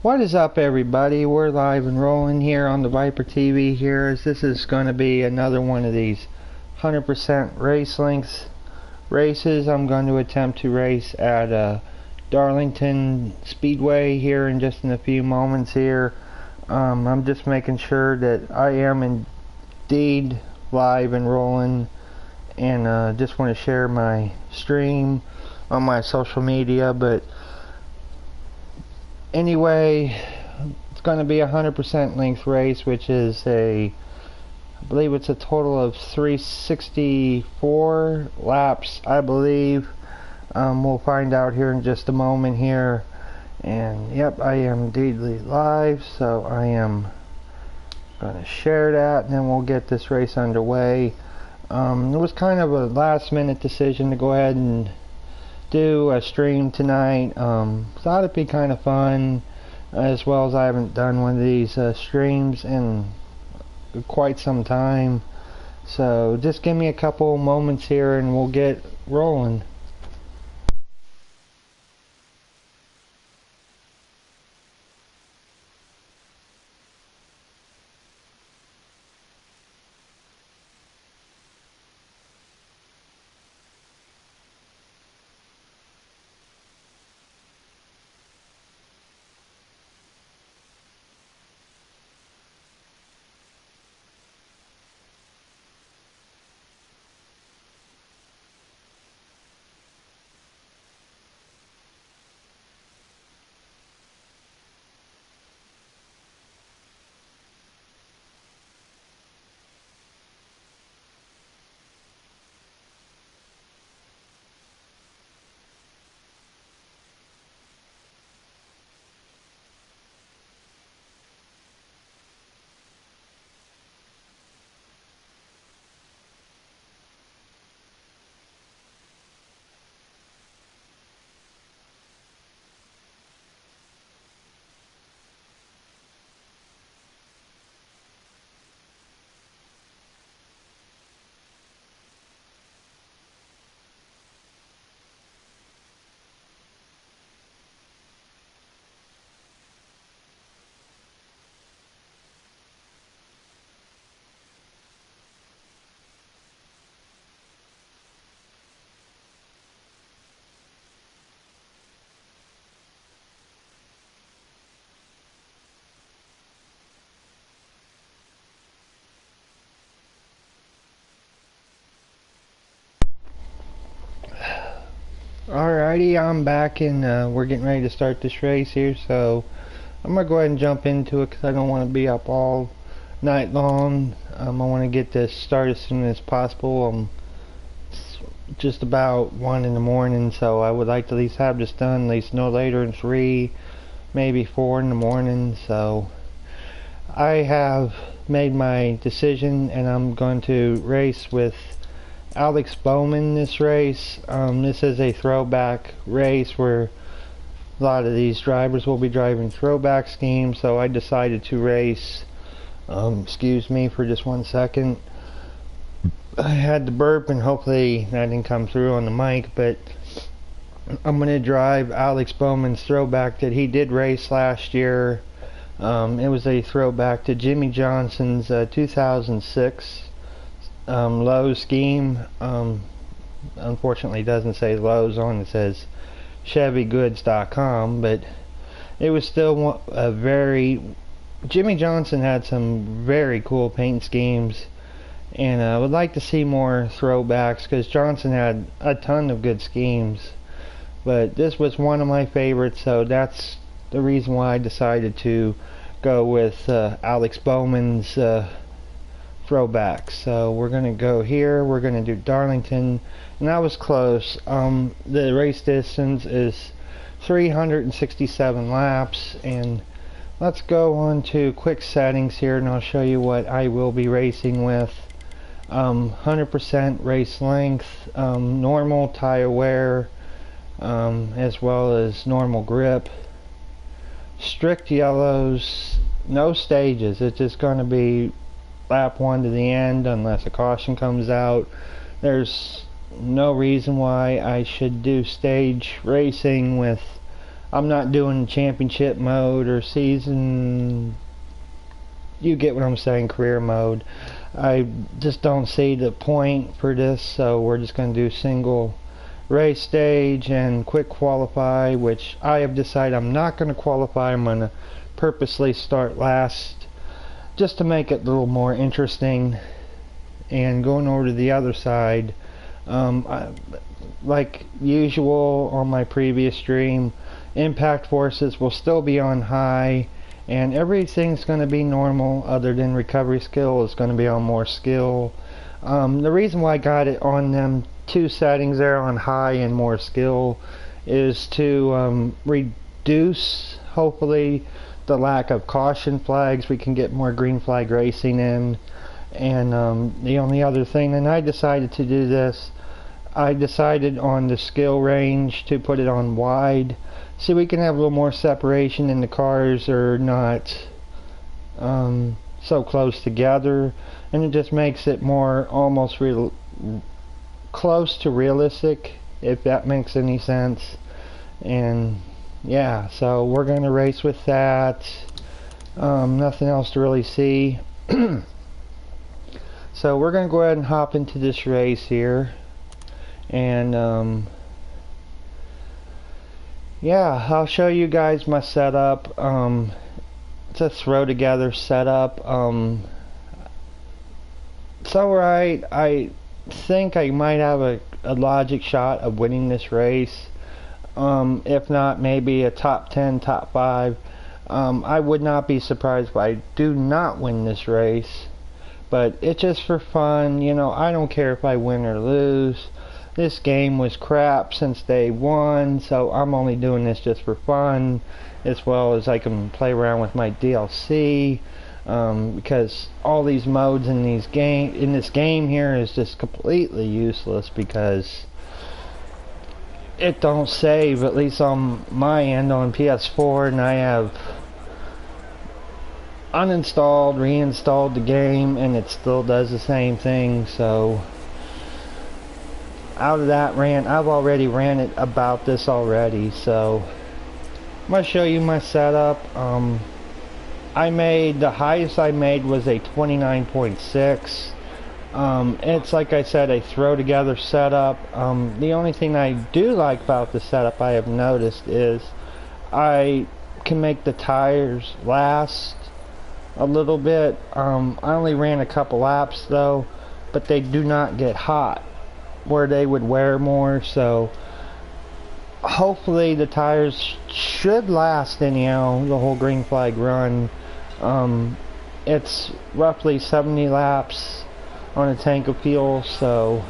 What is up, everybody? We're live and rolling here on the Viper TV here, as this is going to be another one of these 100% race length races. I'm going to attempt to race at Darlington Speedway here in a few moments here. I'm just making sure that I am indeed live and rolling, and just want to share my stream on my social media. But anyway, it's going to be a 100% length race, which is I believe it's a total of 364 laps, I believe. We'll find out here in just a moment here. And yep, I am indeed live, so I am going to share that, and then we'll get this race underway. It was kind of a last minute decision to go ahead and do a stream tonight. Thought it'd be kind of fun, as well as I haven't done one of these streams in quite some time. So just give me a couple moments here and we'll get rolling. Alrighty, I'm back, and we're getting ready to start this race here, so I'm going to go ahead and jump into it because I don't want to be up all night long. I want to get this started as soon as possible. It's just about 1 in the morning, so I would like to at least have this done at least no later than 3, maybe 4 in the morning. So I have made my decision, and I'm going to race with Alex Bowman this race. This is a throwback race where a lot of these drivers will be driving throwback schemes, so I decided to race. Excuse me for just 1 second. I had to burp, and hopefully that didn't come through on the mic, but I'm going to drive Alex Bowman's throwback that he did race last year. It was a throwback to Jimmy Johnson's 2006 Lowe's scheme. Unfortunately, it doesn't say Lowe's on it, says ChevyGoods.com, but it was still a very... Jimmy Johnson had some very cool paint schemes, and I would like to see more throwbacks because Johnson had a ton of good schemes, but this was one of my favorites, so that's the reason why I decided to go with Alex Bowman's throwback. So we're gonna go here, we're gonna do Darlington, and that was close. The race distance is 367 laps, and let's go on to quick settings here, and I'll show you what I will be racing with. 100% race length, normal tire wear, as well as normal grip, strict yellows, no stages. It's just going to be lap 1 to the end unless a caution comes out. There's no reason why I should do stage racing with I'm not doing championship mode or season, you get what I'm saying, career mode. I just don't see the point for this, so we're just going to do single race stage and quick qualify, which I have decided I'm not going to qualify. I'm going to purposely start last just to make it a little more interesting. And going over to the other side, like usual on my previous stream, impact forces will still be on high, and everything's going to be normal other than recovery skill is going to be on more skill. The reason why I got it on them two settings there on high and more skill is to reduce, hopefully, the lack of caution flags. We can get more green flag racing in. And the only other thing, and I decided to do this, I decided on the skill range to put it on wide, so we can have a little more separation and the cars are not so close together, and it just makes it more almost close to realistic, if that makes any sense. And yeah, so we're going to race with that. Nothing else to really see. So we're going to go ahead and hop into this race here, and yeah, I'll show you guys my setup. It's a throw together setup. It's alright. I think I might have a logic shot of winning this race. If not, maybe a top 10, top 5. I would not be surprised if I do not win this race. But it's just for fun, you know. I don't care if I win or lose. This game was crap since day one, so I'm only doing this just for fun, as well as I can play around with my DLC, because all these modes in this game here is just completely useless, because it don't save, at least on my end on PS4, and I have uninstalled, reinstalled the game, and it still does the same thing. So out of that rant, I've already ranted about this already, so I'm going to show you my setup. The highest I made was a 29.6. It's, like I said, a throw together setup. The only thing I do like about the setup I have noticed is I can make the tires last a little bit. I only ran a couple laps though, but they do not get hot where they would wear more, so hopefully the tires should last anyhow the whole green flag run. It's roughly 70 laps on a tank of fuel, so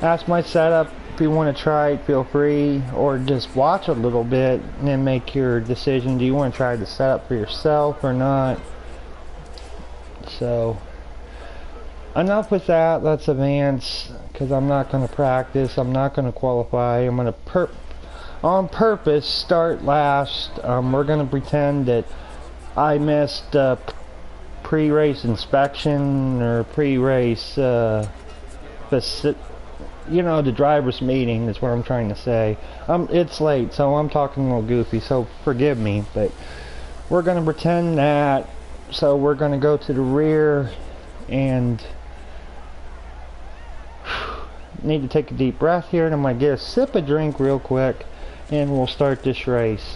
that's my setup. If you want to try it, feel free, or just watch a little bit and then make your decision. Do you want to try the setup for yourself or not? So enough with that. Let's advance, because I'm not going to practice. I'm not going to qualify. I'm going to on purpose start last. We're going to pretend that I missed pre-race inspection or pre-race you know, the driver's meeting is what I'm trying to say. It's late, so I'm talking a little goofy, so forgive me, but we're going to pretend that. So we're going to go to the rear and need to take a deep breath here, and I'm going to get a sip of drink real quick, and we'll start this race.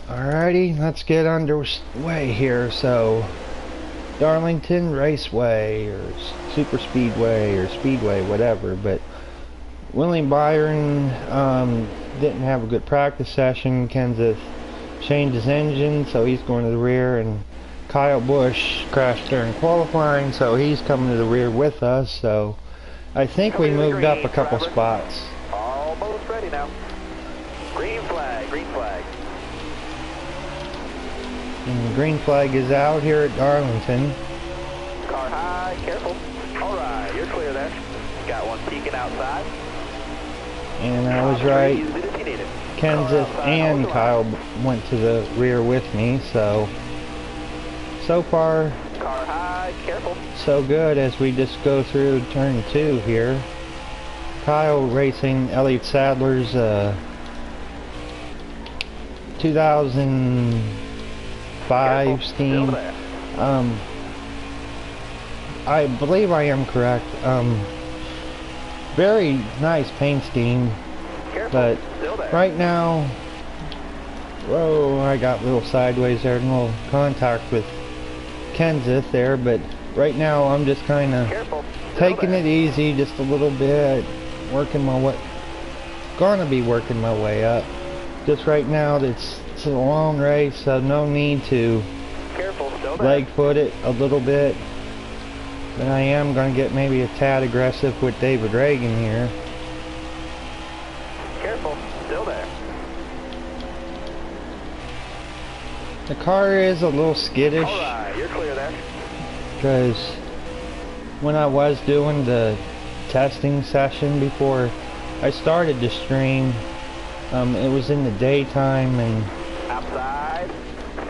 Alrighty, let's get underway here. So, Darlington Raceway, or Super Speedway, or Speedway, whatever. But William Byron didn't have a good practice session. Kenseth changed his engine, so he's going to the rear. And Kyle Busch crashed during qualifying, so he's coming to the rear with us. So, I think we moved up a couple spots. Almost ready now. Green flag, green flag. And the green flag is out here at Darlington. Car high, careful. Alright, you're clear there. Got one peeking outside. And I was right. Easy if you need it. Kenseth and Kyle went to the rear with me, so far Car high, careful. so good as we just go through turn 2 here. Kyle racing Elliott Sadler's 2005 scheme. I believe I am correct. Very nice paint scheme, but right now, whoa, I got a little sideways there, a little contact with Kenseth there, but right now I'm just kind of taking it easy just a little bit, working my way, gonna be working my way up. Just right now, it's a long race, so no need to leg foot it a little bit. But I am going to get maybe a tad aggressive with David Reagan here. Careful, still there. The car is a little skittish. Alright, you're clear there. Because when I was doing the testing session before I started the stream, it was in the daytime, and Outside,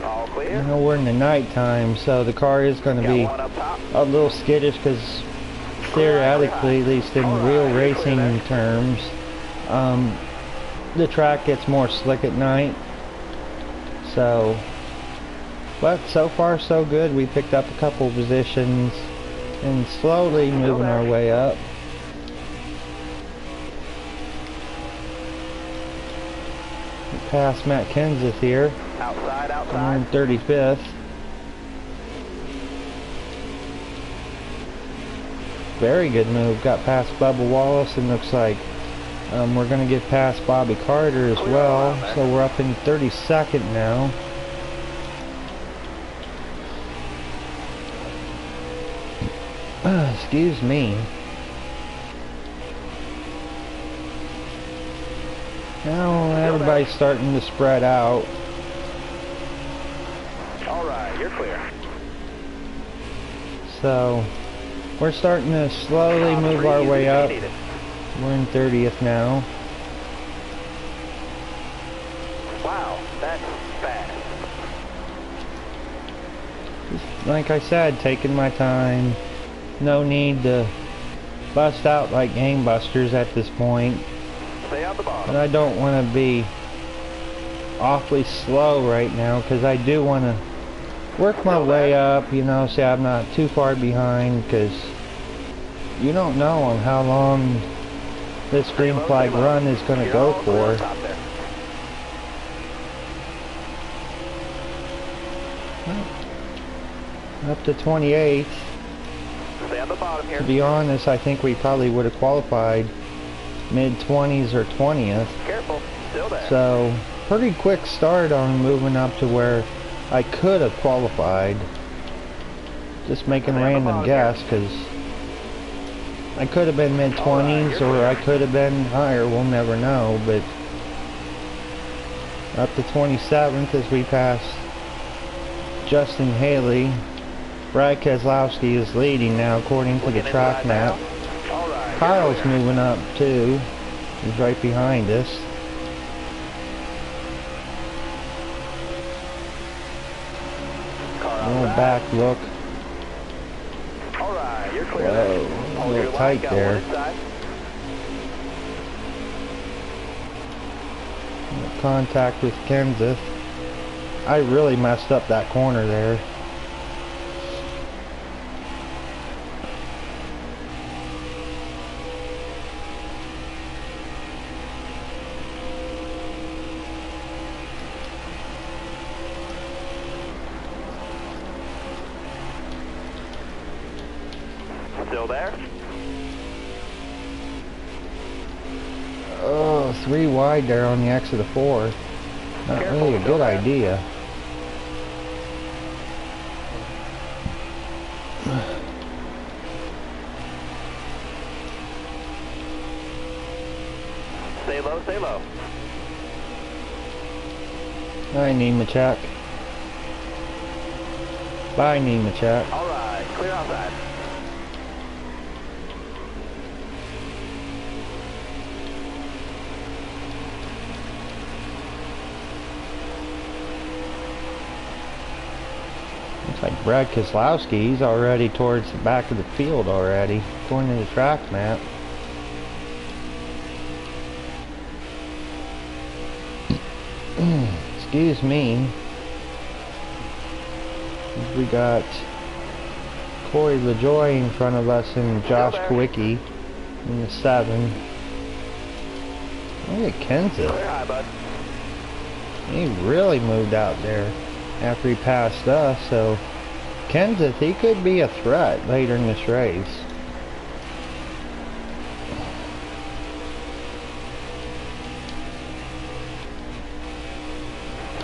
all clear. you know, we're in the nighttime, so the car is going to be a little skittish, because theoretically, at least in real racing terms, the track gets more slick at night. So, but so far so good. We picked up a couple positions and slowly moving our way up. We passed Matt Kenseth here. Outside, I'm outside. in 35th. Very good move. Got past Bubba Wallace, and looks like we're going to get past Bobby Carter as well. So we're up in 32nd now. Excuse me. Now everybody's starting to spread out. Alright, you're clear. So we're starting to slowly move our way up. We're in 30th now. Wow, that's fast. Like I said, taking my time. No need to bust out like gangbusters at this point. Stay on the bottom. And I don't want to be awfully slow right now, because I do want to work my way up, you know, so I'm not too far behind, because you don't know on how long this green flag run is going to go for. Up to 28th. Stay on the bottom here. To be honest, I think we probably would have qualified mid-20s or 20th. Careful, still there. So, pretty quick start on moving up to where I could have qualified. Just making a random guess, because I could have been mid-20s or I could have been higher. We'll never know, but up to 27th as we pass Justin Haley. Brad Keselowski is leading now according to the track map. Kyle's moving up too. He's right behind us. A little back look. Alright, you're clear. Whoa, a little tight there. Contact with Kenseth. I really messed up that corner there. Still there? Oh, 3 wide there on the exit of 4. Not really a good idea. Stay low, stay low. I need my check. Bye, need my check. Alright, clear outside. Brad Keselowski, he's already towards the back of the field already, according to the track map. Excuse me. We got Corey LaJoy in front of us and Josh Kowicki in the 7. Look at Kenseth. He really moved out there after he passed us, so Kenseth, he could be a threat later in this race.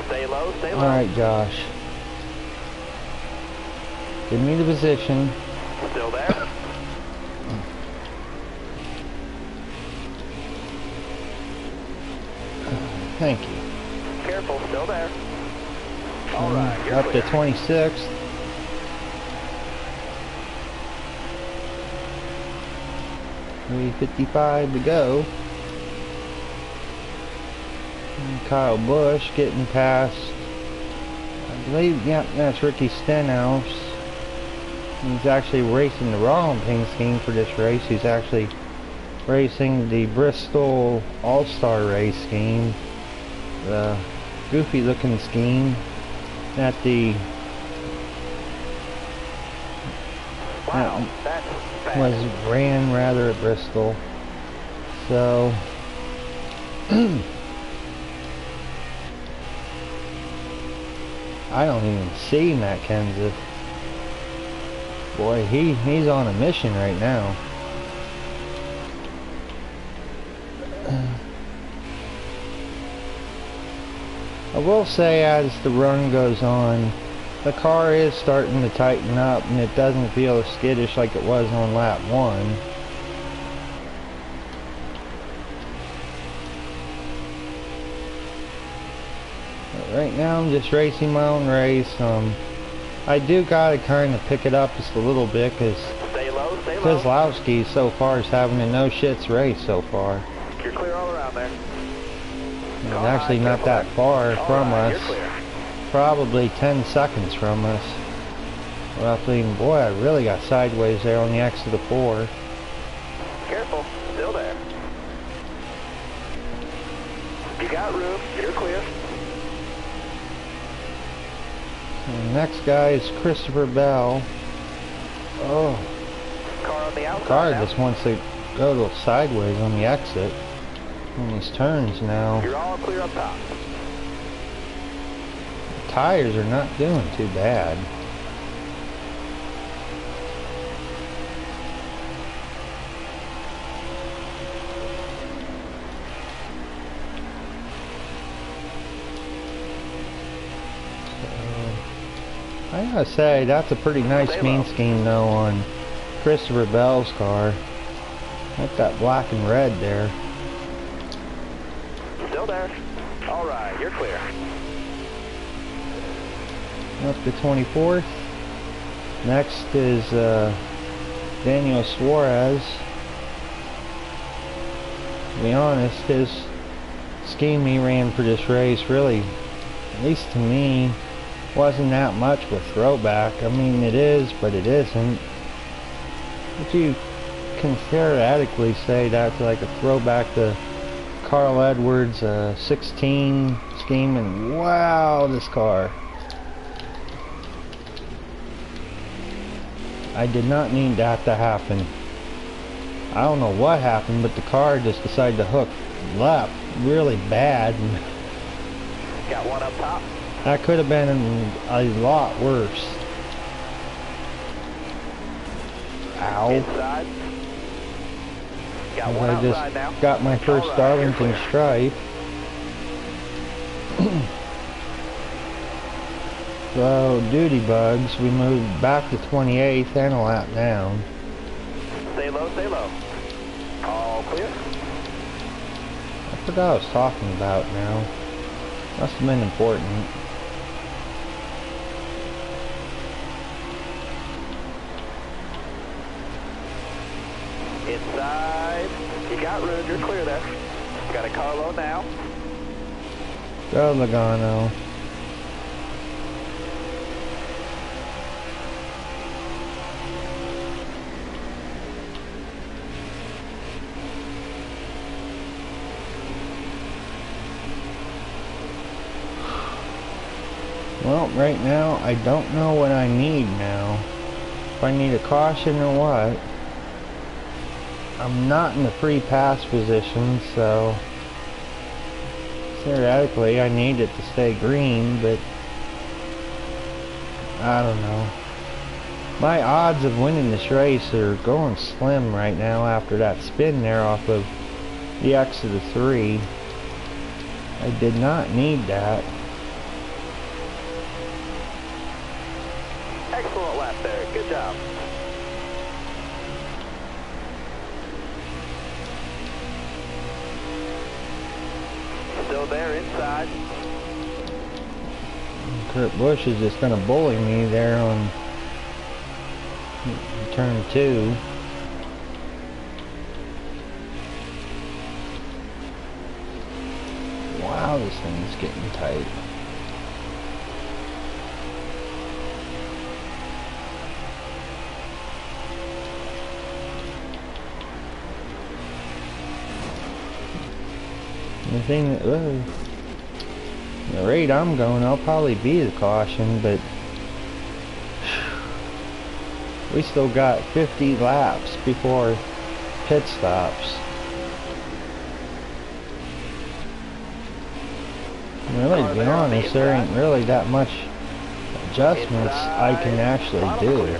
Stay low, stay low. Alright, Josh. Give me the position. Still there? Thank you. Careful, still there. Alright, you're Up to clear. 26th. $3:55 to go. And Kyle Busch getting past, I believe, yeah, that's Ricky Stenhouse. He's actually racing the wrong paint scheme for this race. He's actually racing the Bristol All-Star race scheme. The goofy looking scheme that the Wow, that's fast. was ran rather at Bristol. So I don't even see Matt Kenseth. Boy, he's on a mission right now. I will say, as the run goes on, the car is starting to tighten up and it doesn't feel as skittish like it was on lap 1. But right now I'm just racing my own race. I do gotta kind of pick it up just a little bit because Stay low, stay low. Keselowski so far is having a no shits race so far. You're clear all around there. And actually not that far from Alright, us. you're clear. Probably 10 seconds from us. Roughly. Boy, I really got sideways there on the exit of 4. Careful, still there. You got room, you're clear. And the next guy is Christopher Bell. Oh, Car on the the outside car now. just wants to go to sideways on the exit. On these turns now. You're all clear up top. Tires are not doing too bad. I gotta say, that's a pretty nice mean scheme though on Christopher Bell's car. Like that black and red there. Still there. Alright, you're clear. Up to 24th. Next is Daniel Suarez. To be honest, his scheme he ran for this race really, at least to me, wasn't that much of a throwback. I mean, it is, but it isn't. But you can theoretically say that's like a throwback to Carl Edwards' 16 scheme, and wow, this car. I did not need that to happen. I don't know what happened, but the car just decided to hook left really bad. Got one up top. That could have been a lot worse. Ow. Inside. Got one I outside just now. got my first Alright, Darlington you're clear. stripe. So, duty bugs, we moved back to 28th and a lap down. Stay low, stay low. All clear. I forgot what I was talking about now. Must have been important. Inside. You got room, you're clear there. Got a car low now. Go Logano. don't right now. I don't know what I need now. If I need a caution or what. I'm not in the free pass position, so theoretically I need it to stay green, but I don't know. My odds of winning this race are going slim right now after that spin there off of the X of the 3. I did not need that. Excellent lap there. Good job. Still there inside. Kurt Busch is just going to bully me there on turn 2. Wow, this thing's getting tight. The thing that, the rate I'm going, I'll probably be the caution, but we still got 50 laps before pit stops. Really, to be honest, there ain't really that much adjustments I can actually do.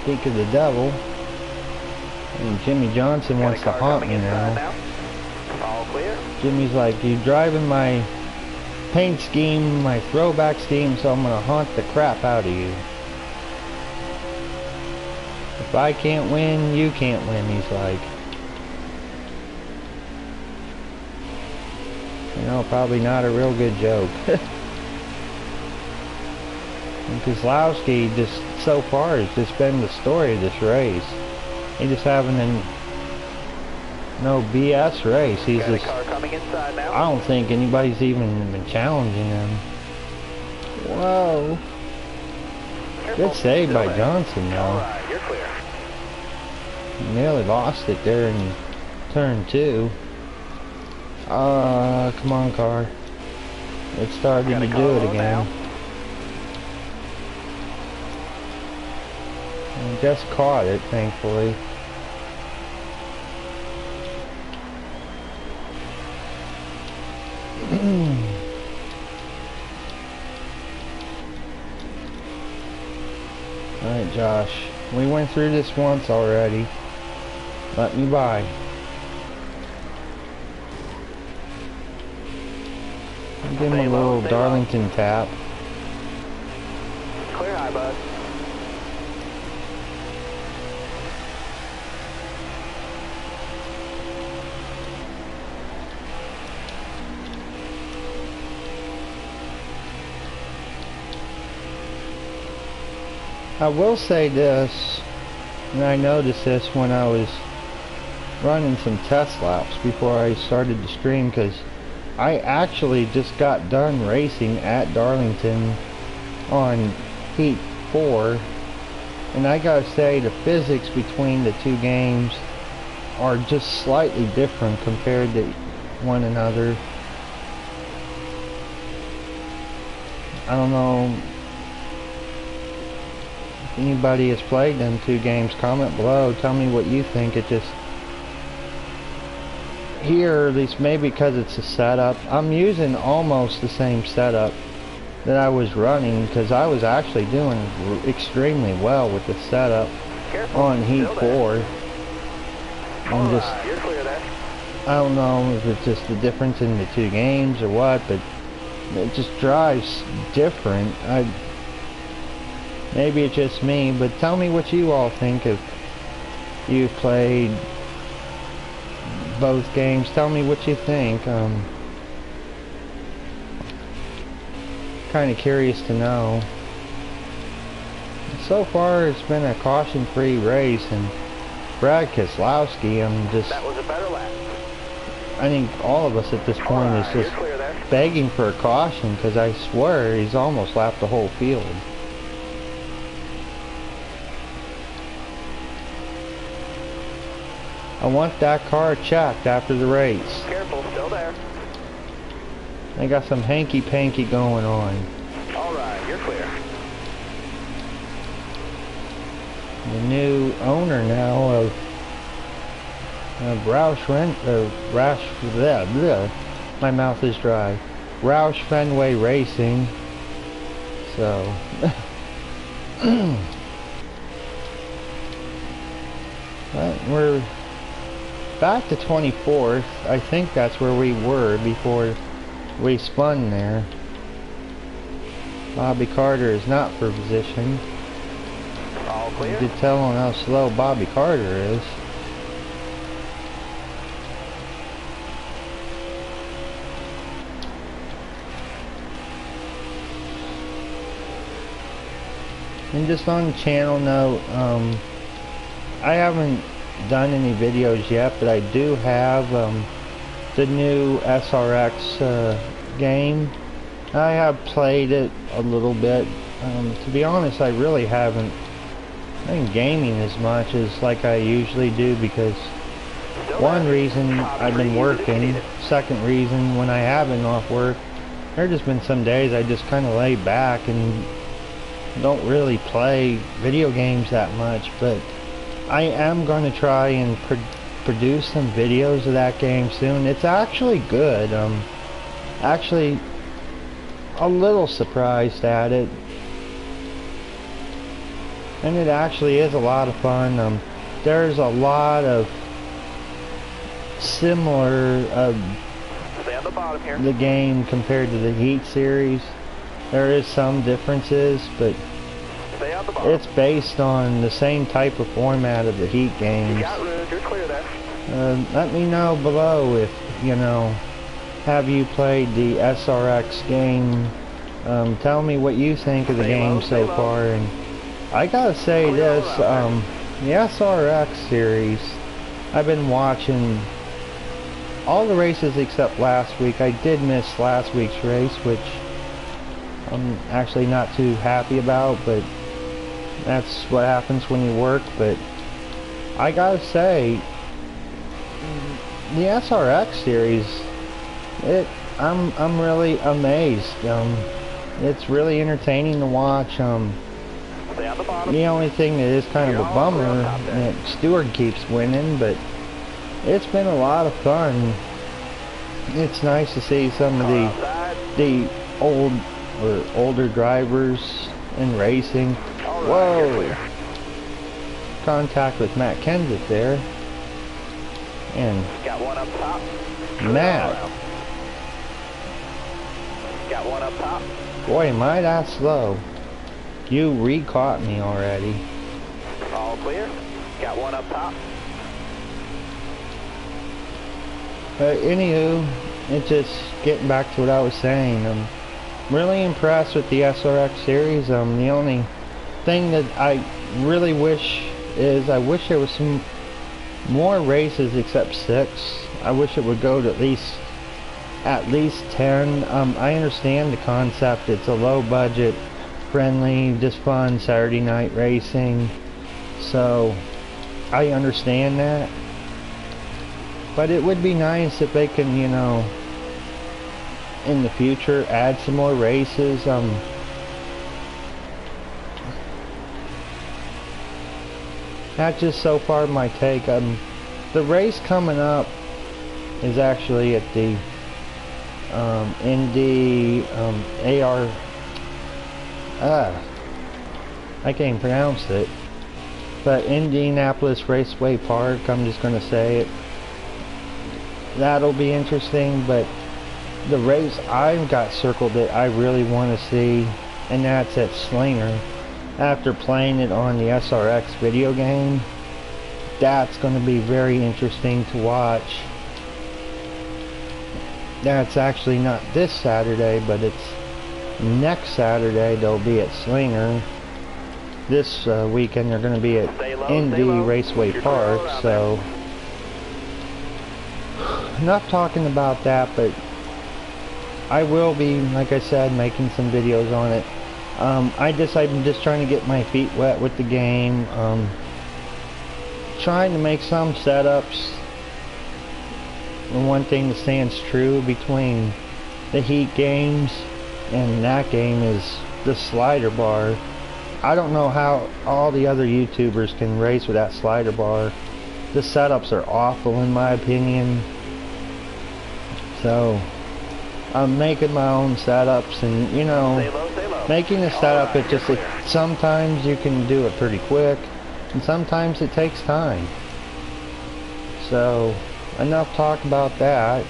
Speak of the devil, and Jimmy Johnson wants to haunt me now. All clear. Jimmy's like, you driving my paint scheme, my throwback scheme, so I'm gonna haunt the crap out of you. If I can't win, you can't win, he's like. You know, probably not a real good joke. And Keselowski just so far has just been the story of this race. He's just having a no BS race. He's just, car coming inside now. I don't think anybody's even been challenging him. Whoa. Careful. Good save by Still Johnson though. Alright, you're clear. He nearly lost it there in turn 2. Come on, car. It started to do it again. I just caught it, thankfully. Alright, Josh. We went through this once already. Let me by. I'll give him a little Darlington tap. Clear high, bud. I will say this, and I noticed this when I was running some test laps before I started the stream, because I actually just got done racing at Darlington on Heat 4, and I gotta say the physics between the two games are just slightly different compared to one another. I don't know if anybody has played them two games. Comment below, tell me what you think. It just, here, at least maybe because it's a setup, I'm using almost the same setup that I was running, because I was actually doing extremely well with the setup on Heat 4. I'm just, You're clear there. I don't know if it's just the difference in the two games or what, but it just drives different. Maybe it's just me, but tell me what you all think if you've played both games. Tell me what you think. kind of curious to know. So far, it's been a caution-free race, and Brad Keselowski, That was a better lap. I think all of us at this point is just begging for a caution, because I swear he's almost lapped the whole field. I want that car checked after the race. Careful, still there. They got some hanky-panky going on. Alright, you're clear. The new owner now of my mouth is dry. Roush Fenway Racing. So but we're back to 24th. I think that's where we were before we spun there. Bobby Carter is not for position. All clear. You could tell on how slow Bobby Carter is. And just on the channel note, I haven't done any videos yet, but I do have the new SRX game. I have played it a little bit. To be honest, I really haven't been gaming as much as like I usually do, because one reason I've been working, second reason when I have been off work, there just been some days I just kind of lay back and don't really play video games that much. But I am going to try and produce some videos of that game soon. It's actually good. Actually a little surprised at it, and it actually is a lot of fun. There's a lot of similar Stay on the bottom here. the game compared to the Heat series. There is some differences, but Stay on the bottom. it's based on the same type of format of the Heat You games. got room, you're clear there. Let me know below if, you know, have you played the SRX game. Tell me what you think of the game so far. And I gotta say this, the SRX series, I've been watching all the races except last week. I did miss last week's race, which I'm actually not too happy about, but that's what happens when you work. But I gotta say, the SRX series, I'm really amazed. It's really entertaining to watch. Stay on the bottom. The only thing that is kind of a bummer that Stewart keeps winning, but it's been a lot of fun. It's nice to see some of the older drivers in racing. Whoa! Contact with Matt Kenseth there. And Got one up top. Matt, Got one up top. boy, am I that slow. You re-caught me already. All clear. Got one up top. Anywho, it's just getting back to what I was saying. I'm really impressed with the SRX series. The only thing that I really wish is, I wish there was some more races except 6. I wish it would go to at least 10. I understand the concept. It's a low budget, friendly, just fun Saturday night racing. So I understand that. But it would be nice if they can, you know, in the future add some more races. That's just so far my take. The race coming up is actually at the Indy I can't even pronounce it, but Indianapolis Raceway Park, I'm just gonna say it. That'll be interesting. But the race I've got circled that I really want to see, and that's at Slinger. After playing it on the SRX video game, that's going to be very interesting to watch. That's actually not this Saturday, but it's Next Saturday they'll be at Slinger. This weekend they're going to be at Indy Raceway Park. So enough talking about that, but I will be, like I said, making some videos on it. I'm just trying to get my feet wet with the game. Trying to make some setups. And one thing that stands true between the Heat games and that game is the slider bar. I don't know how all the other YouTubers can race with that slider bar. The setups are awful in my opinion. So I'm making my own setups, and you know, making a setup, it just, sometimes you can do it pretty quick and sometimes it takes time. So enough talk about that.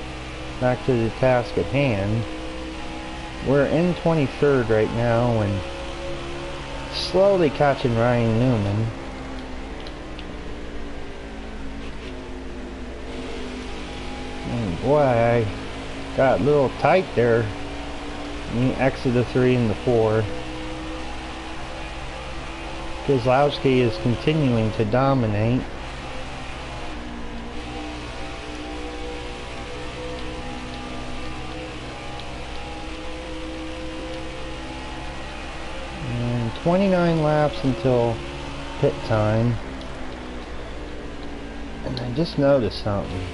Back to the task at hand. We're in 23rd right now and slowly catching Ryan Newman. And boy, I got a little tight there. Exit the 3 and the 4. Kozlowski is continuing to dominate. And 29 laps until pit time. And I just noticed something.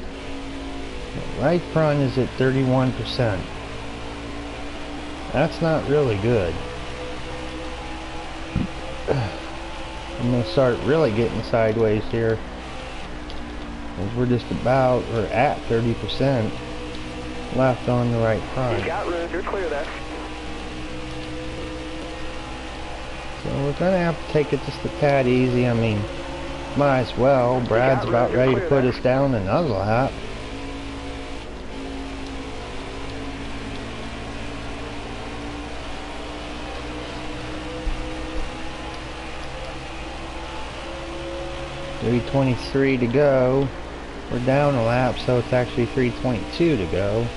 The right front is at 31%. That's not really good. I'm going to start really getting sideways here. We're at 30% left on the right front. You got room, you're clear there. So we're going to have to take it just a tad easy. I mean, might as well. Brad's about ready to put us down another lap. .323 to go. We're down a lap, so it's actually 3:22 to go.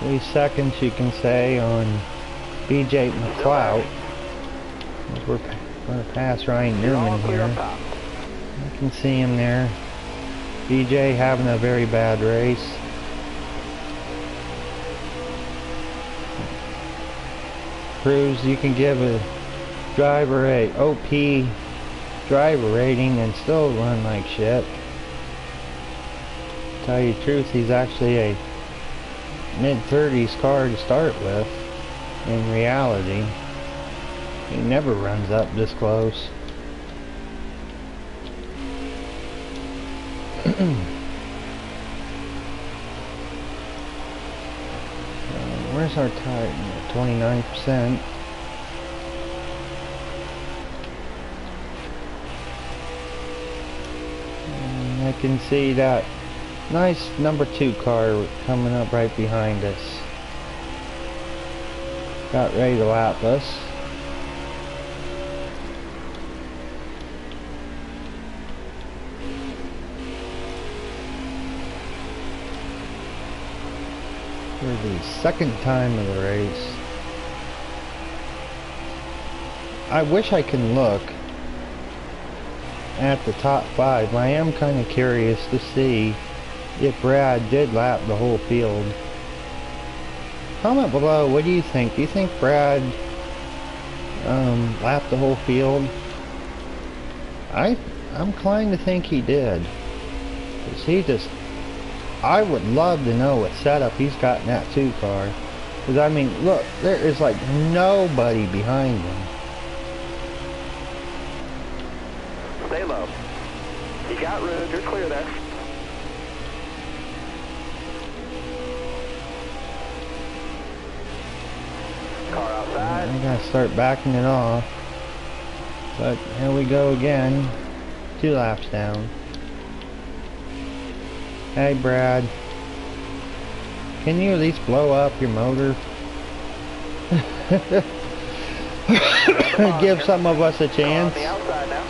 Three seconds, you can say, on BJ McLeod. We're going to pass Ryan Newman here. You can see him there. BJ having a very bad race. Proves you can give a driver a OP driver rating and still run like shit. To tell you the truth, he's actually a mid-30s car to start with. In reality, he never runs up this close. Where's our tire? 29%. And I can see that nice number 2 car coming up right behind us. Got ready to lap us. For the second time of the race. I wish I can look at the top 5. I am kind of curious to see if Brad did lap the whole field. Comment below, what do you think? Do you think Brad lapped the whole field? I'm inclined to think he did. 'Cause I would love to know what setup he's got in that 2 car. Because I mean, look, there is like nobody behind him. Stay low. You got room, you're clear there. Car outside. I gotta start backing it off. But here we go again. 2 laps down. Hey Brad, can you at least blow up your motor? Give some of us a chance.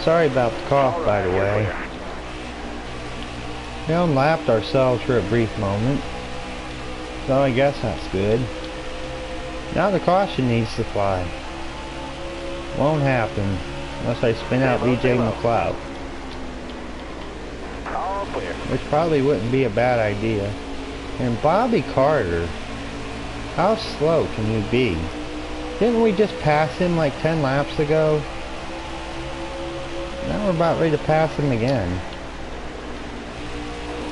Sorry about the cough, by the way. We unlapped ourselves for a brief moment. So I guess that's good. Now the caution needs to fly. Won't happen unless I spin out DJ McLeod. All clear. Which probably wouldn't be a bad idea. And Bobby Carter, how slow can you be? Didn't we just pass him like 10 laps ago? Now we're about ready to pass him again.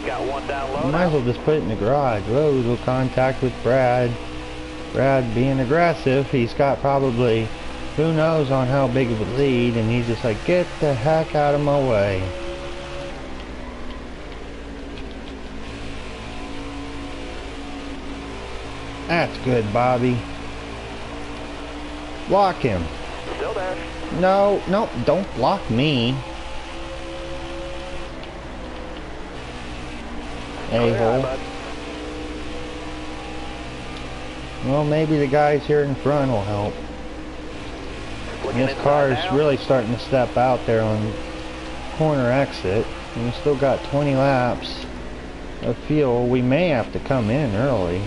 Got one down low. We might as well just put it in the garage. Rose will contact with Brad. Brad being aggressive. He's got probably who knows on how big of a lead, and he's just like, get the heck out of my way. That's good, Bobby. Block him. Still there. No, no, don't block me. A-hole. Well, maybe the guys here in front will help. This car is really starting to step out there on corner exit. And we still got 20 laps of fuel. We may have to come in early.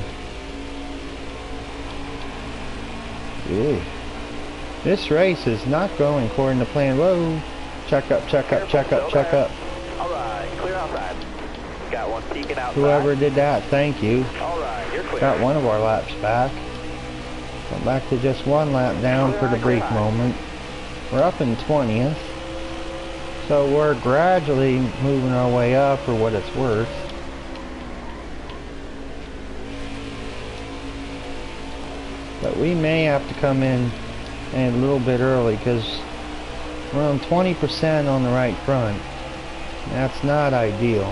Ew. This race is not going according to plan. Whoa. Check up, check up, check up, check up. Alright, clear outside. Got one peeking outside. Whoever did that, thank you. Alright, you're clear. Got one of our laps back. Come back to just one lap down for the brief moment. We're up in 20th. So we're gradually moving our way up for what it's worth. But we may have to come in a little bit early because we're on 20% on the right front. That's not ideal.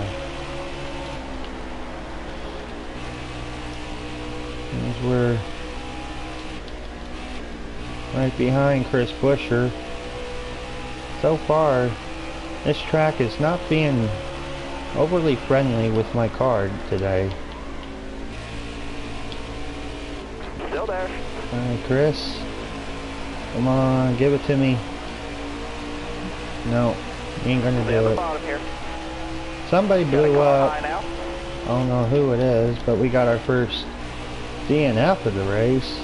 As we're right behind Chris Buescher. So far, this track is not being overly friendly with my card today. Still there. Alright, Chris. Come on, give it to me. No, you ain't gonna do it. Here. Somebody blew up. I don't know who it is, but we got our first DNF of the race.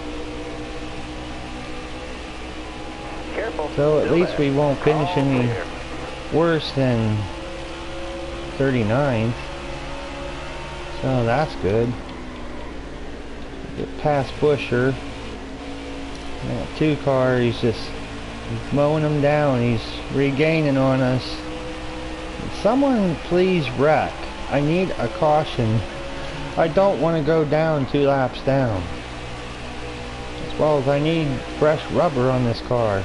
Careful. So at least we won't finish any worse than 39th. So that's good. Get past Buescher. That 2 car, he's mowing them down. He's regaining on us. Someone please wreck. I need a caution. I don't want to go down 2 laps down. As well as I need fresh rubber on this car.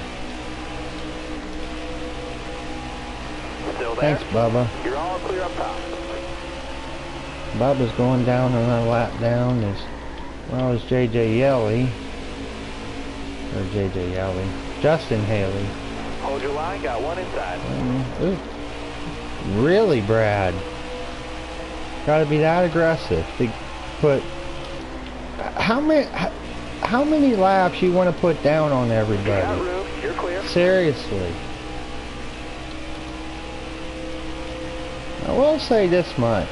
Still there. Thanks, Bubba. You're all clear up top. Bubba's going down on a lap down as well as JJ Yelly. Or JJ Yelly. Justin Haley. Hold your line, got one inside. Really, Brad? Gotta be that aggressive to put... How many laps you want to put down on everybody? You got room. You're clear. Seriously. I will say this much.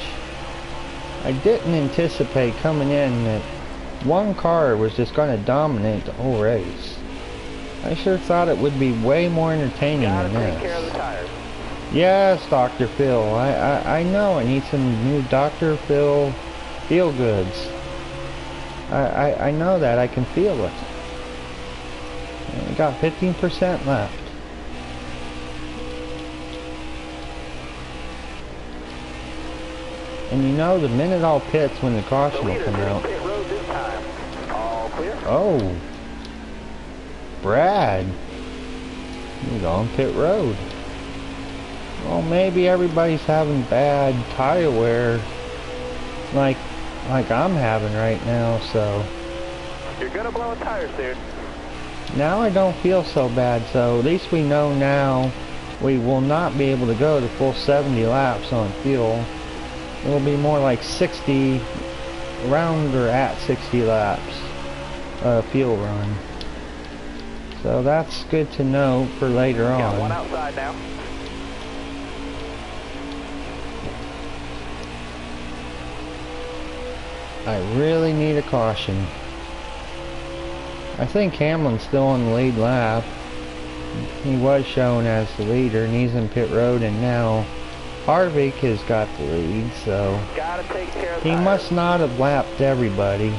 I didn't anticipate coming in that one car was just going to dominate the whole race. I sure thought it would be way more entertaining than this. Take care of the tires. Yes, Dr. Phil. I know I need some new Dr. Phil feel goods. I know that. I can feel it. I got 15% left. And you know, the minute I'll pits when the caution will come out. Pit road this time. All clear. Oh, Brad, he's on pit road. Well, maybe everybody's having bad tire wear, like I'm having right now. So You're gonna blow a tire soon. now I don't feel so bad. So at least we know now we will not be able to go the full 70 laps on fuel. It will be more like 60, around or at 60 laps fuel run. So that's good to know for later on. Got one outside now. I really need a caution. I think Hamlin's still on the lead lap. He was shown as the leader, and he's in pit road, and now Harvick has got the lead, so Gotta take care of he must not have lapped everybody.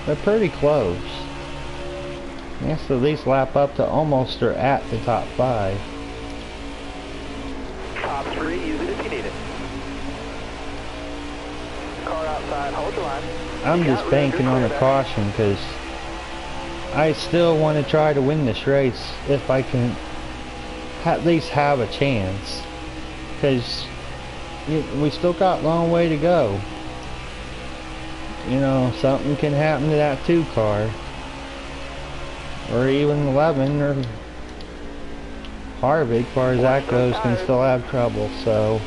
They're pretty close. He has to at least lap up to almost or at the top 5. Top 3, use it if you need it. Car outside, hold your line. I'm just banking on a caution because I still want to try to win this race if I can at least have a chance, because we still got a long way to go. You know, something can happen to that 2 car, or even 11, or Harvick, as far as that goes, can still have trouble, so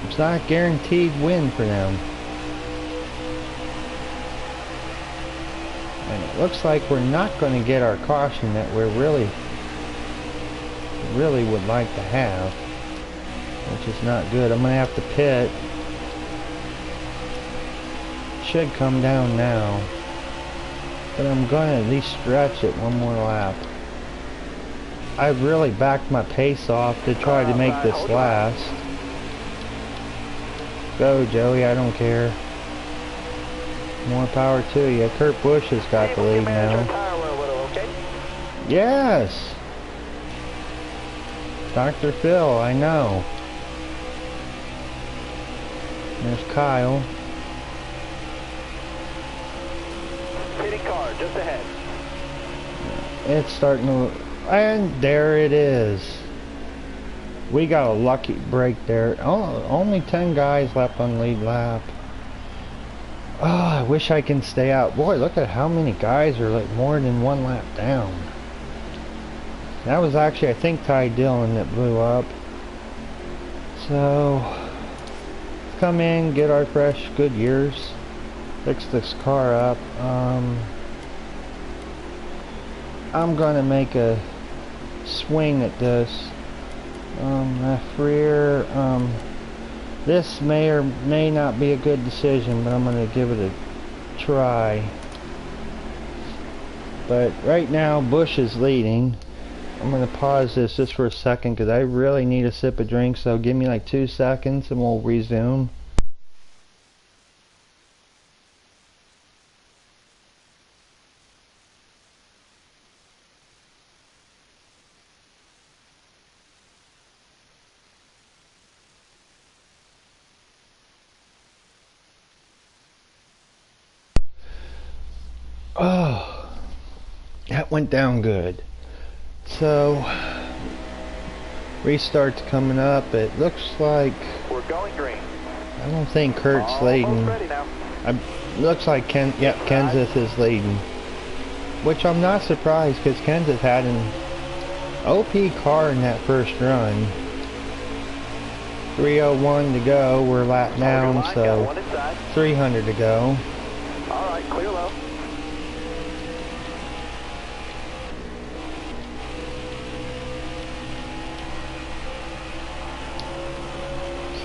it's not a guaranteed win for them. And it looks like we're not going to get our caution that we're really would like to have, which is not good. I'm going to have to pit. Should come down now, but I'm going to at least stretch it one more lap. I've really backed my pace off to try to make this last. Go, Joey, I don't care. More power to you. Kurt Busch has got the lead now. Yes! Dr. Phil, I know. There's Kyle. Pitting car, just ahead. It's starting to... And there it is. We got a lucky break there. Oh, only 10 guys left on lead lap. Oh, I wish I can stay out. Boy, look at how many guys are like more than 1 lap down. That was actually, I think, Ty Dillon that blew up. So, let's come in, get our fresh good years, fix this car up. I'm gonna make a swing at this. Freer, this may or may not be a good decision, but I'm gonna give it a try. But right now, Busch is leading. I'm gonna pause this just for a second because I really need a sip of drink, so give me like 2 seconds and we'll resume. Oh, that went down good. So, restart's coming up. It looks like We're going green. I don't think Kurt's leading. Looks like Kenseth is leading, which I'm not surprised because Kenseth had an OP car in that first run. 3:01 to go. We're lap down, so 300 to go. All right, clear low.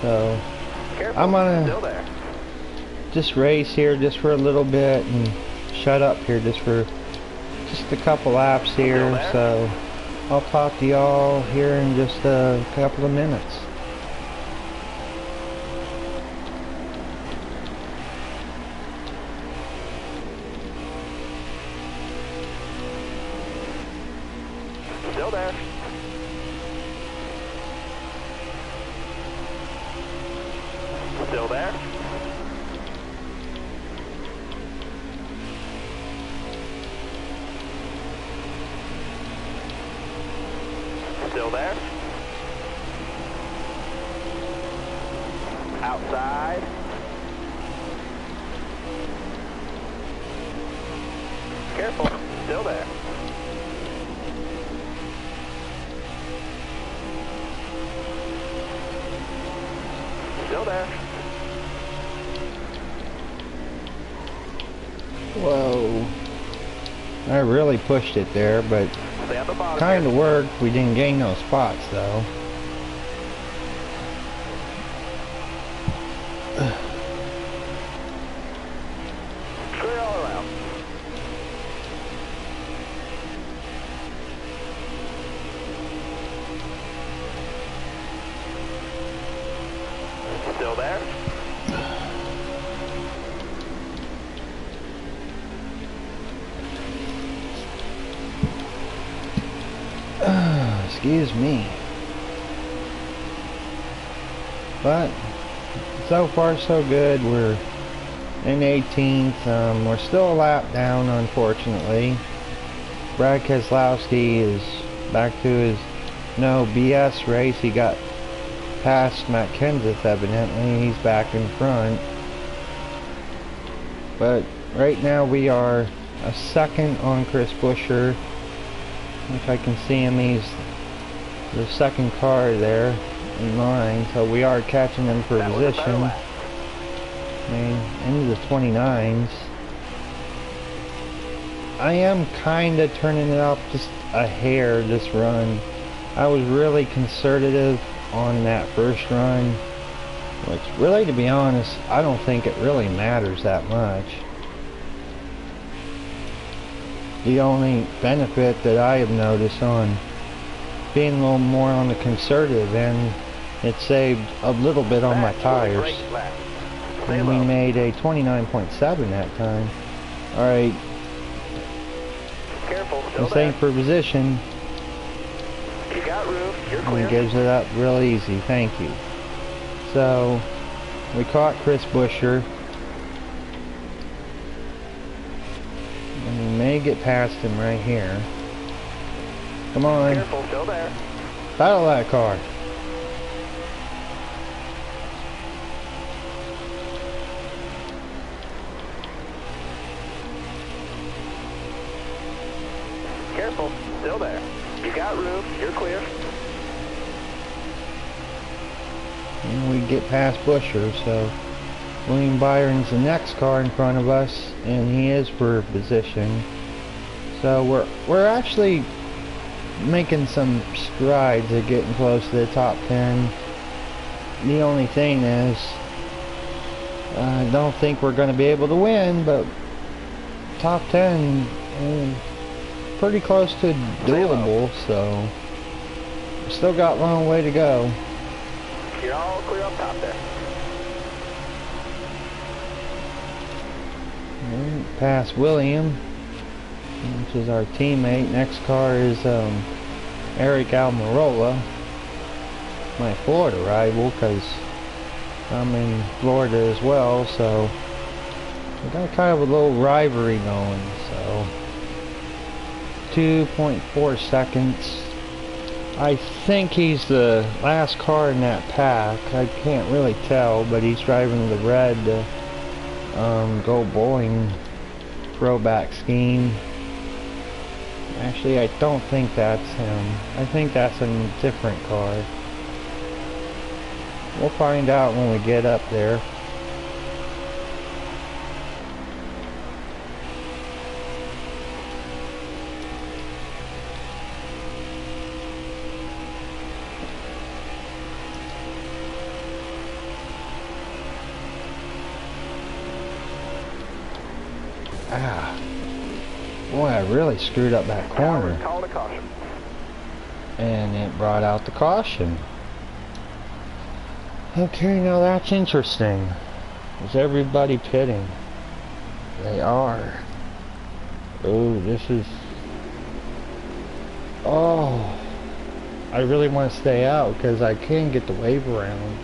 So Careful, I'm gonna still there. just race here just for a little bit and shut up here just for just a couple laps here. So I'll talk to y'all here in just a couple of minutes. Still there. Still there. Still there. Outside. Careful. Still there. Still there. Whoa. I really pushed it there, but Stay on the bottom. kind of worked. We didn't gain those spots though. Excuse me. But so far so good. We're in 18th. We're still a lap down, unfortunately. Brad Keselowski is back to his no BS race. He got past Matt Kenseth evidently. He's back in front. But right now we are a second on Chris Buescher. If I can see him, he's the second car there in line, so we are catching him for position. I mean, into the 29s. I am kind of turning it up just a hair this run. I was really conservative on that first run, which really, to be honest, I don't think it really matters that much. The only benefit that I have noticed on being a little more on the conservative end, it saved a little bit on my tires. And we made a 29.7 that time. Alright. Careful, The same for position. You got room, you're clear. And gives it up real easy, thank you. So, we caught Chris Buescher. And we may get past him right here. Come on. Careful, still there. Battle that car. Careful, still there. You got room, you're clear. And we get past Buescher, so William Byron's the next car in front of us, and he is for position. So we're actually making some strides at getting close to the top 10. The only thing is, I don't think we're going to be able to win, but top 10 is pretty close to doable, so still got a long way to go. You're all clear up top there. And past William, which is our teammate. Next car is Eric Almirola, my Florida rival, because I'm in Florida as well, so we got kind of a little rivalry going. So 2.4 seconds. I think he's the last car in that pack. I can't really tell, but he's driving the red Go Bowling throwback scheme. Actually, I don't think that's him. I think that's a different car. We'll find out when we get up there. Ah, boy, I really screwed up that corner. Call to caution. And it brought out the caution. Okay, now that's interesting. Is everybody pitting? They are. Oh, this is... Oh, I really want to stay out because I can get the wave around.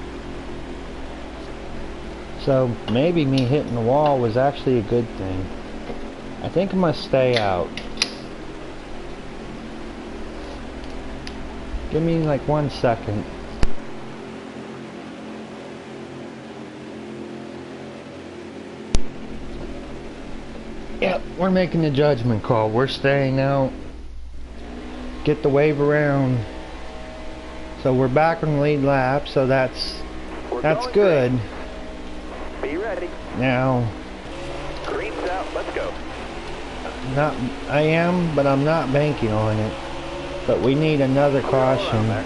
So maybe me hitting the wall was actually a good thing. I think I must stay out. Give me like 1 second. Yep, we're making the judgment call. We're staying out. Get the wave around. So we're back on the lead lap, so that's good. Great. Be ready. Now, Green's out, let's go. I am, but I'm not banking on it. But we need another caution.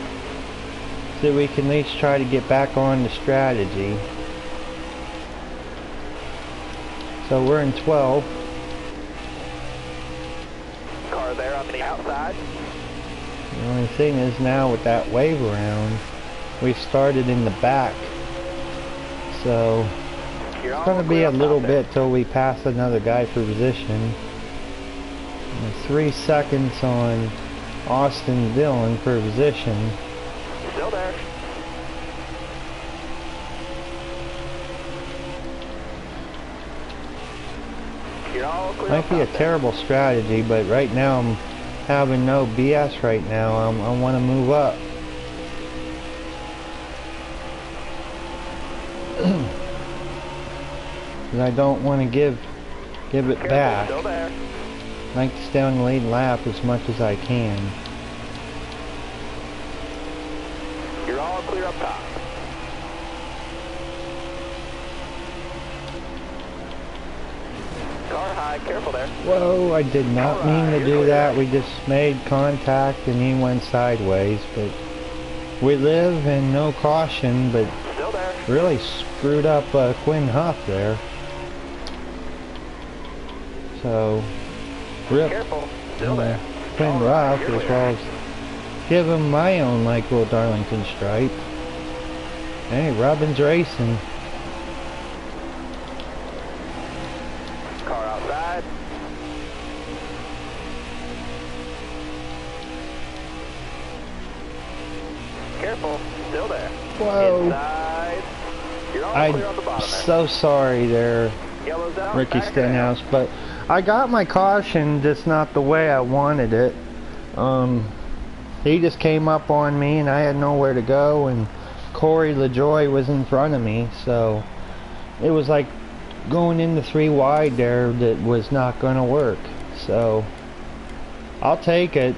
So we can at least try to get back on the strategy. So we're in 12. Car there on the outside. The only thing is now with that wave around, we started in the back. So it's going to be a little bit till we pass another guy for position. And 3 seconds on Austin Dillon for position. Still there. You're all clear. Might be a terrible strategy, but right now I'm having no BS right now. I want to move up. And I don't want to give it back. Still there. I like to stay on the lead lap as much as I can. You're all clear up top. Car high, careful there. Whoa, I did not mean to do that. We just made contact and he went sideways, but we live and no caution, but Still there. really screwed up Quinn Huff there. So, Careful. Still there. Quinn Ruff, as well as give him my own like little Darlington stripe. Hey, Robin's racing. Car outside. Careful. Still there. Whoa. Inside. You're all clear on the I'm bottom there. so sorry there, Yellow's out. Ricky back down. Stenhouse, but I got my caution, just not the way I wanted it. He just came up on me and I had nowhere to go, and Corey LaJoy was in front of me, so it was like going into 3 wide there that was not going to work. So I'll take it.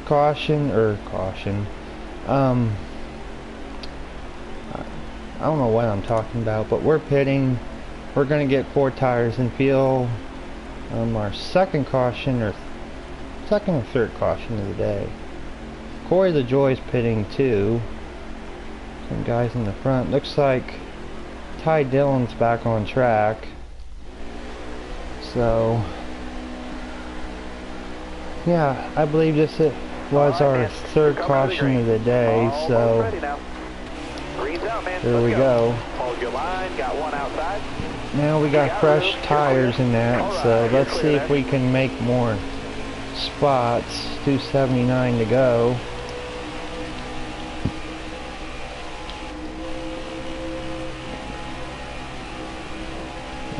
Caution. I don't know what I'm talking about, but we're pitting. We're going to get 4 tires and feel our second caution, or second or third caution of the day. Corey LaJoy's pitting too. Some guys in the front. Looks like Ty Dillon's back on track. So, yeah, I believe this was our third caution of the day. So, there we go. Hold your line. Got one outside. Now we got fresh tires in that, so let's see if we can make more spots. 279 to go.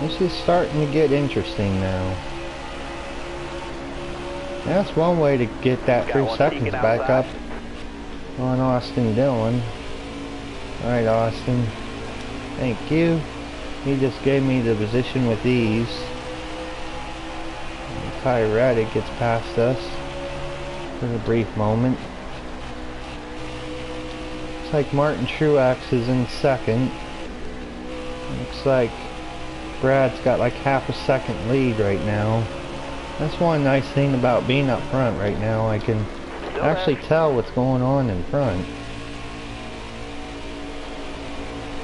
This is starting to get interesting now. That's one way to get that 3 seconds back up on Austin Dillon. Alright, Austin. Thank you. He just gave me the position with ease. Ty Reddick gets past us for a brief moment. Looks like Martin Truex is in second. Looks like Brad's got like half a second lead right now. That's one nice thing about being up front right now. I can actually tell what's going on in front.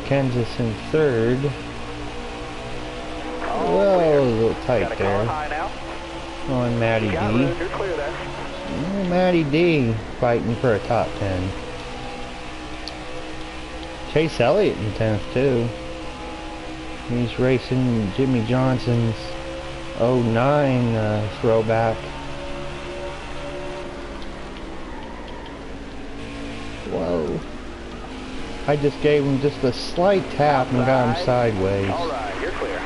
Kansas in third. Whoa, a little tight there. On Matty D. Matty D fighting for a top 10. Chase Elliott in 10th too. He's racing Jimmy Johnson's 09 throwback. Whoa. I just gave him just a slight tap and got him sideways. Alright, you're clear.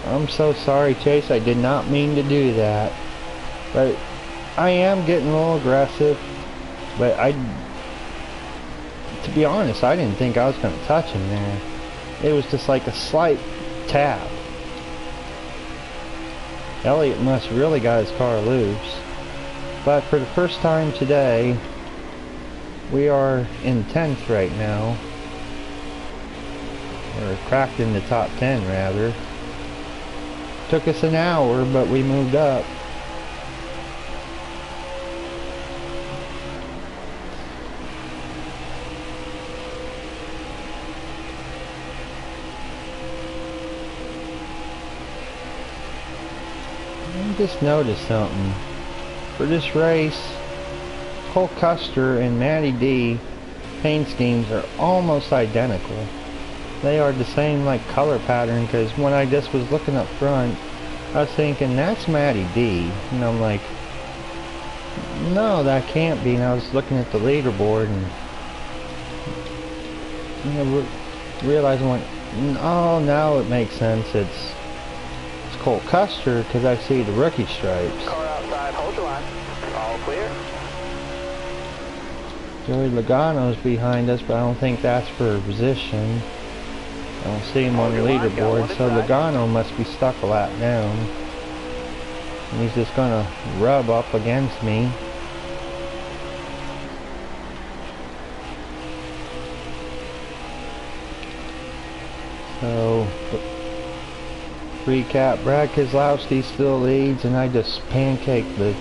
I'm so sorry, Chase. I did not mean to do that. But I am getting a little aggressive. But to be honest, I didn't think I was going to touch him there. It was just like a slight tap. Elliott must really got his car loose. But for the first time today, we are in 10th right now. Or cracked in the top 10 rather. Took us an hour, but we moved up. I just noticed something. For this race, Cole Custer and Matty D paint schemes are almost identical. They are the same like color pattern, because when I just was looking up front, I was thinking that's Matty D, and I'm like, No, that can't be. And I was looking at the leaderboard and realized I went, oh, now it makes sense. It's Cole Custer because I see the rookie stripes. Car outside, hold the line. All clear. Joey Logano's behind us, but I don't think that's for a position. I don't see him on the leaderboard, so Logano must be stuck a lap down. And he's just gonna rub up against me. So, recap, Brad Keselowski still leads, and I just pancaked the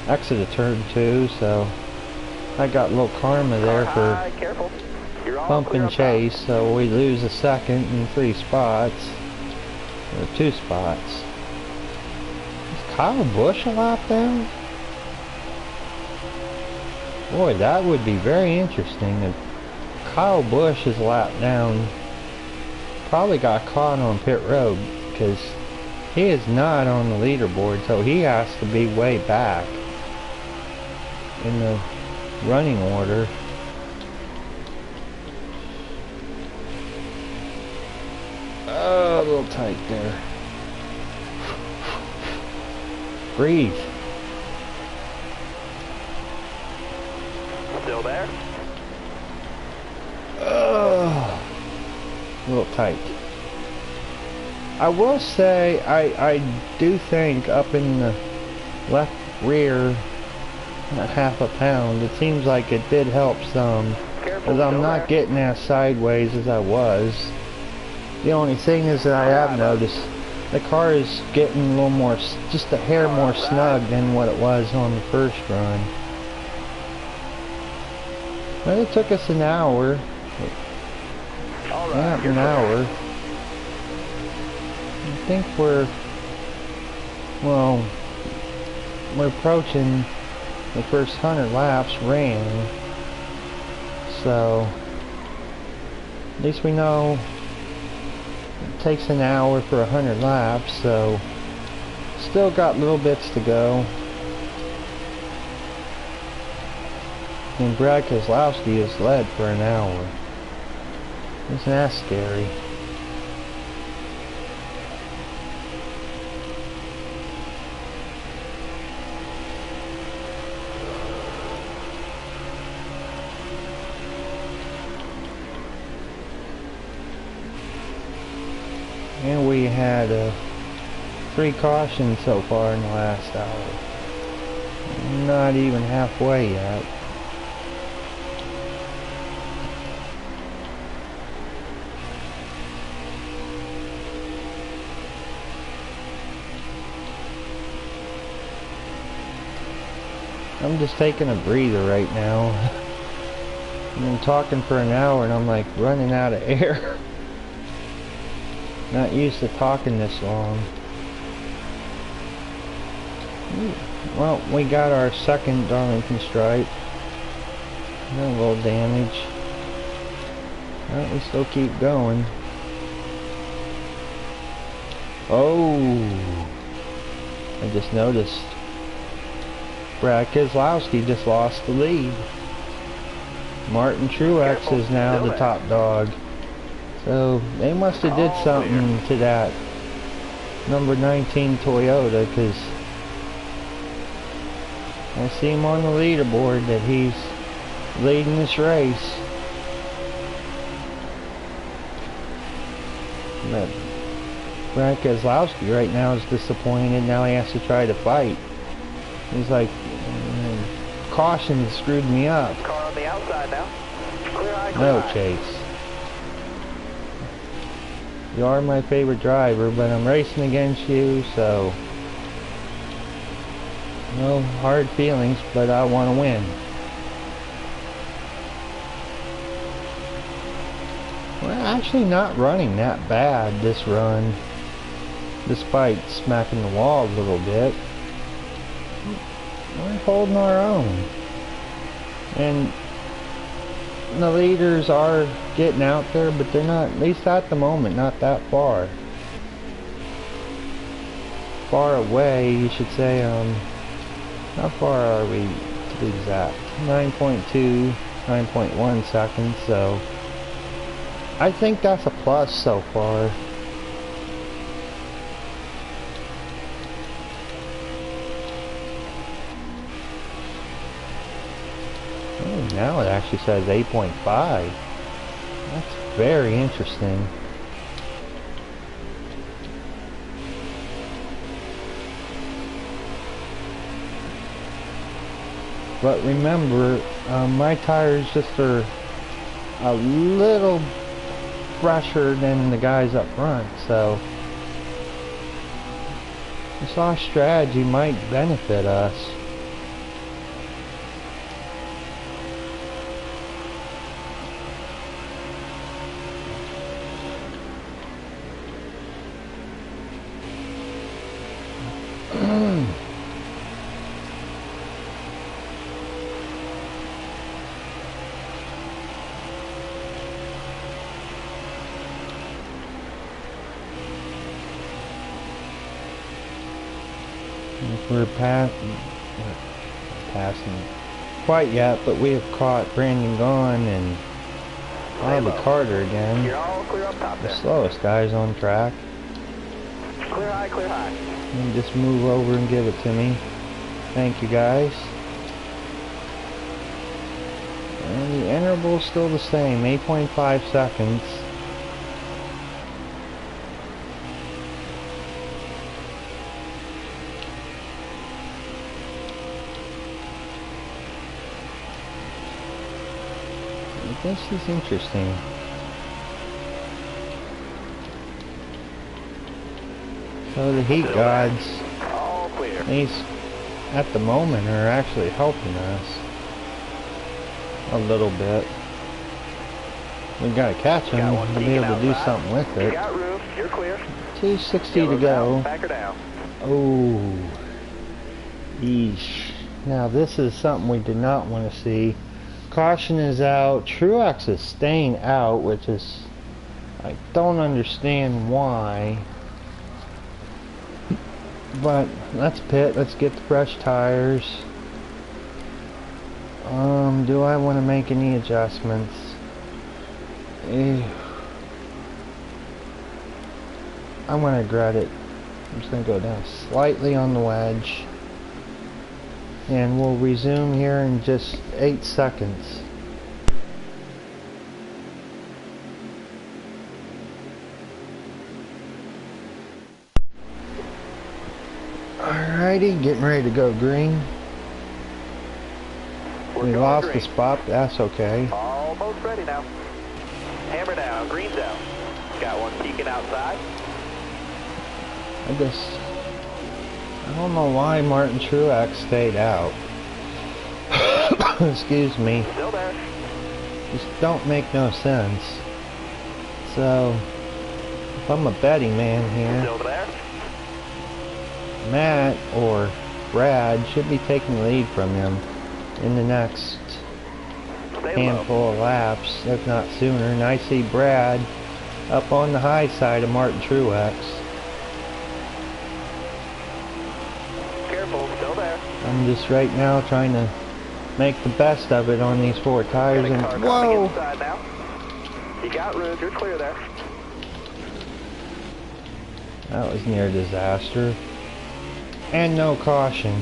exit of turn 2, so I got a little karma there for bump and chase, so we lose a second and 3 spots, or 2 spots. Is Kyle Busch a lap down? Boy, that would be very interesting if Kyle Busch is a lap down. Probably got caught on pit road because he is not on the leaderboard, so he has to be way back in the running order. Oh, a little tight there. Breathe. Still there? Oh, a little tight. I will say I do think up in the left rear, half a pound, it seems like it did help some, because I'm not getting as sideways as I was. The only thing is that I have noticed the car is getting a little more, just a hair more snug than what it was on the first run. Well, it took us an hour. Yeah, an hour. I think we're approaching the first 100 laps ran. So, at least we know it takes an hour for 100 laps, so still got little bits to go. And Brad Keselowski has led for an hour. Isn't that scary? And we had 3 cautions so far in the last hour. Not even halfway yet. I'm just taking a breather right now. I've been talking for an hour and I'm like running out of air. Not used to talking this long. Well, we got our second Darlington stripe. Got a little damage. Well, we still keep going. Oh! I just noticed Brad Keselowski just lost the lead. Martin Truex is now the top dog. So they must have did something to that number 19 Toyota, because I see him on the leaderboard that he's leading this race. But Brad Keselowski right now is disappointed. Now he has to try to fight. He's like, caution screwed me up. Car on the outside now. Clear eye, clear No, eye. Chase. You are my favorite driver, but I'm racing against you, so no hard feelings, but I want to win. We're actually not running that bad this run, despite smacking the wall a little bit. We're holding our own. And the leaders are getting out there, but they're not, at least at the moment, not that far. Far away, you should say. How far are we to be exact? 9.2, 9.1 seconds, so I think that's a plus so far. Oh, now it actually says 8.5. That's very interesting. But remember, my tires just are a little fresher than the guys up front, so this our strategy might benefit us. We're passing quite yet, but we have caught Brandon Gaughan and Bobby Carter again. You're all clear up top The there. slowest guys on track. Clear high, clear high. And just move over and give it to me. Thank you guys. And the interval's still the same, 8.5 seconds. This is interesting. So the heat gods, All clear. these at the moment are actually helping us a little bit. We gotta catch them to be able to do something with You it. got room. You're clear. 260 Yellow's to go. out. Back her down. Oh, eesh. Now this is something we did not want to see. Caution is out. Truex is staying out, which is, I don't understand why. But let's pit. Let's get the fresh tires. Do I want to make any adjustments? I'm gonna regret it. I'm just gonna go down slightly on the wedge. And we'll resume here in just 8 seconds. Alrighty, getting ready to go green. We're We going lost green. the spot, but that's okay. Almost ready now. Hammer down. Green's out. Got one peeking outside. I don't know why Martin Truex stayed out. Excuse me. Still there. Just don't make no sense. So, if I'm a betting man here, Still there. Matt or Brad should be taking the lead from him in the next Stay low. handful of laps, if not sooner. And I see Brad up on the high side of Martin Truex. Careful. Still there. I'm just right now trying to make the best of it on these 4 tires. Got a And car coming whoa! inside now. You got room. You're clear there. That was near disaster. And no caution.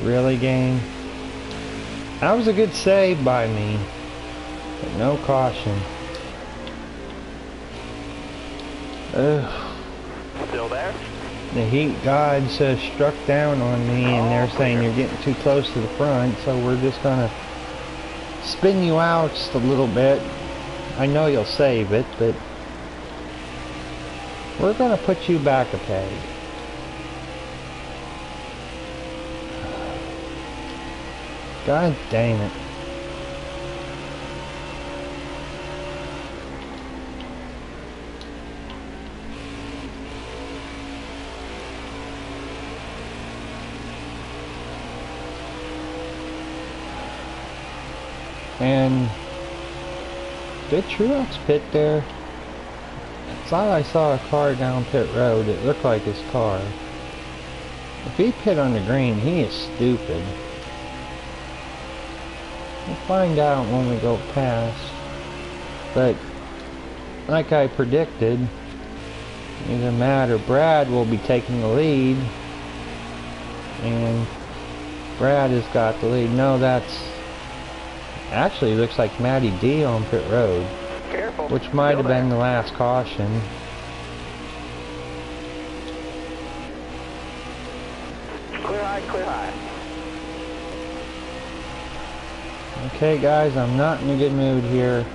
Really, game? That was a good save by me. But no caution. Ugh. Still there. The heat gods struck down on me, and they're saying you're getting too close to the front, so we're just gonna spin you out just a little bit. I know you'll save it, but we're gonna put you back a peg. God dang it. And did Truex pit there? I thought I saw a car down pit road. It looked like his car. If he pit on the green, he is stupid. We'll find out when we go past. But like I predicted, either Matt or Brad will be taking the lead. And Brad has got the lead. No, that's actually looks like Matty D on pit road. Careful. Which might have been the last caution. Clear high, clear high. Okay guys, I'm not in a good mood here.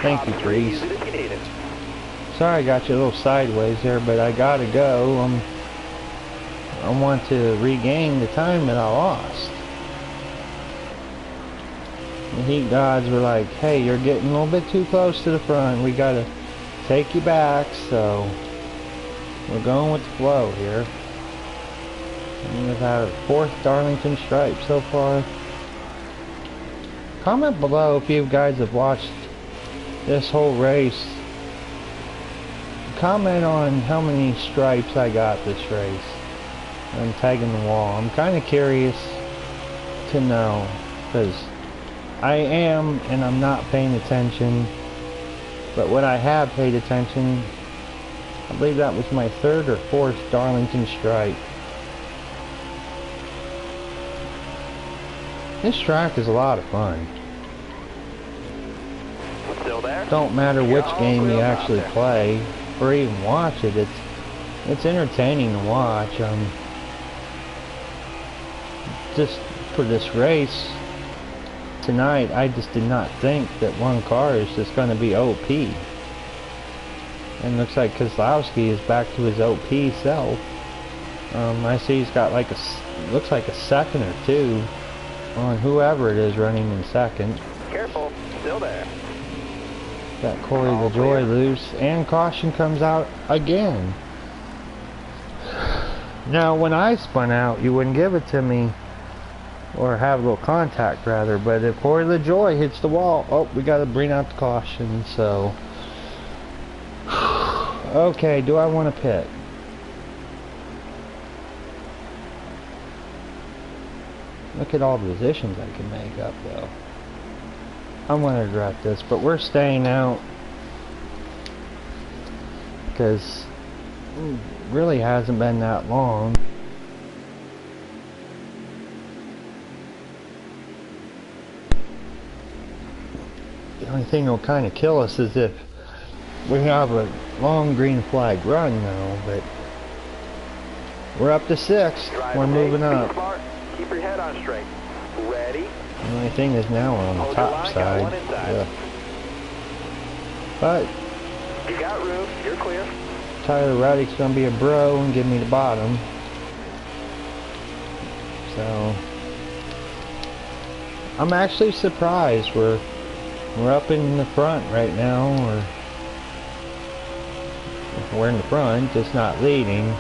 Thank you, Trees. Sorry I got you a little sideways there, but I gotta go. I want to regain the time that I lost. The heat gods were like, hey, you're getting a little bit too close to the front. We gotta take you back, so we're going with the flow here. And we've had a 4th Darlington stripe so far. Comment below if you guys have watched this whole race. Comment on how many stripes I got this race. I'm tagging the wall. I'm kind of curious to know, because I am and I'm not paying attention, but when I have paid attention, I believe that was my 3rd or 4th Darlington stripe. This track is a lot of fun. Still there? Don't matter which game you actually play or even watch it, it's entertaining to watch. Just for this race tonight, I just did not think that one car is just going to be OP. And looks like Kozlowski is back to his OP self. I see he's got like looks like a 2nd or 2 on whoever it is running in 2nd. Careful, still there. Got Corey LaJoy loose, and caution comes out again. Now, when I spun out, you wouldn't give it to me, or have a little contact rather, but if Corey LaJoy hits the wall, oh, we gotta bring out the caution, so. Okay, do I want to pit? Look at all the positions I can make up, though. I'm gonna regret this, but we're staying out because it really hasn't been that long. The only thing that'll kind of kill us is if we have a long green flag run now, but we're up to 6th. We're moving up. Keep your head on straight. Ready? The only thing is now we're on the top side. Yeah. But you got room. You're clear. Tyler Reddick's gonna be a bro and give me the bottom. So I'm actually surprised we're up in the front right now, or we're in the front, just not leading.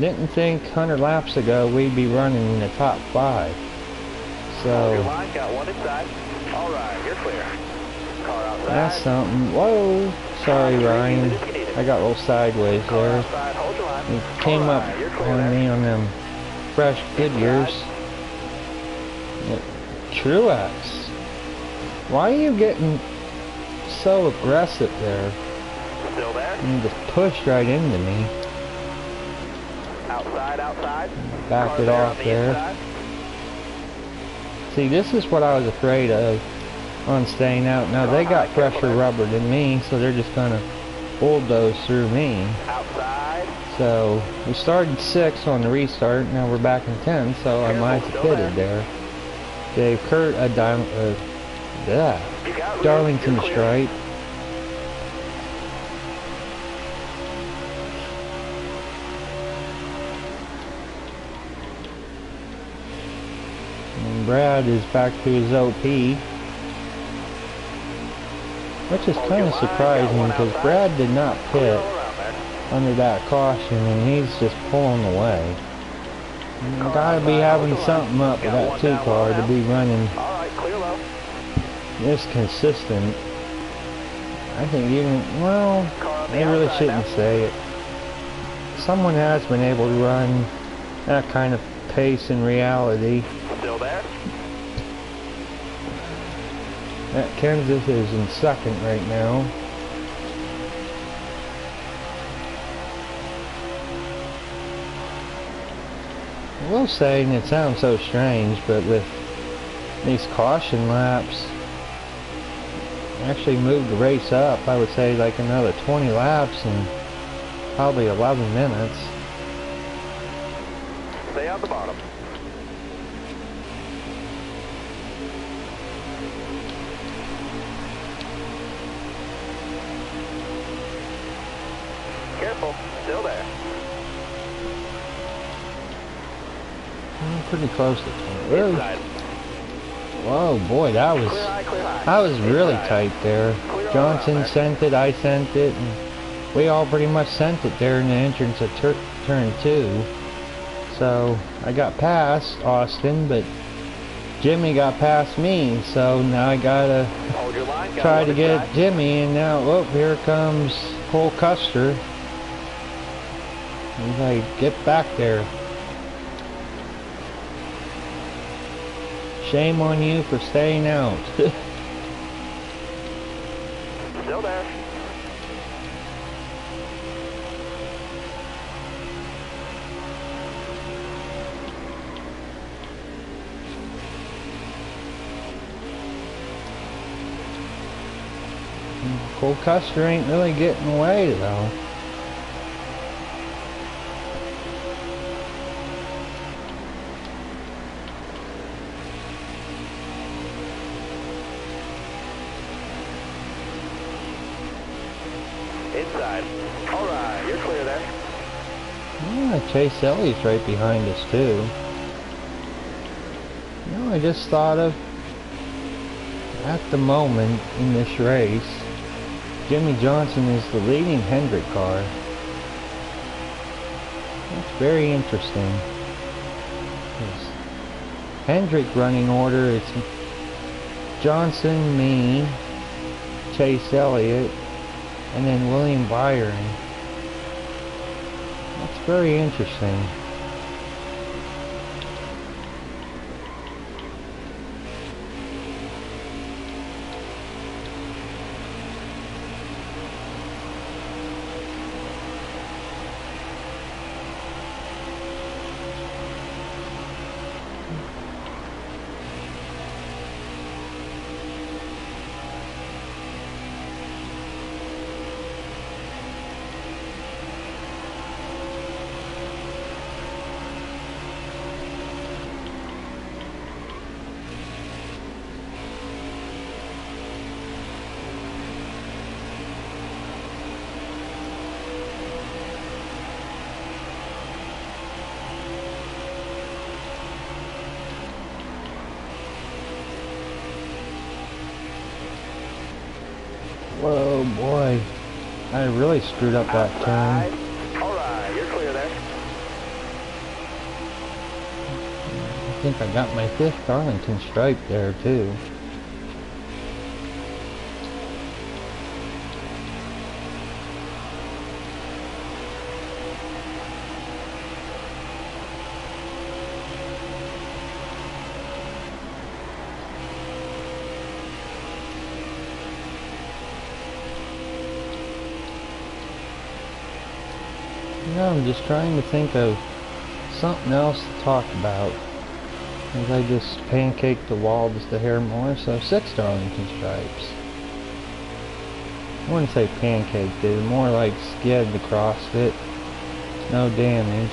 Didn't think 100 laps ago we'd be running in the top 5. So your line, got one inside. All right, you're clear. Car outside. That's something. Whoa, sorry Ryan, I got a little sideways there. He came up on me on them fresh Goodyears. Truex, why are you getting so aggressive there? Still there? You just pushed right into me. Outside. Backed it off there. See, this is what I was afraid of on staying out. Now they got fresher rubber than me, so they're just gonna bulldoze through me. Outside. So we started 6th on the restart. Now we're back in 10th, so I might have pitted there. Gave Kurt a Darlington stripe. And Brad is back to his OP, which is kind of surprising because Brad did not pit under that caution and he's just pulling away. You gotta be having something up with that 2 car to be running this consistent. I think even, well, Car on the I really outside shouldn't now. say it. Someone has been able to run that kind of pace in reality. Still there? That Kansas is in second right now. I will say, and it sounds so strange, but with these caution laps, actually moved the race up, I would say like another 20 laps in probably 11 minutes. Stay on the bottom. Careful, still there. Pretty close to 20. Really? Inside. Whoa, boy, that was Clear high. that was really Inside. tight there. Clear all Johnson around there. sent it, I sent it, and we all pretty much sent it there in the entrance of turn 2. So I got past Austin, but Jimmy got past me, so now I gotta Hold your line. Got try one to get inside. Jimmy, and now, oh, here comes Cole Custer. He's like, get back there. Shame on you for staying out. Still there. Cole Custer ain't really getting away though. Inside. All right, you're clear there. Chase Elliott's right behind us too. You know, I just thought of, at the moment in this race, Jimmy Johnson is the leading Hendrick car. That's very interesting. His Hendrick running order, it's Johnson, me, Chase Elliott, and then William Byron. That's very interesting. Whoa, boy. I really screwed up that Outside. turn. All right, you're clear there. I think I got my 5th Darlington stripe there too. No, I'm just trying to think of something else to talk about. As I just pancaked the wall just a hair more, so 6 Darlington stripes. I wouldn't say pancaked it, more like skid across it. No damage.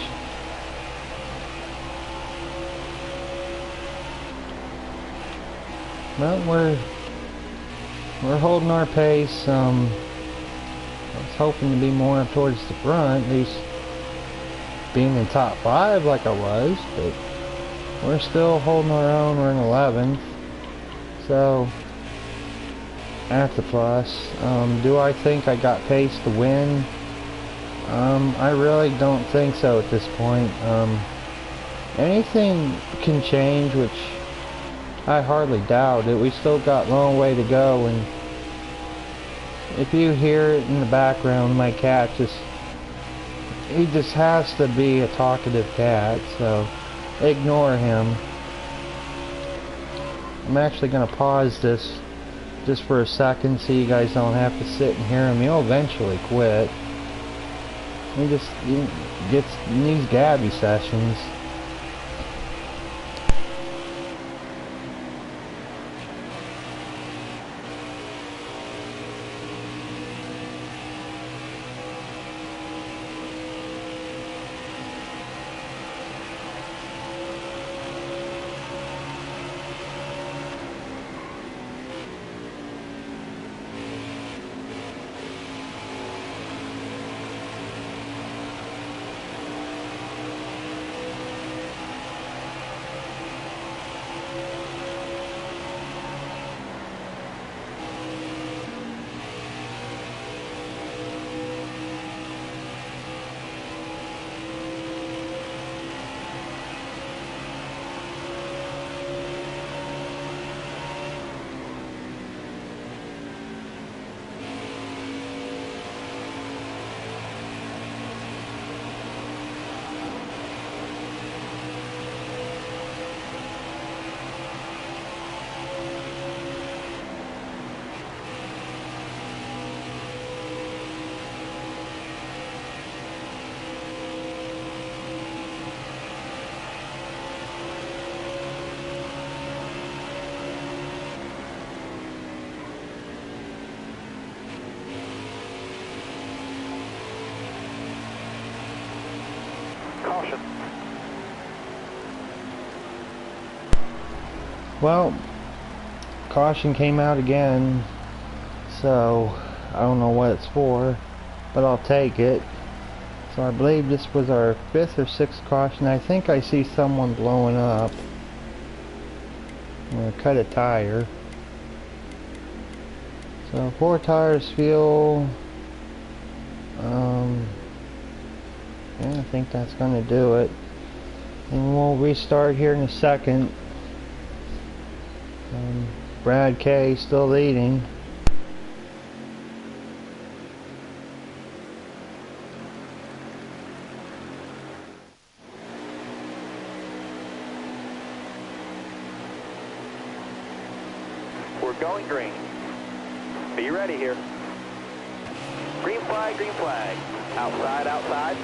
Well, we're holding our pace. I was hoping to be more towards the front, at least being in top 5 like I was, but we're still holding our own. We're in 11th, so that's a plus. Do I think I got pace to win? I really don't think so at this point. Anything can change, which I hardly doubt it. We still got a long way to go, and If you hear it in the background, my cat he just has to be a talkative cat, so ignore him. I'm actually going to pause this just for a second so you guys don't have to sit and hear him. He'll eventually quit. He gets in these Gabby sessions. Caution. Well, caution came out again, so I don't know what it's for, but I'll take it. So I believe this was our 5th or 6th caution. I think I see someone blowing up. I'm going to cut a tire. So 4 tires, fuel. Yeah, I think that's going to do it. And we'll restart here in a second. Brad K still leading. We're going green. Are you ready here? Green flag, green flag. Outside, outside.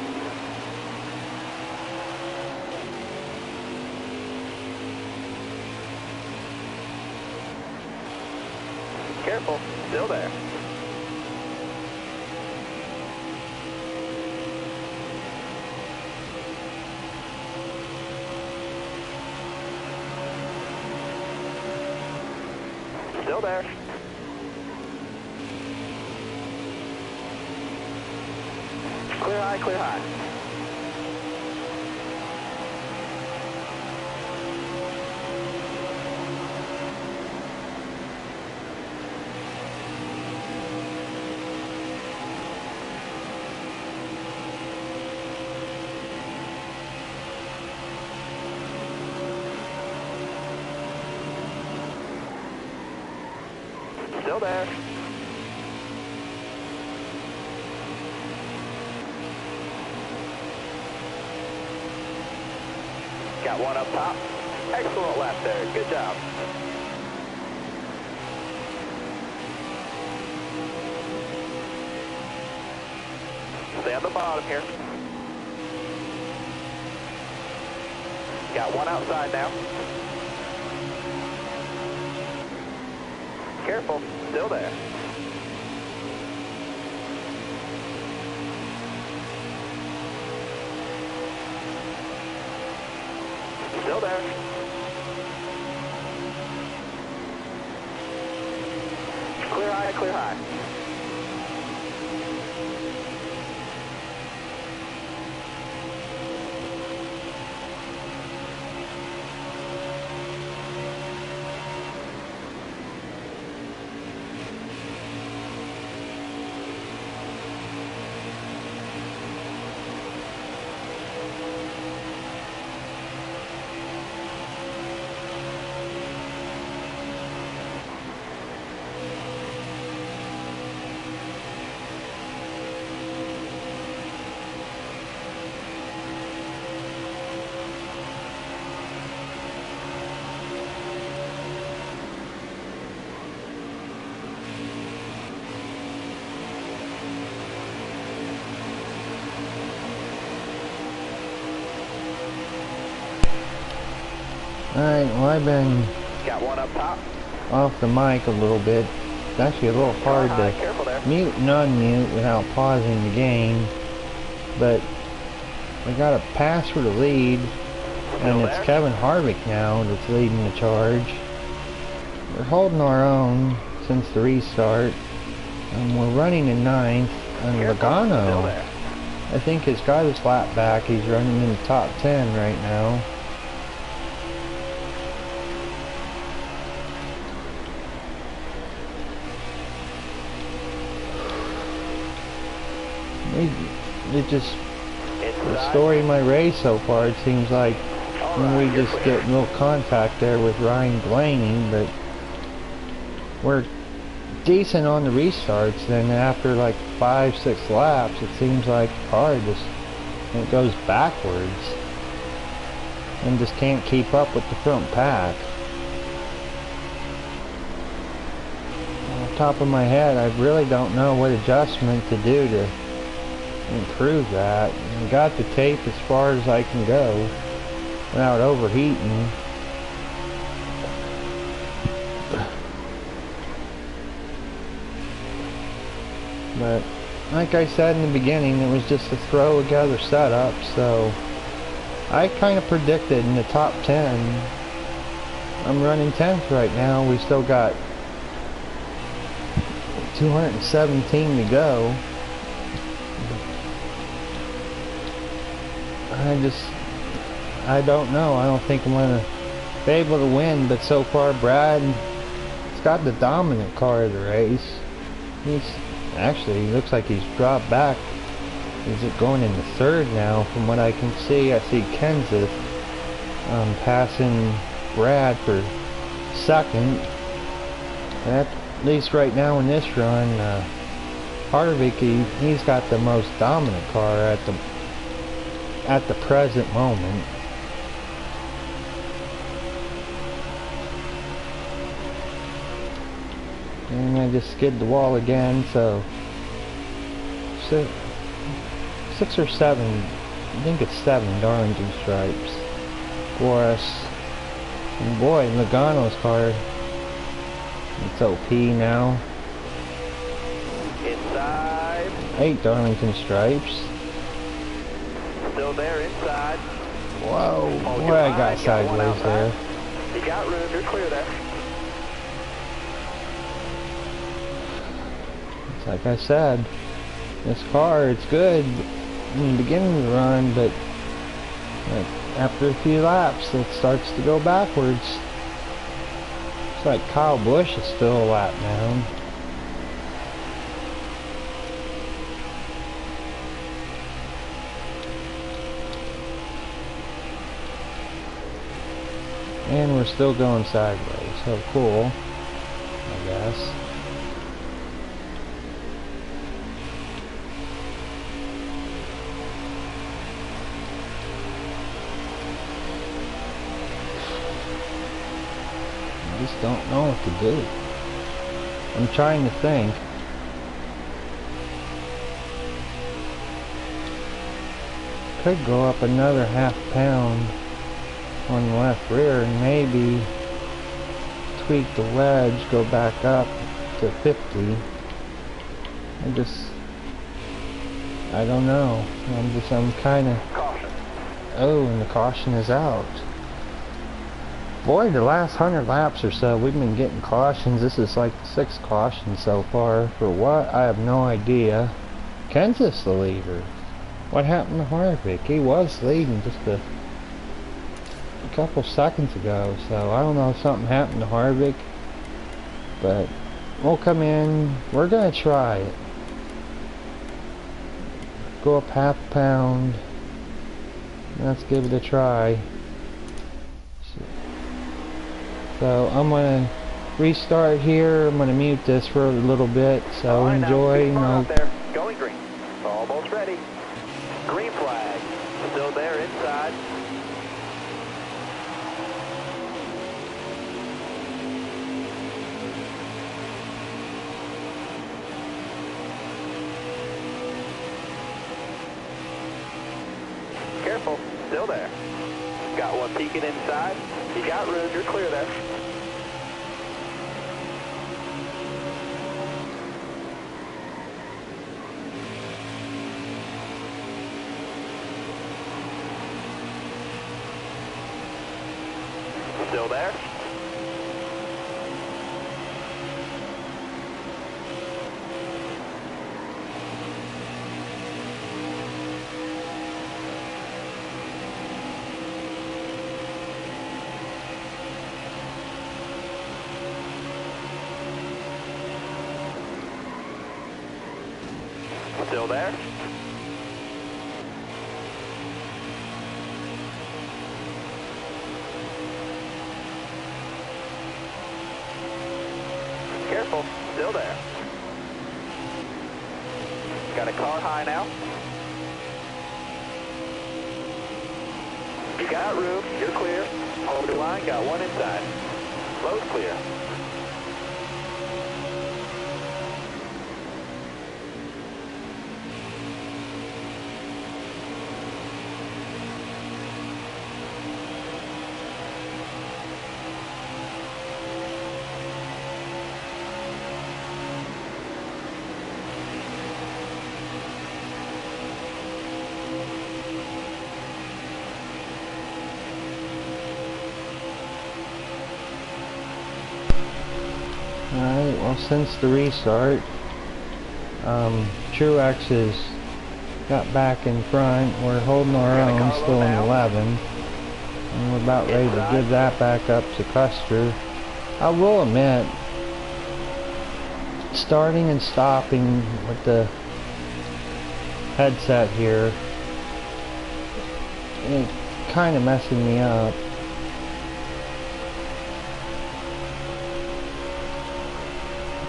Careful, still there. Still there. Clear high, clear high. Still there. Got one up top. Excellent left there. Good job. Stay on the bottom here. Got one outside now. Careful. Still there. Still there. Clear high, clear high. Alright, well I've been Got one up top. off the mic a little bit. It's actually a little hard to Careful there. mute and unmute without pausing the game. But we got a pass for the lead, and it's Kevin Harvick now that's leading the charge. We're holding our own since the restart. We're running in 9th, and Logano, I think, has got his lap back. He's running in the top 10 right now. The story of my race so far, it seems like when we just get a little contact there with Ryan Blaney, but we're decent on the restarts. Then after like 5-6 laps, it seems like the car just it goes backwards and just can't keep up with the front pack. On the top of my head, I really don't know what adjustment to do to improve that. I got the tape as far as I can go without overheating. But like I said in the beginning, it was just a throw together setup, so I kind of predicted in the top 10. I'm running 10th right now. We still got 217 to go. I don't know. I don't think I'm going to be able to win, but so far Brad's got the dominant car of the race. He looks like he's dropped back. Is it going into 3rd now? From what I can see, I see Kenseth passing Brad for 2nd. At least right now in this run, Harvick, he's got the most dominant car at the present moment. And I just skid the wall again, so 6 or 7, I think it's 7 Darlington stripes for us. And boy, Logano's car, it's OP now. Inside. 8 Darlington stripes. Still there inside. Whoa, boy, I got sideways there. You got room, you're clear there. It's like I said, this car, it's good in the beginning of the run, but like after a few laps, it starts to go backwards. It's like Kyle Busch is still a lap down. And we're still going sideways, so cool, I guess. I just don't know what to do. I'm trying to think. Could go up another ½ pound on the left rear and maybe tweak the wedge, go back up to 50. I don't know. I'm kind of... Caution. Oh, and the caution is out. Boy, the last 100 laps or so, we've been getting cautions. This is like the 6th caution so far. For what? I have no idea. Kenseth's the leader. What happened to Harvick? He was leading just a couple seconds ago, so I don't know if something happened to Harvick, but we'll come in. We're gonna try it. Go up ½ pound. Let's give it a try. So I'm gonna restart here. I'm gonna mute this for a little bit, so right, enjoy. Going green. Almost ready. Green flag. Still there inside. Careful. Still there. Got one peeking inside. You got room, you're clear there. Still there? Still there? Careful, still there. Got a car high now. You got room, you're clear. Hold the line, got one inside. Flow's clear. Alright, well, since the restart, Truex has got back in front. We're holding our own, still in 11. And we're about ready to give that back up to Custer. I will admit, starting and stopping with the headset here, it's kind of messing me up.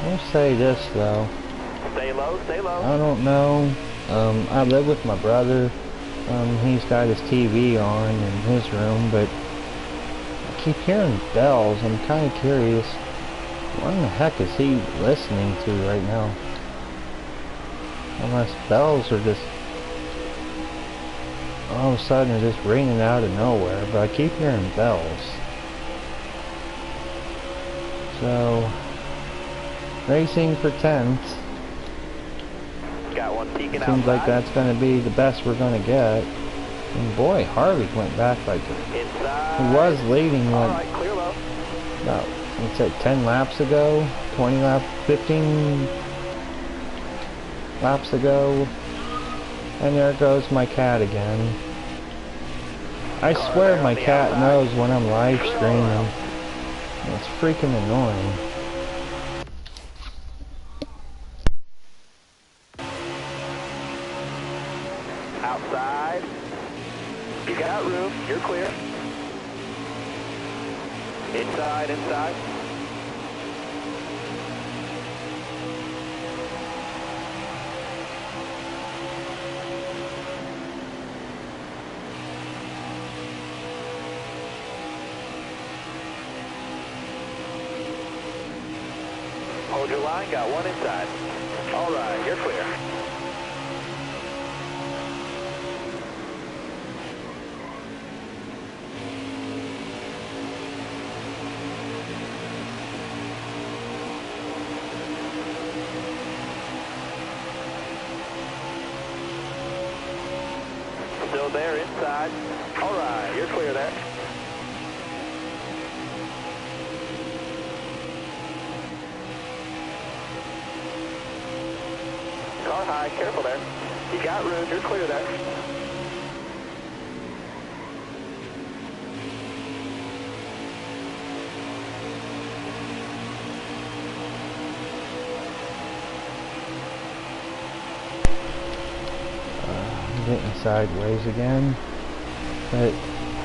I'll say this though. Stay low, stay low. I don't know. I live with my brother. He's got his TV on in his room, but I keep hearing bells. I'm kind of curious. What in the heck is he listening to right now? Unless bells are just all of a sudden are just ringing out of nowhere, but I keep hearing bells. So, racing for 10th. Got one peeking outside. Seems like that's going to be the best we're going to get. And boy, Harvick went back like Inside. he was leading All like right, clear low. about, let's say 10 laps ago, 20 laps, 15 laps ago. And there goes my cat again. I swear my cat knows when I'm live streaming. It's freaking annoying. Outside. You got room, you're clear. Inside, inside. Hold your line, got one inside. All right, you're clear. Still there, inside. All right, you're clear there. Car high, careful there. You got room, you're clear there. Getting sideways again, but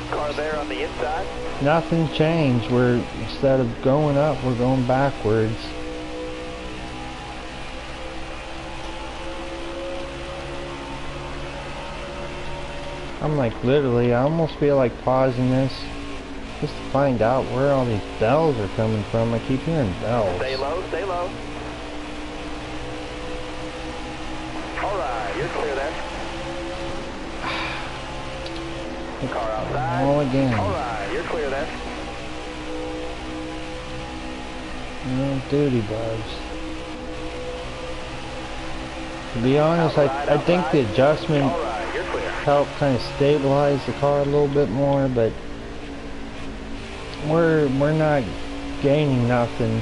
Car there on the inside. nothing changed. We're, instead of going up, we're going backwards. I'm like literally, I almost feel like pausing this just to find out where all these bells are coming from. I keep hearing bells. Stay low, stay low. All right, you're clear there. Car outside. All again. All right, you're clear there. No duty bugs. To be honest, I think the adjustment helped kind of stabilize the car a little bit more, but we're not gaining nothing.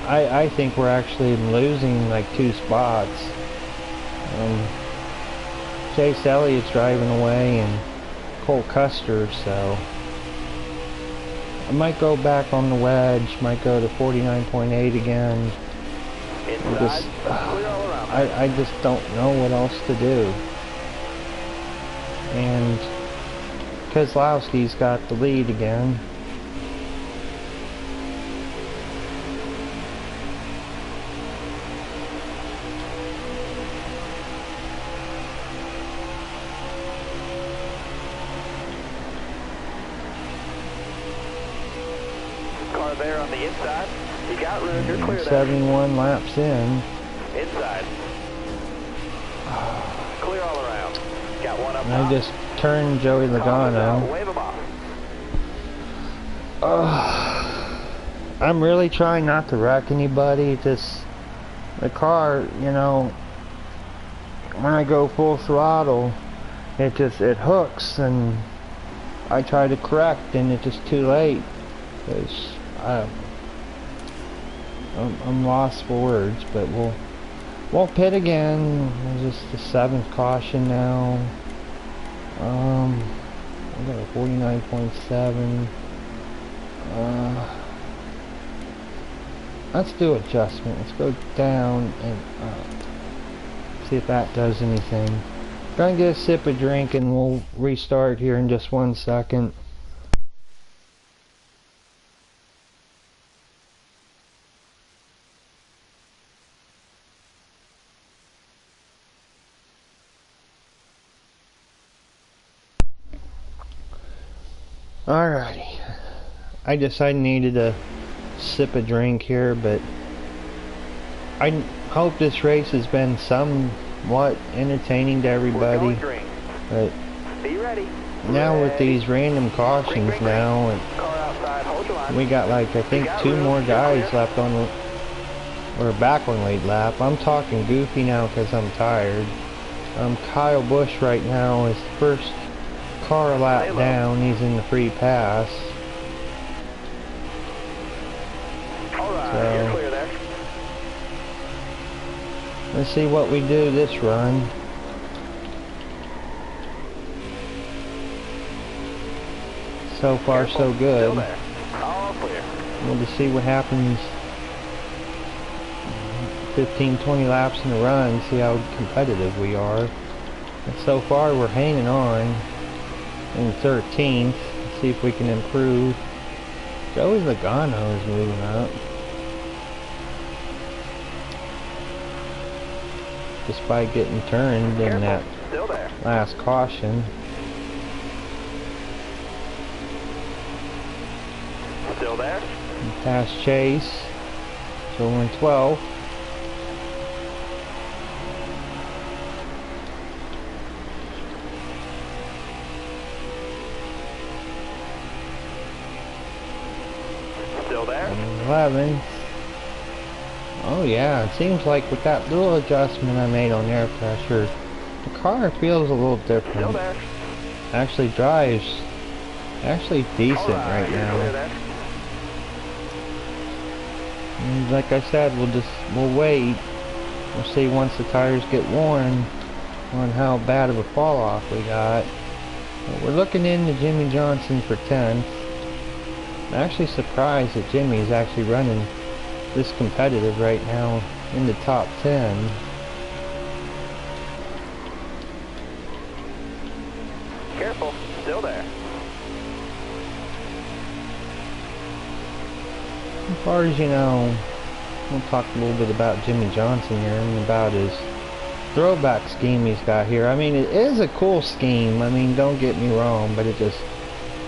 I think we're actually losing like 2 spots. Chase Elliott's driving away and Cole Custer, so I might go back on the wedge, might go to 49.8 again. I just don't know what else to do. And Keselowski's got the lead again. Car there on the inside. You got room, you're clear there. 71 laps in. Inside. Clear all around. Got one up I top. just turned Joey Logano. Wave him off. I'm really trying not to wreck anybody. Just the car, you know, when I go full throttle, it hooks, and I try to correct, and it's just too late. Because I'm lost for words. But we'll pit again. It's just the 7th caution now. I got a 49.7. Let's do adjustment. Let's go down and see if that does anything. Gonna get a sip of drink and we'll restart here in just 1 second. Alrighty, I decided I needed a sip of drink here, but I hope this race has been somewhat entertaining to everybody. But now with these random cautions now, and we got like I think 2 more guys left on the, or back on late lap. I'm talking goofy now because I'm tired. Kyle Busch right now is first car lap down. He's in the free pass. So let's see what we do this run. So far so good. We'll just see what happens 15-20 laps in the run, see how competitive we are. And so far we're hanging on in 13th. Let's see if we can improve. Joey Logano is moving up. Despite getting turned in that last caution. Still there? Past Chase. So we're in 12th. Still there? 11. Oh yeah, it seems like with that little adjustment I made on air pressure, the car feels a little different. Still there? Actually drives decent right now. And like I said, we'll wait. We'll see once the tires get worn on how bad of a fall off we got. But we're looking into Jimmy Johnson for 10th. I'm actually surprised that Jimmy is actually running this competitive right now in the top 10. Careful, still there. As far as you know, we'll talk a little bit about Jimmy Johnson here and about his throwback scheme he's got here. I mean, it is a cool scheme. I mean, don't get me wrong, but it just,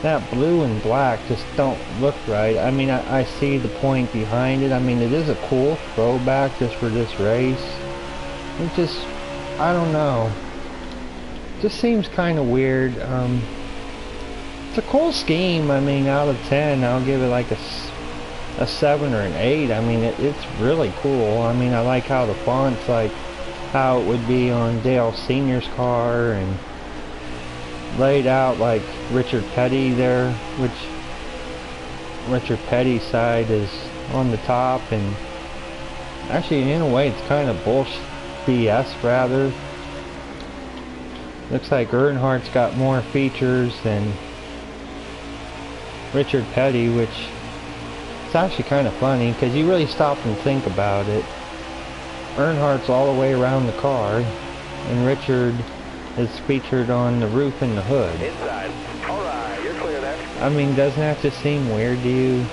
that blue and black just don't look right. I mean, I see the point behind it. I mean, it is a cool throwback just for this race. It just, I don't know. Just seems kind of weird. It's a cool scheme. I mean, out of 10, I'll give it like a a 7 or an 8. I mean, it's really cool. I mean, I like how the font's like how it would be on Dale Sr.'s car, and laid out like Richard Petty there, which Richard Petty's side is on the top, and actually in a way it's kind of bullshit BS rather. Looks like Earnhardt's got more features than Richard Petty, which it's actually kind of funny because you really stop and think about it. Earnhardt's all the way around the car, and Richard is featured on the roof and the hood. Inside. Alright, you're clear there. I mean, doesn't that just seem weird to you?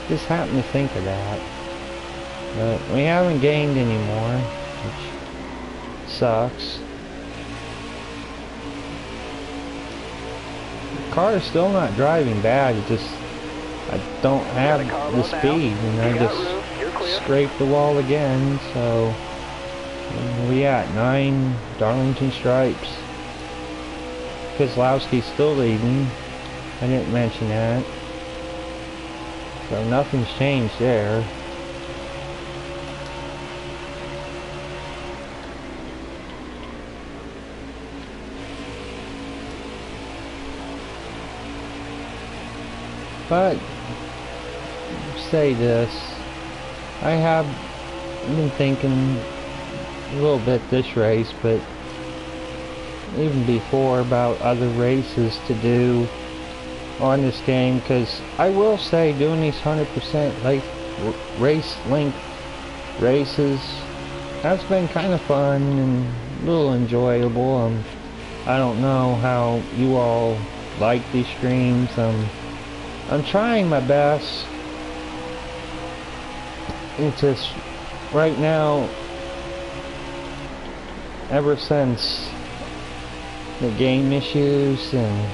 Just happen to think of that. But we haven't gained anymore, which sucks. The car is still not driving bad, it just, I don't have the speed, and I just scraped the wall again, so where we at? 9 Darlington stripes. Kozlowski's still leading. I didn't mention that. So nothing's changed there. But say this, I have been thinking a little bit this race, but even before, about other races to do on this game, because I will say doing these 100% like race length races has been kind of fun and a little enjoyable. I don't know how you all like these streams. I'm trying my best. It's just right now, ever since the game issues, and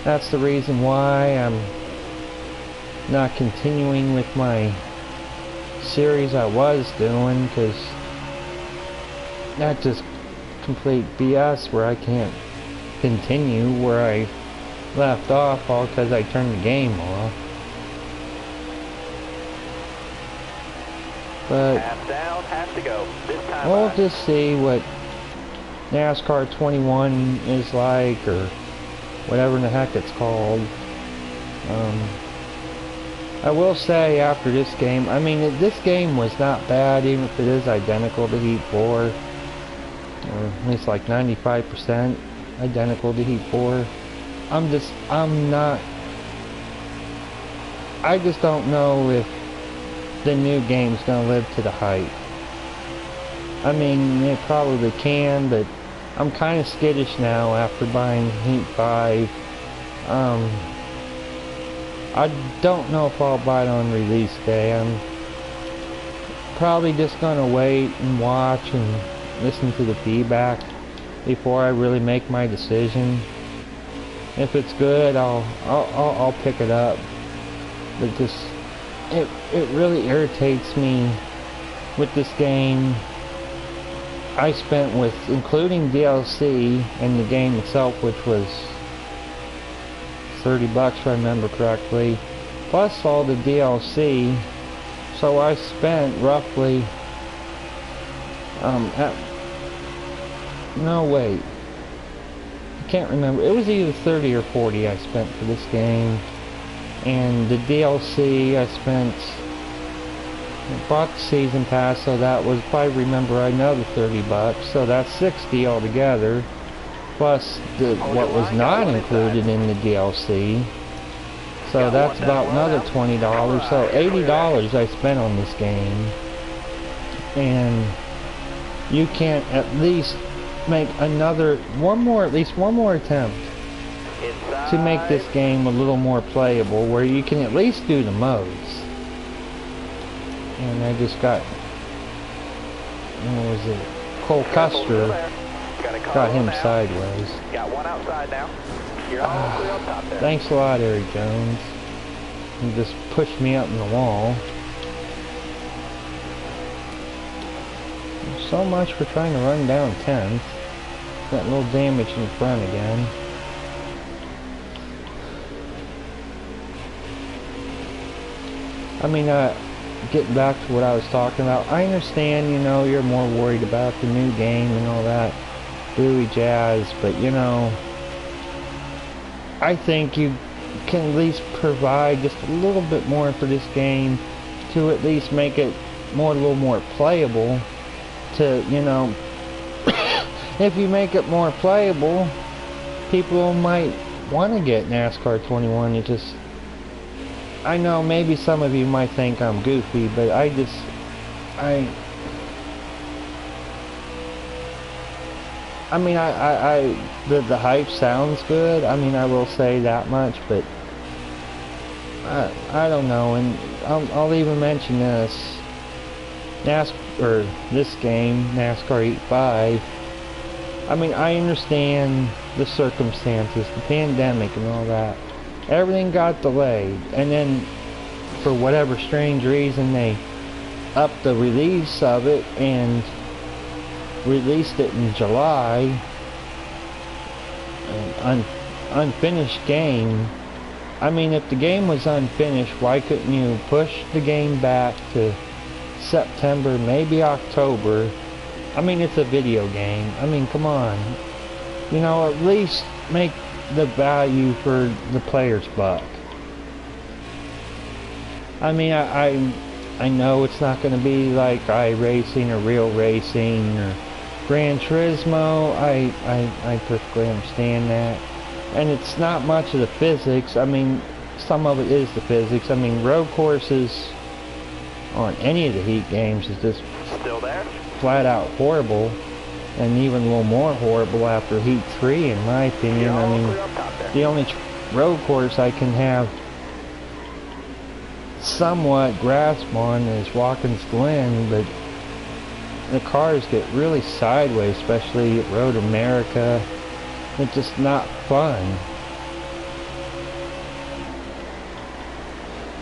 that's the reason why I'm not continuing with my series I was doing, because that's just complete BS where I can't continue where I left off, all because I turned the game off. But Half down, half to go. This time we'll just see what NASCAR 21 is like, or whatever in the heck it's called. I will say after this game, I mean, this game was not bad, even if it is identical to Heat 4, or at least like 95% identical to Heat 4. I just don't know if the new game's gonna live to the hype. I mean, it probably can, but I'm kind of skittish now after buying Heat 5. I don't know if I'll buy it on release day. I'm probably just gonna wait and watch and listen to the feedback before I really make my decision. If it's good, I'll pick it up. But just it really irritates me with this game. I spent, with including DLC and the game itself, which was $30 if I remember correctly, plus all the DLC, so I spent roughly no wait, I can't remember, it was either 30 or 40 I spent for this game. And the DLC I spent, I bought the season pass, so that was, if I remember, another $30, so that's 60 altogether, plus what was not included in the DLC, so that's about another $20, so $80 I spent on this game. And you can't at least make at least one more attempt to make this game a little more playable, where you can at least do the modes. And I just got, what was it, Cole Custer, got him sideways. Got one outside now. You're all clear on top there. Thanks a lot, Eric Jones. You just pushed me up in the wall. So much for trying to run down 10th. Got a little damage in the front again. I mean, getting back to what I was talking about, I understand, you know, you're more worried about the new game and all that booey jazz, but you know, I think you can at least provide just a little bit more for this game to at least make it a little more playable. To, you know, if you make it more playable, people might want to get NASCAR 21. It just, I know maybe some of you might think I'm goofy, but I mean, the hype sounds good. I mean, I will say that much, but I don't know. And I'll even mention this this game, NASCAR 5. I mean, I understand the circumstances, the pandemic and all that. Everything got delayed, and then for whatever strange reason they upped the release of it and released it in July. An unfinished game. I mean, if the game was unfinished, why couldn't you push the game back to September, maybe October? I mean, it's a video game. I mean, come on. You know, at least make the value for the player's buck. I mean, I know it's not going to be like iRacing or Real Racing or Gran Turismo. I perfectly understand that. And it's not much of the physics. I mean, some of it is the physics. I mean, road courses on any of the Heat games is just Still there? flat out horrible, and even a little more horrible after Heat 3 in my opinion. I mean, the only road course I can have somewhat grasp on is Watkins Glen, but the cars get really sideways, especially at Road America. It's just not fun.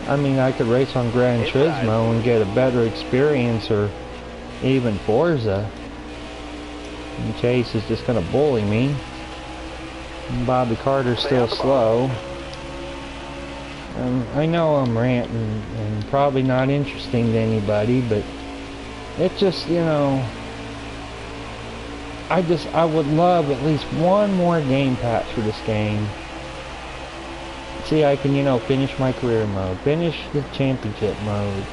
I mean, I could race on Gran Turismo and get a better experience, or even Forza. And Chase is just going to bully me. And Bobby Carter's still slow. I know I'm ranting and probably not interesting to anybody, but it just, you know, I would love at least one more game patch for this game. See, I can, you know, finish my career mode, finish the championship mode.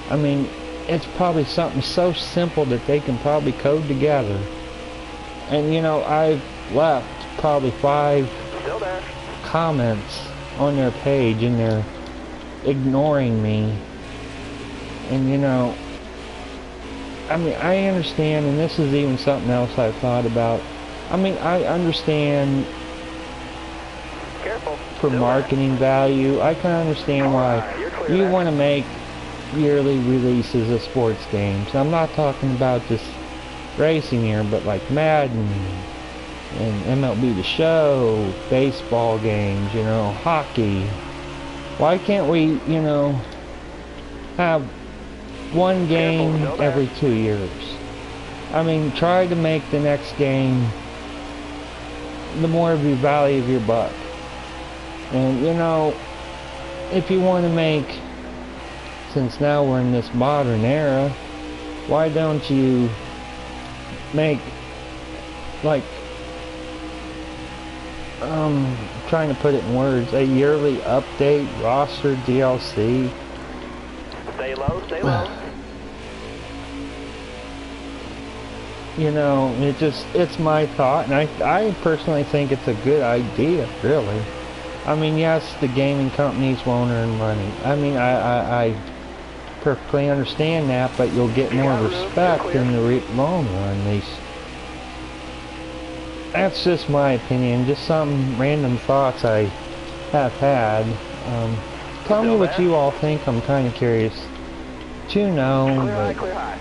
I mean, it's probably something so simple that they can probably code together. And, you know, I've left probably 5 comments on their page, and they're ignoring me. And, you know, I mean, I understand, and this is even something else I've thought about. I mean, I understand for marketing value. I can understand why you want to make yearly releases of sports games. I'm not talking about just racing here, but like Madden and MLB The Show, baseball games, you know, hockey. Why can't we, you know, have one game every 2 years? I mean, try to make the next game the more of your value of your buck. And, you know, if you want to make, since now we're in this modern era, why don't you make, like, trying to put it in words, a yearly update, roster, DLC. Stay low, stay low. You know, it's my thought, and I personally think it's a good idea, really. I mean, yes, the gaming companies won't earn money. I mean, I perfectly understand that, but you'll get more respect in the long run. That's just my opinion, just some random thoughts I have had. Tell me what you all think. I'm kind of curious to know. Clear high, clear high.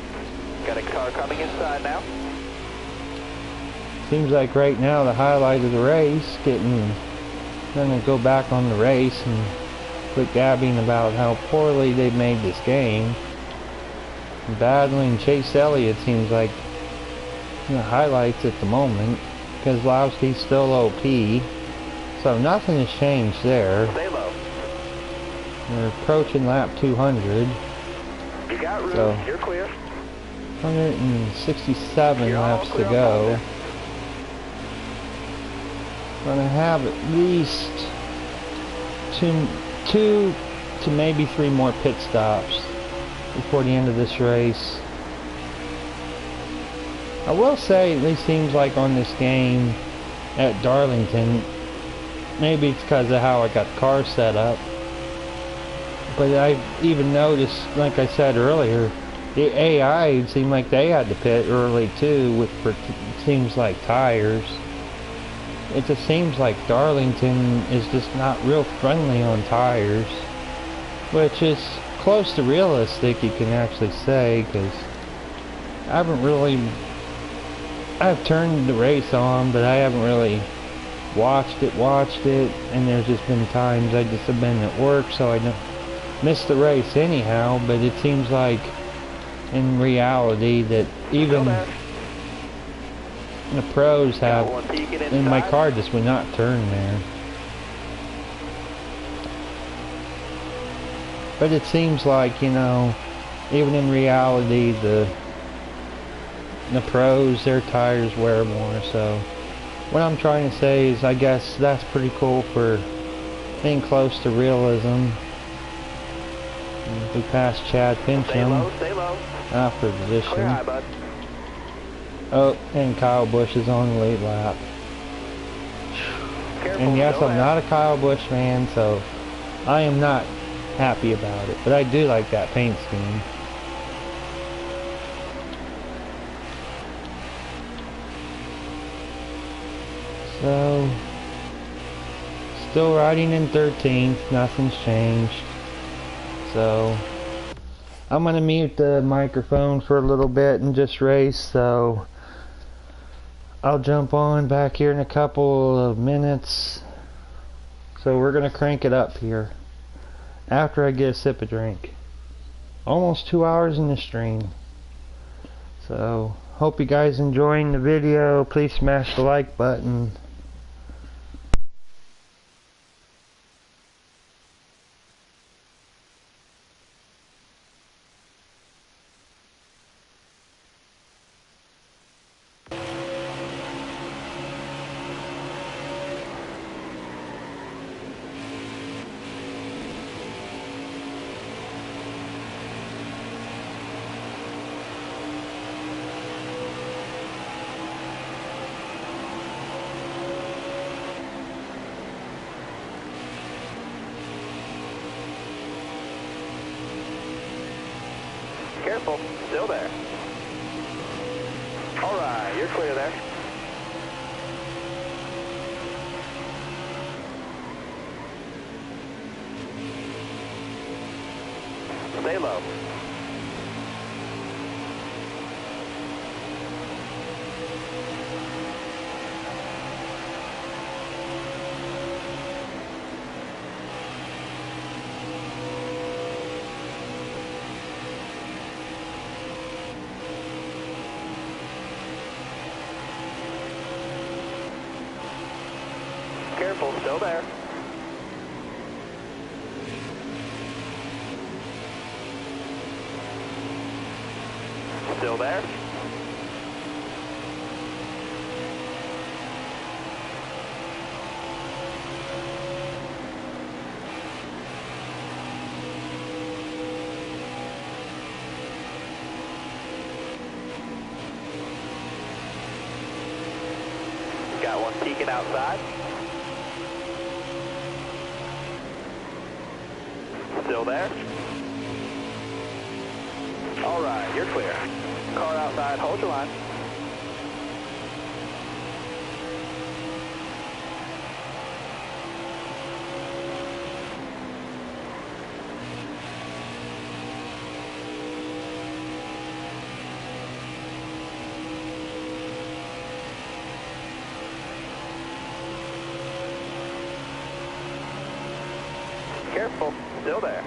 Got a car coming inside now. Seems like right now the highlight of the race, gonna go back on the race and quit gabbing about how poorly they've made this game. Battling Chase Elliott seems like the highlights at the moment. Keselowski's still OP, so nothing has changed there. Stay low. We're approaching lap 200. You got room. So, You're clear. 167 You're all laps to clear on go. there. Gonna have at least two to maybe 3 more pit stops before the end of this race. I will say, at least seems like on this game at Darlington, maybe it's because of how I got the car set up, but I even noticed, like I said earlier, the AI seemed like they had to pit early too, with seems like tires. It just seems like Darlington is just not real friendly on tires, which is close to realistic, you can actually say, because I've turned the race on, but I haven't really watched it, and there's just been times I just have been at work, so I don't miss the race anyhow. But it seems like in reality that even the pros have, and my car just would not turn there. But it seems like, you know, even in reality, the pros, their tires wear more. So what I'm trying to say is, I guess that's pretty cool for being close to realism. We passed Chad Pincham after position. Clear high, bud. Oh, and Kyle Busch is on the lead lap. Careful, And yes, go I'm there. not a Kyle Busch fan, so I am not happy about it. But I do like that paint scheme. So, still riding in 13th, nothing's changed. So, I'm gonna mute the microphone for a little bit and just race, so I'll jump on back here in a couple of minutes. So we're gonna crank it up here after I get a sip of drink. Almost 2 hours in the stream. So, hope you guys enjoying the video. Please smash the like button. Careful, still there. All right, you're clear there. Stay low. Careful, still there. Still there. Got one peeking outside. Still there. All right, you're clear. Car outside, hold your line. Careful, still there.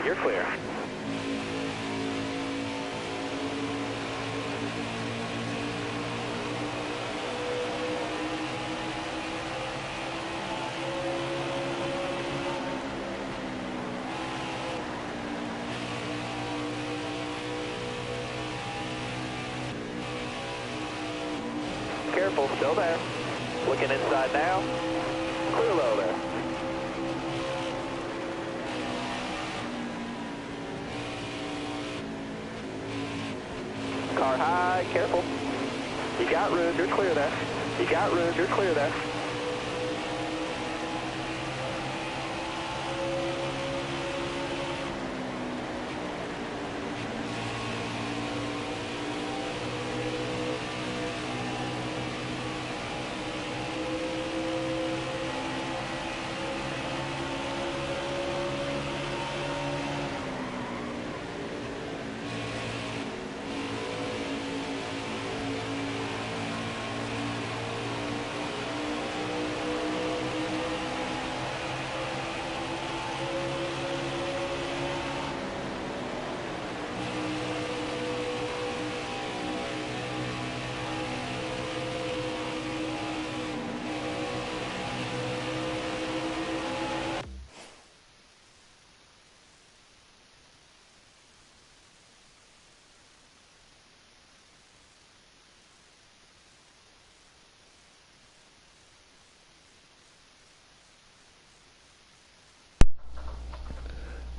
you're clear. Careful, still there. Looking inside now. Clear low there. Car high, careful. You got room, you're clear there. You got room, you're clear there.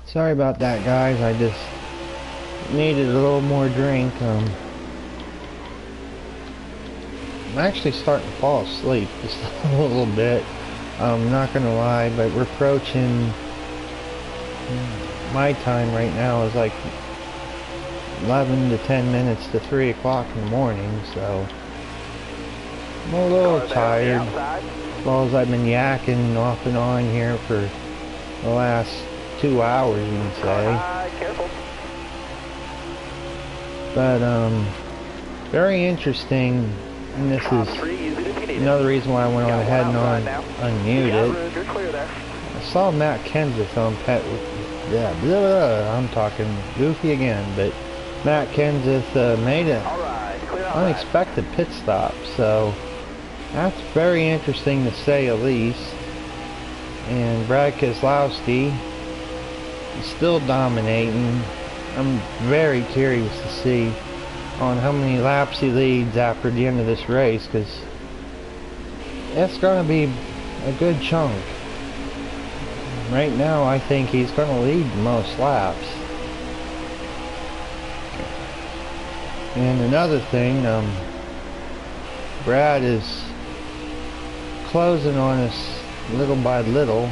Sorry about that, guys. I just needed a little more drink. I'm actually starting to fall asleep just a little bit. I'm not gonna lie, but we're approaching my time right now is like 11 to 10 minutes to 3 o'clock in the morning, so I'm a little tired. As well as I've been yakking off and on here for the last 2 hours, you can say. Careful. But very interesting, and this is another reason why I went on ahead and unmuted it. I saw Matt Kenseth on I'm talking goofy again, but Matt Kenseth made an unexpected pit stop, so that's very interesting to say the least. And Brad Keselowski is still dominating. I'm very curious to see on how many laps he leads after the end of this race, because it's going to be a good chunk. Right now I think he's going to lead the most laps. And another thing, Brad is closing on us little by little.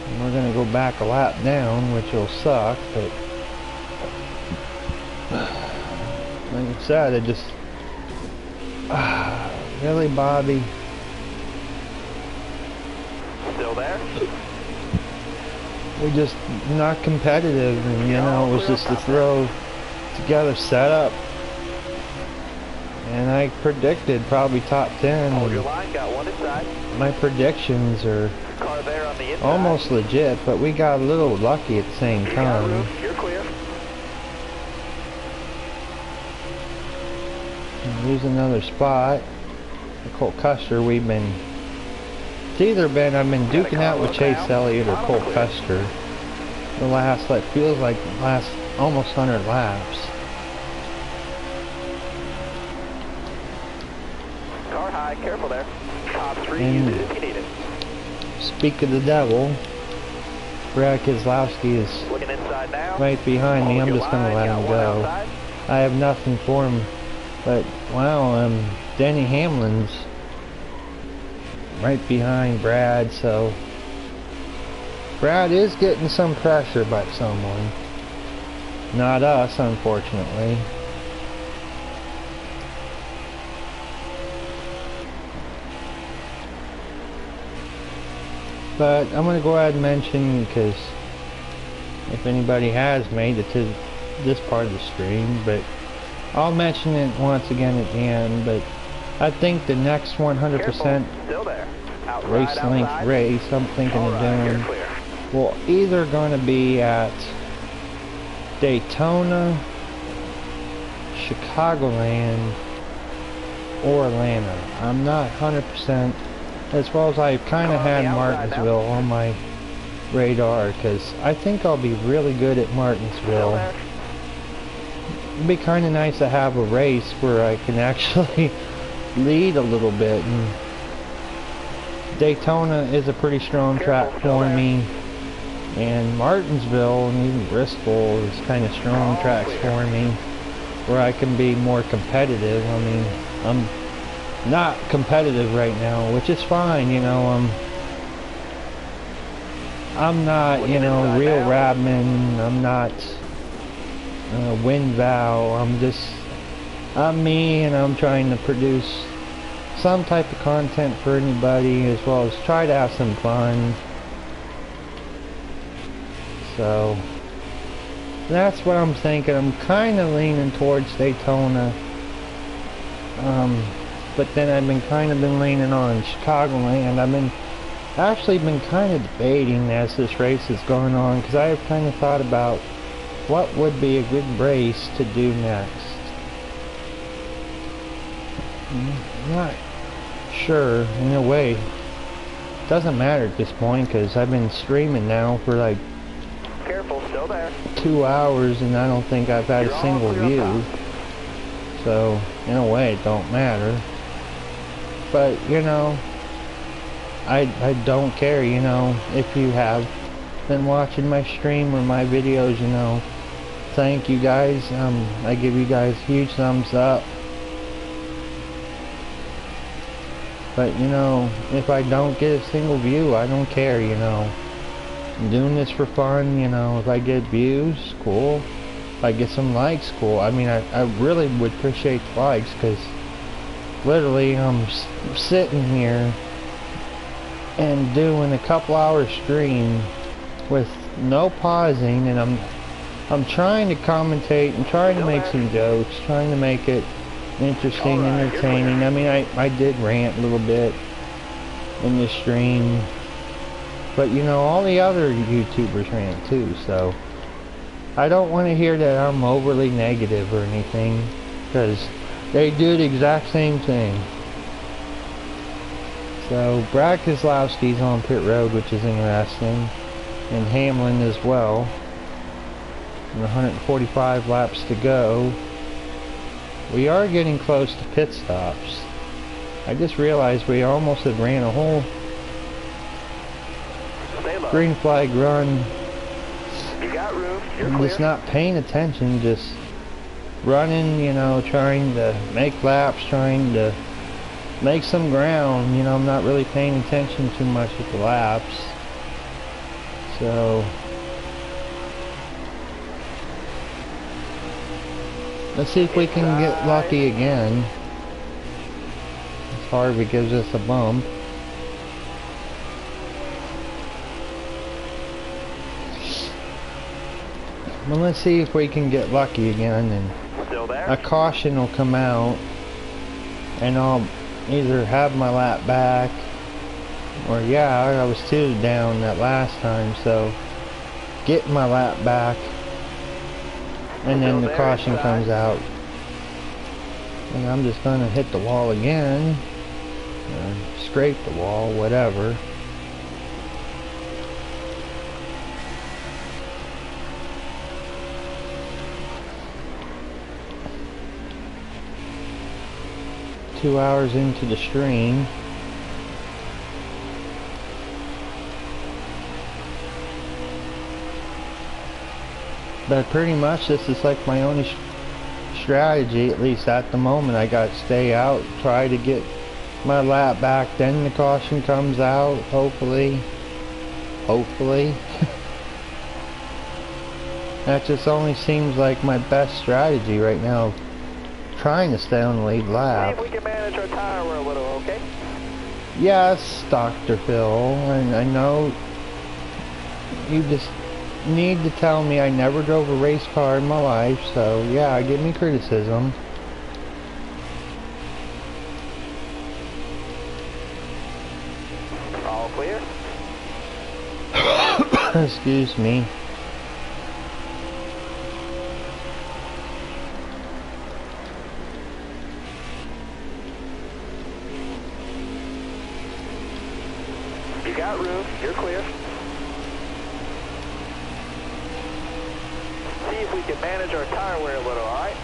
And we're going to go back a lap down, which will suck, but like I said, it just really, Bobby. Still there? We just not competitive, and you know, it was just a throw together setup. And I predicted probably top 10. Hold your line, got one inside. My predictions are Car there on the inside. almost legit, but we got a little lucky at the same time. You're clear. Here's another spot. Cole Custer, we've been, it's either been, I've been duking out with Chase Elliott or Cole Custer the last, like, feels like the last almost 100 laps. Car high, careful there. Top 3, And use it if you need it. speak of the devil, Brad Keselowski is Looking inside now. right behind me. I'm just going to let him go. I have nothing for him, but wow, Denny Hamlin's right behind Brad, so Brad is getting some pressure by someone. Not us, unfortunately. But I'm going to go ahead and mention, because if anybody has made it to this part of the stream, but I'll mention it once again at the end, but I think the next 100% race length race I'm thinking of doing will either going to be at Daytona, Chicagoland, or Atlanta. I'm not 100%, as well as I've kind of had Martinsville on my radar, because I think I'll be really good at Martinsville. It'd be kind of nice to have a race where I can actually lead a little bit, and Daytona is a pretty strong track for me, and Martinsville and even Bristol is kind of strong tracks for me, where I can be more competitive. I mean, I'm not competitive right now, which is fine, you know. I'm not, you know, real Radman. I'm not WinVal. I'm me, and I'm trying to produce some type of content for anybody, as well as try to have some fun. So that's what I'm thinking. I'm kind of leaning towards Daytona, but then I've been kind of leaning on Chicagoland. I've actually been kind of debating as this race is going on, because I have kind of thought about what would be a good race to do next. I'm not sure, in a way. Doesn't matter at this point, because I've been streaming now for like Careful, still there. 2 hours, and I don't think I've had a single view. So in a way it don't matter. But you know, I don't care, you know, if you have been watching my stream or my videos, you know. Thank you guys. I give you guys huge thumbs up. But you know, if I don't get a single view, I don't care, you know. I'm doing this for fun, you know. If I get views, cool. If I get some likes, cool. I mean, I really would appreciate the likes, because literally I'm sitting here and doing a couple hour stream with no pausing, and I'm trying to commentate and trying to make some jokes, trying to make it interesting, entertaining. I mean, I did rant a little bit in the stream, but you know, all the other YouTubers rant too, so I don't want to hear that I'm overly negative or anything, because they do the exact same thing. So Brad Keselowski's on pit road, which is interesting, and Hamlin as well. And 145 laps to go. We are getting close to pit stops. I just realized we almost had ran a whole green flag run. You got room. I'm just not paying attention, just running, you know, trying to make laps, trying to make some ground. You know, I'm not really paying attention too much with the laps. So let's see if we can get lucky again. As Harvey gives us a bump. Well, let's see if we can get lucky again, and Still there? a caution will come out, and I'll either have my lap back, or yeah, I was 2 down that last time, so get my lap back, and then the caution comes out, and I'm just gonna hit the wall again, or scrape the wall, whatever. Two hours into the stream. But pretty much this is like my only strategy, at least at the moment. I got to stay out, try to get my lap back, then the caution comes out, hopefully. That just only seems like my best strategy right now, trying to stay on the lead lap. See if we can manage our tire wear a little, okay? Yes, Dr. Phil, and I know you just need to tell me I never drove a race car in my life, so yeah, give me criticism. All clear? Excuse me. You got room. You're clear. See if we can manage our tire wear a little, alright?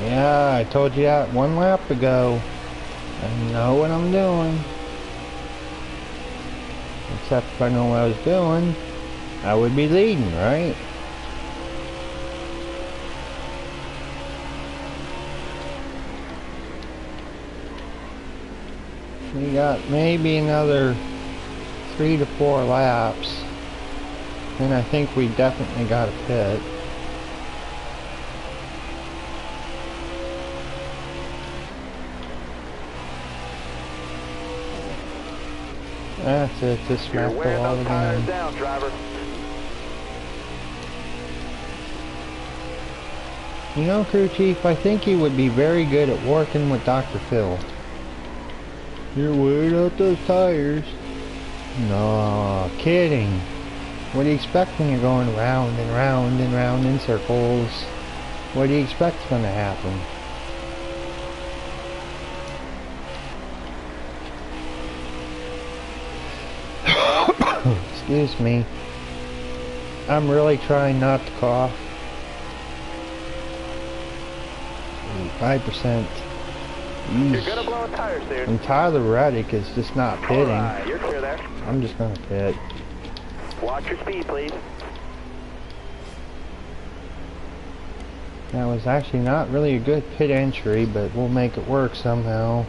Yeah, I told you that one lap ago. I know what I'm doing. Except if I know what I was doing, I would be leading, right? We got maybe another 3 to 4 laps. And I think we definitely got a pit. That's it, just smacked the wall again. Down, driver. You know, crew chief, I think he would be very good at working with Dr. Phil. You're wearing out those tires. No, kidding. What do you expect when you're going round and round and round in circles? What do you expect is going to happen? Excuse me. I'm really trying not to cough. 5%. You're gonna blow a tire soon. And Tyler Reddick is just not pitting. Alright, you're clear there. I'm just gonna pit. Watch your speed, please. That was actually not really a good pit entry, but we'll make it work somehow.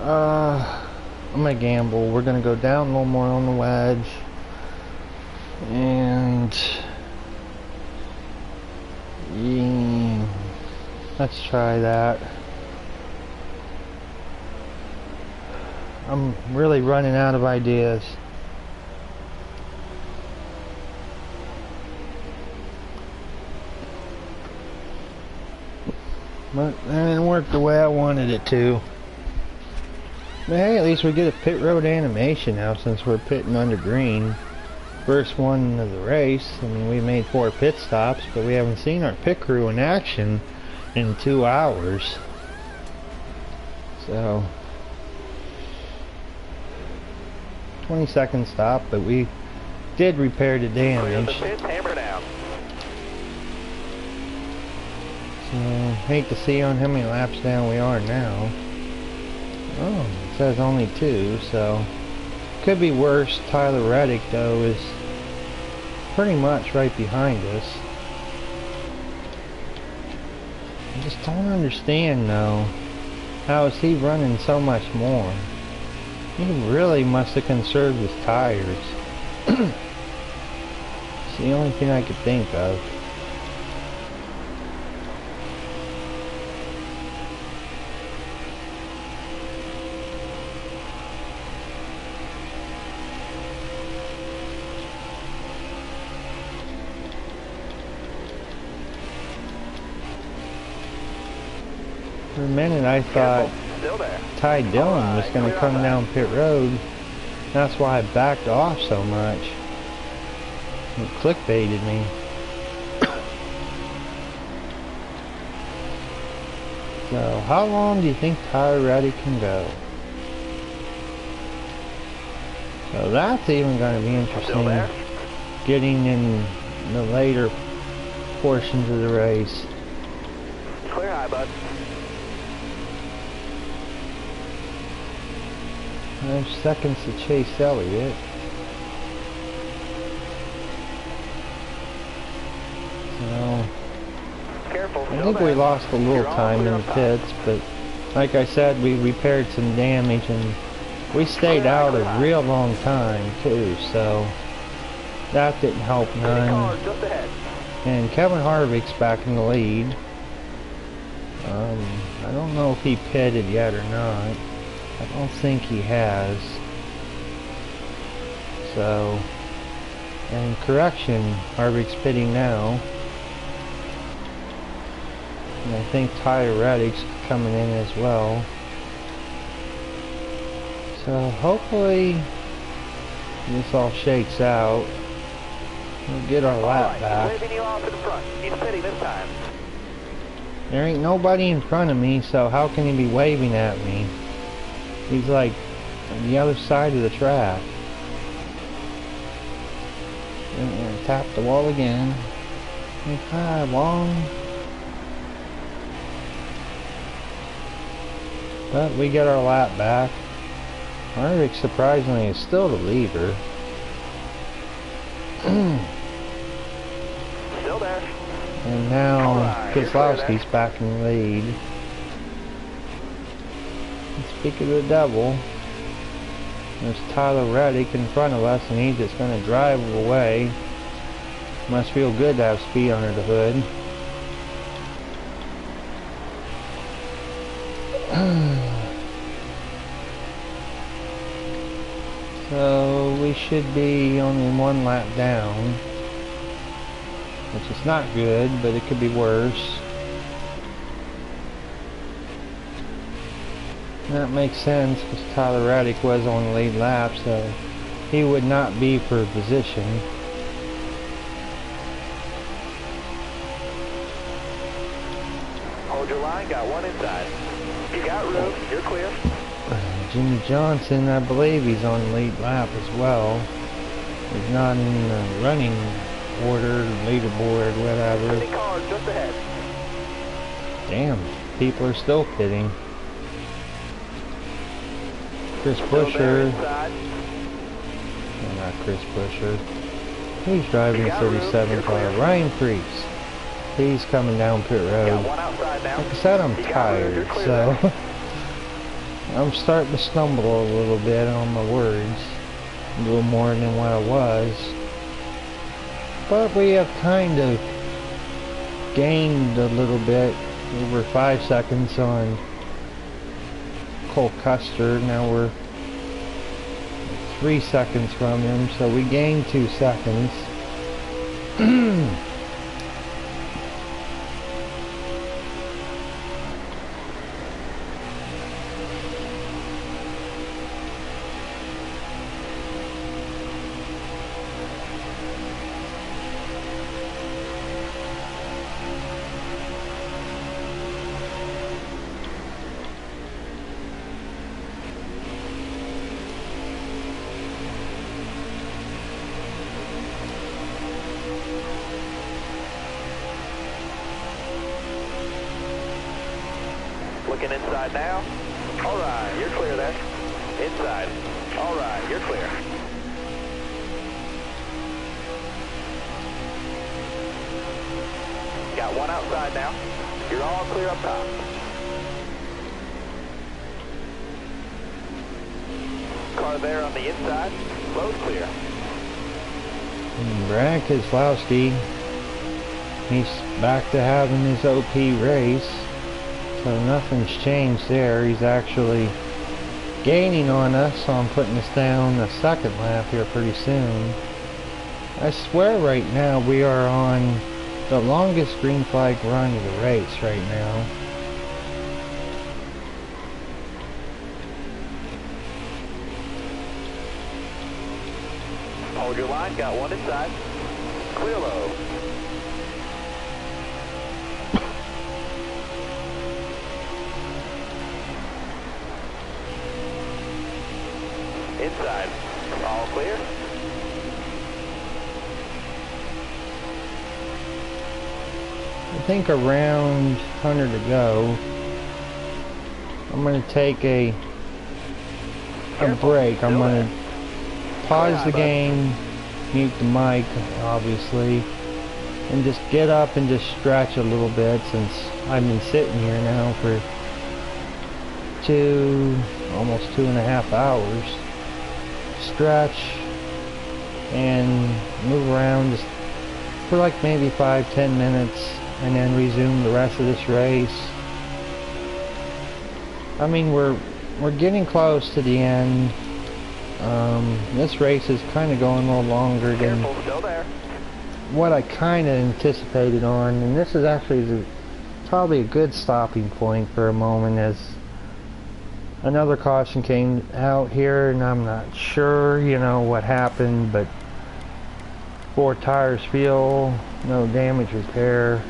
I'm gonna gamble. We're gonna go down a little more on the wedge. And yeah, let's try that. I'm really running out of ideas. But that didn't work the way I wanted it to. But hey, at least we get a pit road animation now since we're pitting under green. First one of the race. I mean, we made 4 pit stops, but we haven't seen our pit crew in action in 2 hours. So 20-second stop, but we did repair the damage. Hammer down. So hate to see on how many laps down we are now. Oh, it says only 2, so could be worse. Tyler Reddick though is pretty much right behind us. I just don't understand though. How is he running so much more? He really must have conserved his tires. It's the only thing I could think of. For a minute I thought Ty Dillon was going to come down pit road. That's why I backed off so much. It clickbaited me. So how long do you think Tyler Reddick can go? So that's even going to be interesting. Getting in the later portions of the race. Clear high, bud. 5 seconds to chase Elliott. So Careful. I think we lost a little time in the pits, but like I said, we repaired some damage and we stayed out a real long time too, so that didn't help none. And Kevin Harvick's back in the lead. I don't know if he pitted yet or not. I don't think he has. So, and correction, Harvick's pitting now. And I think Tyler Reddick's coming in as well. So hopefully this all shakes out. We'll get our lap back. Waving you off in front. He's pitting this time. There ain't nobody in front of me, so how can he be waving at me? He's like on the other side of the track. And tap the wall again. NH5 long. But we get our lap back. Harvick surprisingly is still the leader. Still there. And now Right, Keselowski's back in the lead. And speak of the devil, there's Tyler Reddick in front of us, and he's just going to drive away. Must feel good to have speed under the hood. So we should be only one lap down, which is not good, but it could be worse. And that makes sense because Tyler Reddick was on the lead lap, so he would not be for position. Hold your line, got one inside. You got room, you're clear. Jimmy Johnson, I believe he's on the lead lap as well. He's not in the running order, leaderboard, whatever. Pitting cars just ahead. Damn, people are still pitting. Chris Buescher. Oh, not Chris Buescher. Who's driving the 37 car? Ryan Preece. He's coming down pit road. Got one outside now. Like I said, I'm tired, so I'm starting to stumble a little bit on my words. A little more than what I was. But we have kind of gained a little bit, over 5 seconds on Cole Custer. Now we're 3 seconds from him, so we gained 2 seconds. Looking inside now. All right, you're clear there. Inside. All right, you're clear. Got one outside now. You're all clear up top. Car there on the inside. Both clear. And Brad Keselowski, he's back to having his OP race. So nothing's changed there. He's actually gaining on us, so I'm putting us down the second lap here pretty soon. I swear right now we are on the longest green flag run of the race right now. Hold your line, got one inside. Clear low. Inside. All clear. I think around 100 to go. I'm going to take a break. I'm going to pause the game, mute the mic, obviously, and just get up and just stretch a little bit since I've been sitting here now for almost 2.5 hours. Stretch and move around just for like maybe 5-10 minutes and then resume the rest of this race. I mean, we're getting close to the end. This race is kind of going a little longer than what I kind of anticipated on, and this is actually probably a good stopping point for a moment as another caution came out here, and I'm not sure, you know, what happened, but 4 tires fuel, no damage repair,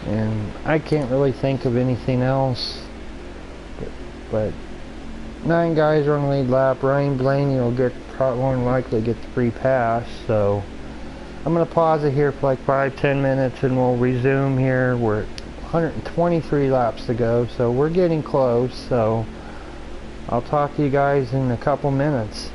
and I can't really think of anything else. But 9 guys are on the lead lap. Ryan Blaney will more than likely get the free pass. So I'm going to pause it here for like 5-10 minutes and we'll resume here. We're at 123 laps to go, so we're getting close. So I'll talk to you guys in a couple minutes.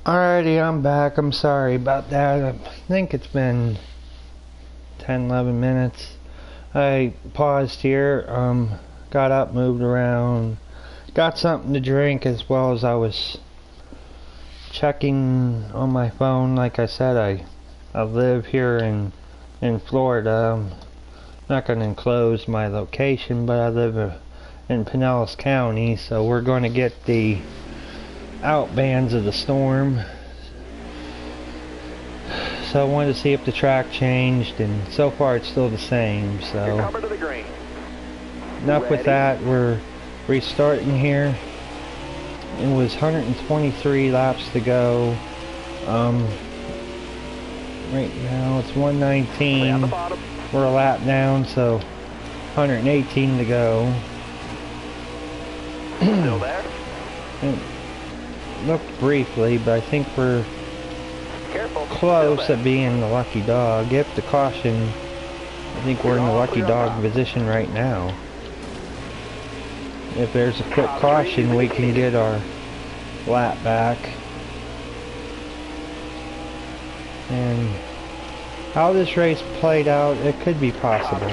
Alrighty, I'm back. I'm sorry about that. I think it's been 10-11 minutes. I paused here, got up, moved around, got something to drink, as well as I was checking on my phone. Like I said, I live here in Florida. I'm not going to enclose my location, but I live in Pinellas County, so we're going to get the out bands of the storm. So I wanted to see if the track changed, and so far it's still the same. So Cover to the green. enough with Ready? that. We're restarting here. It was 123 laps to go. Right now it's Play on the 119. bottom. We're a lap down, so 118 to go. Still there. Looked briefly, but I think we're Careful. close Still at there. being the lucky dog. If the caution, I think we're in the lucky dog position right now. If there's a quick caution, we can get our lap back. And how this race played out, it could be possible.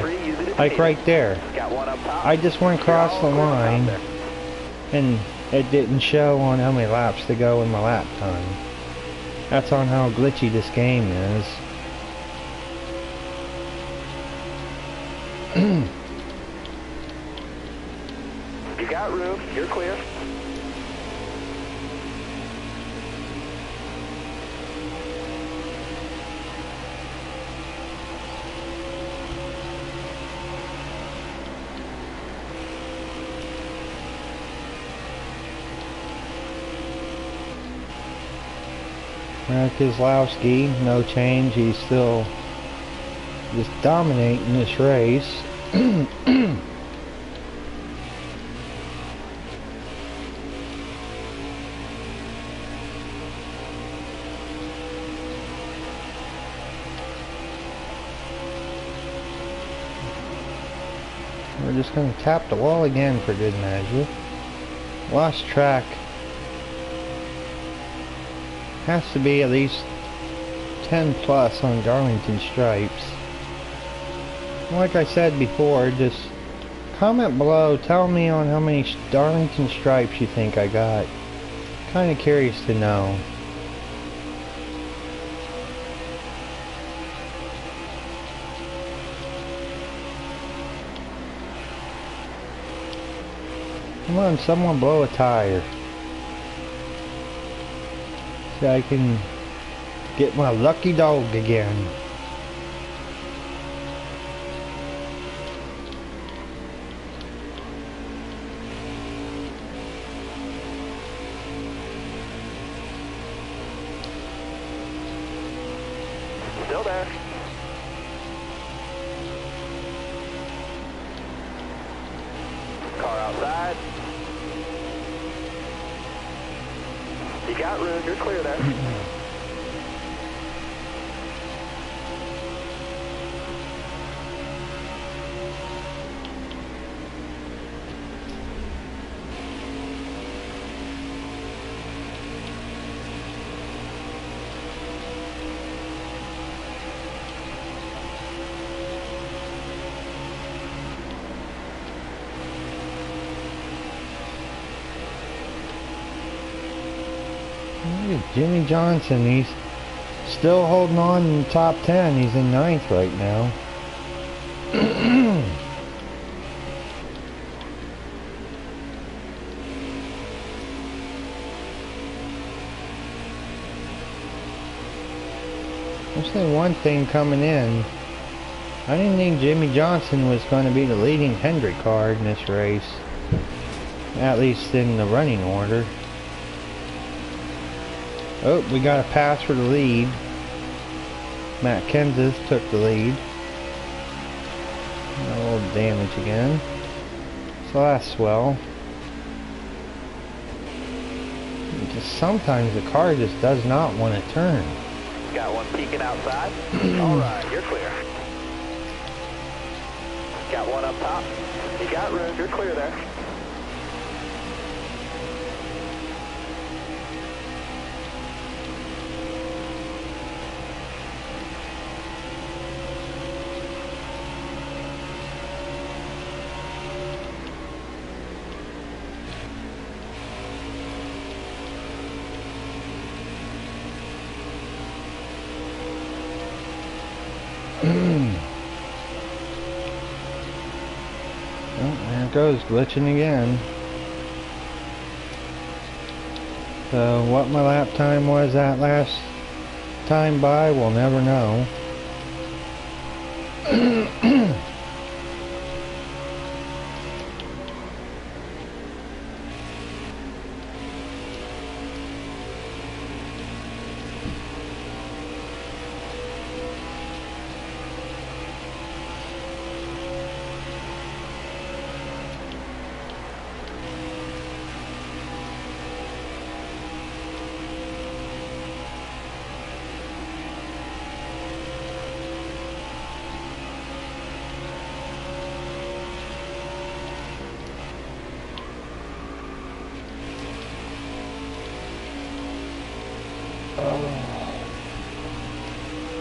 Like right there, Got one up top. I just went across the line, and it didn't show on how many laps to go in my lap time. That's on how glitchy this game is. You got room. You're clear. Mark Keselowski, no change. He's still just dominating this race. We're just going to tap the wall again for good measure. Lost track. Has to be at least 10 plus on Darlington stripes. Like I said before, just comment below, tell me on how many Darlington stripes you think I got. Kind of curious to know. Come on, someone blow a tire. So I can get my lucky dog again. Still there. Car outside. You got room. You're clear there. Look at Jimmy Johnson, he's still holding on in the top 10. He's in 9th right now. I'll say one thing coming in. I didn't think Jimmy Johnson was going to be the leading Hendrick car in this race. At least in the running order. Oh, we got a pass for the lead. Matt Kenseth took the lead. A little damage again. So that's swell. Just sometimes the car just does not want to turn. Got one peeking outside. All right, you're clear. Got one up top. You got room. You're clear there. Oh, there it goes, glitching again. So what my lap time was that last time by, we'll never know.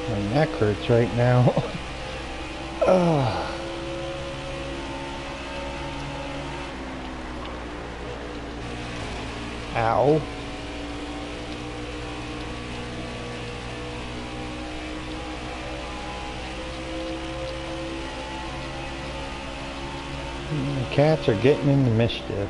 My neck hurts right now. Ow. The cats are getting into mischief.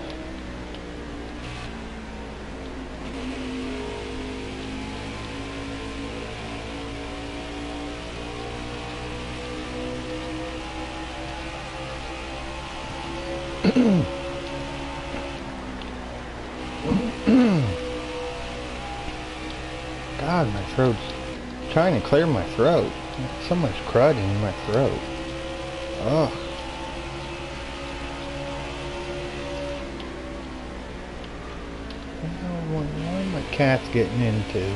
God, my throat's trying to clear my throat. So much crud in my throat. Ugh. What are my cats getting into?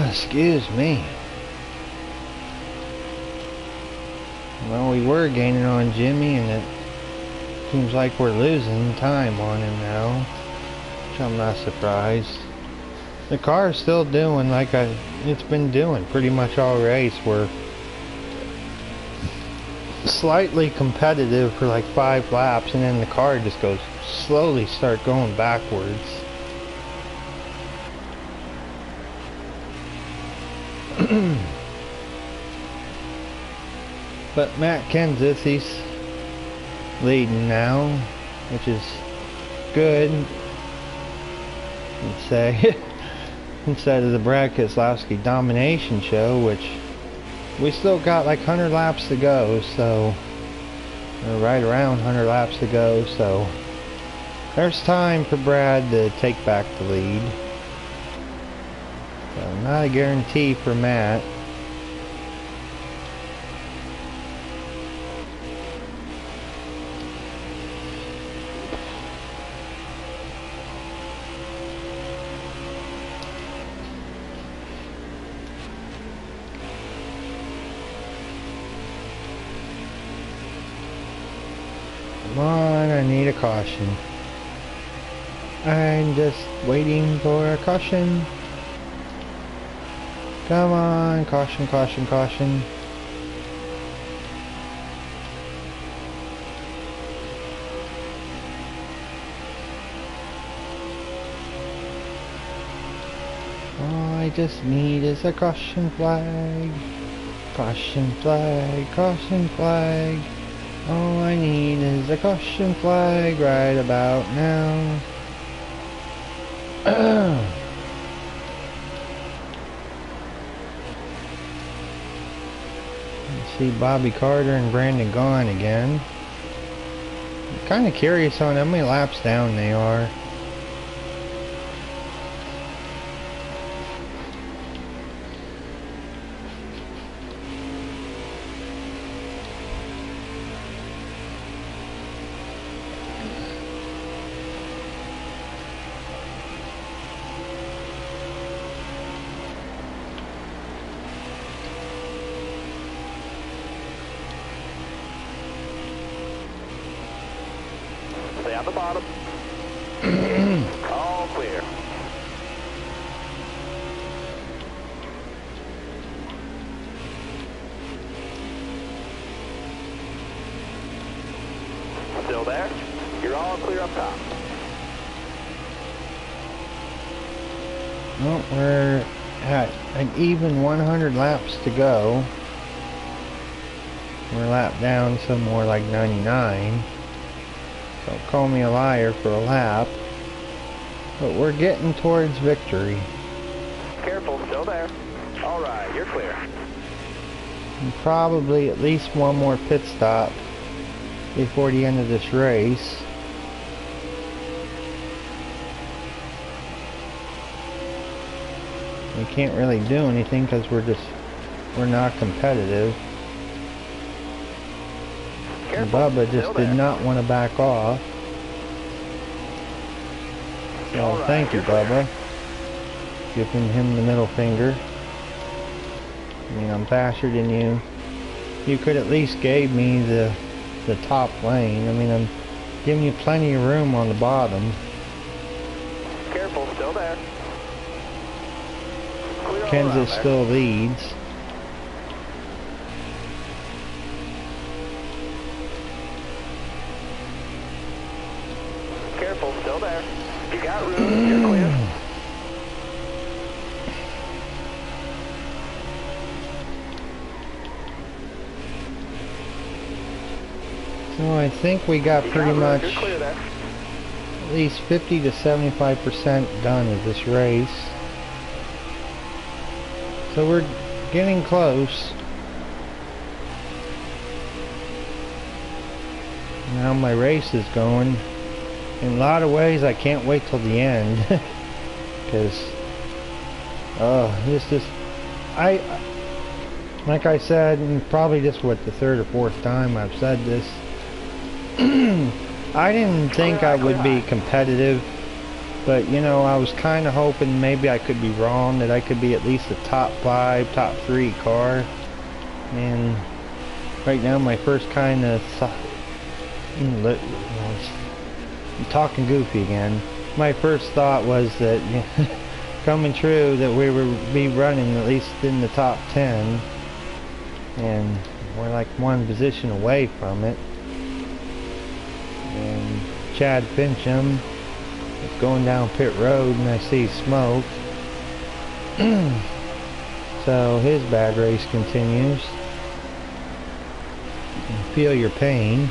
Excuse me. Well, we were gaining on Jimmy, and it seems like we're losing time on him now, which I'm not surprised. The car is still doing like it's been doing pretty much all race. We're slightly competitive for like 5 laps, and then the car just goes slowly start going backwards. But Matt Kenseth, he's leading now, which is good, I'd say, instead of the Brad Keselowski domination show, which we still got like 100 laps to go, so we're right around 100 laps to go, so there's time for Brad to take back the lead. So not a guarantee for Matt. Come on, I need a caution. I'm just waiting for a caution. Come on, caution, caution, caution. All I just need is a caution flag. Caution flag, caution flag. All I need is a caution flag right about now. See Bobby Carter and Brandon gone again. I'm kind of curious on how many laps down they are. Stay on the bottom. All clear. Still there? You're all clear up top. Well, we're at an even 100 laps to go. We're lap down some more like 99. So call me a liar for a lap. But we're getting towards victory. Careful, still there. Alright, you're clear. And probably at least one more pit stop before the end of this race. We can't really do anything because we're not competitive. Careful, Bubba just did not want to back off. So thank you, Bubba. Giving him the middle finger. I mean, I'm faster than you. You could at least gave me the top lane. I mean, I'm giving you plenty of room on the bottom. Careful, still there. Kansas still leads. Careful, still there. You got room, you're clear. So I think we got pretty much at least 50 to 75% done of this race. So we're getting close. Now my race is going. In a lot of ways I can't wait till the end. Because like I said, and probably this what the third or fourth time I've said this. I didn't think I would be competitive, but you know, I was kind of hoping maybe I could be wrong, that I could be at least a top 5, top 3 car. And right now my first kind of I'm talking goofy again. My first thought was that coming true that we would be running at least in the top 10, and we're like one position away from it. And Chad Fincham is going down pit road and I see smoke. So his bad race continues. Feel your pain.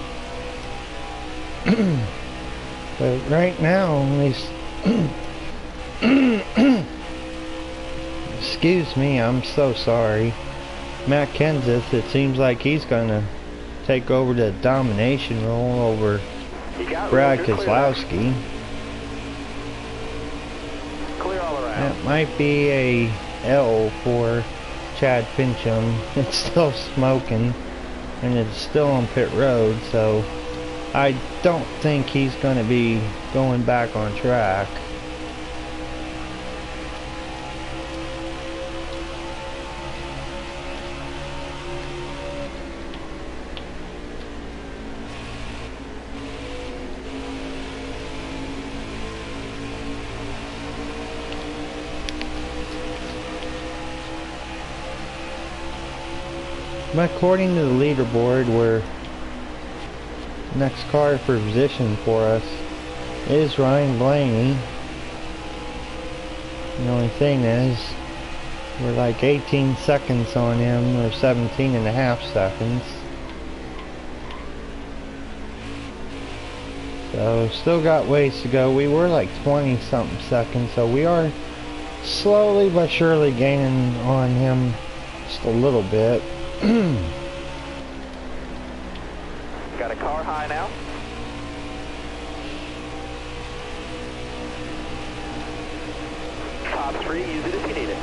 But right now, at least excuse me, I'm so sorry. Matt Kenseth, it seems like he's gonna take over the domination role over Brad Keselowski. Clear all around. That might be a L for Chad Fincham. It's still smoking and it's still on pit road, so I don't think he's going to be going back on track. But according to the leaderboard, we're next car for position for us is Ryan Blaney. The only thing is we're like 18 seconds on him, or 17 and a half seconds. So still got ways to go. We were like 20 something seconds, so we are slowly but surely gaining on him just a little bit. Got a car high now. Top 3, use it if you need it.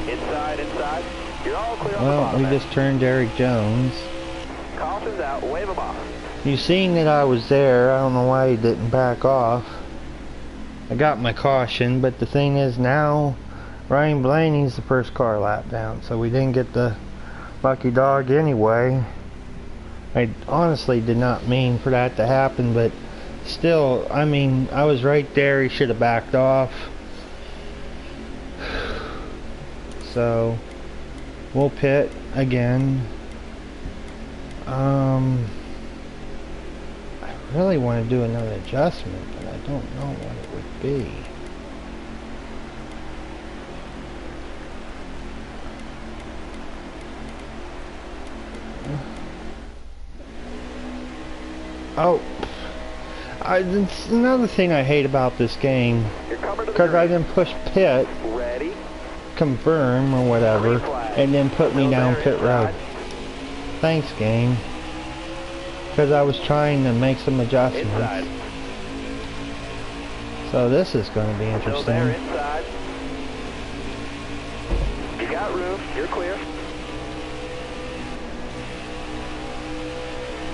Inside, inside. You're all clear on the bottom. Well, we just turned Eric Jones. Caution's out, wave them off. You seen that I was there. I don't know why he didn't back off. I got my caution, but the thing is now Ryan Blaney's the first car lap down, so we didn't get the lucky dog anyway. I honestly did not mean for that to happen, but still, I mean, I was right there. He should have backed off. So we'll pit again. I really want to do another adjustment, but I don't know what it would be. Oh, it's another thing I hate about this game, You're coming to the because I green. didn't push pit, Ready. confirm or whatever, Green flag. and then put me Still down there pit road. inside. Thanks, game. Because I was trying to make some adjustments. Inside. So this is going to be Still there interesting. inside. You got room. You're clear.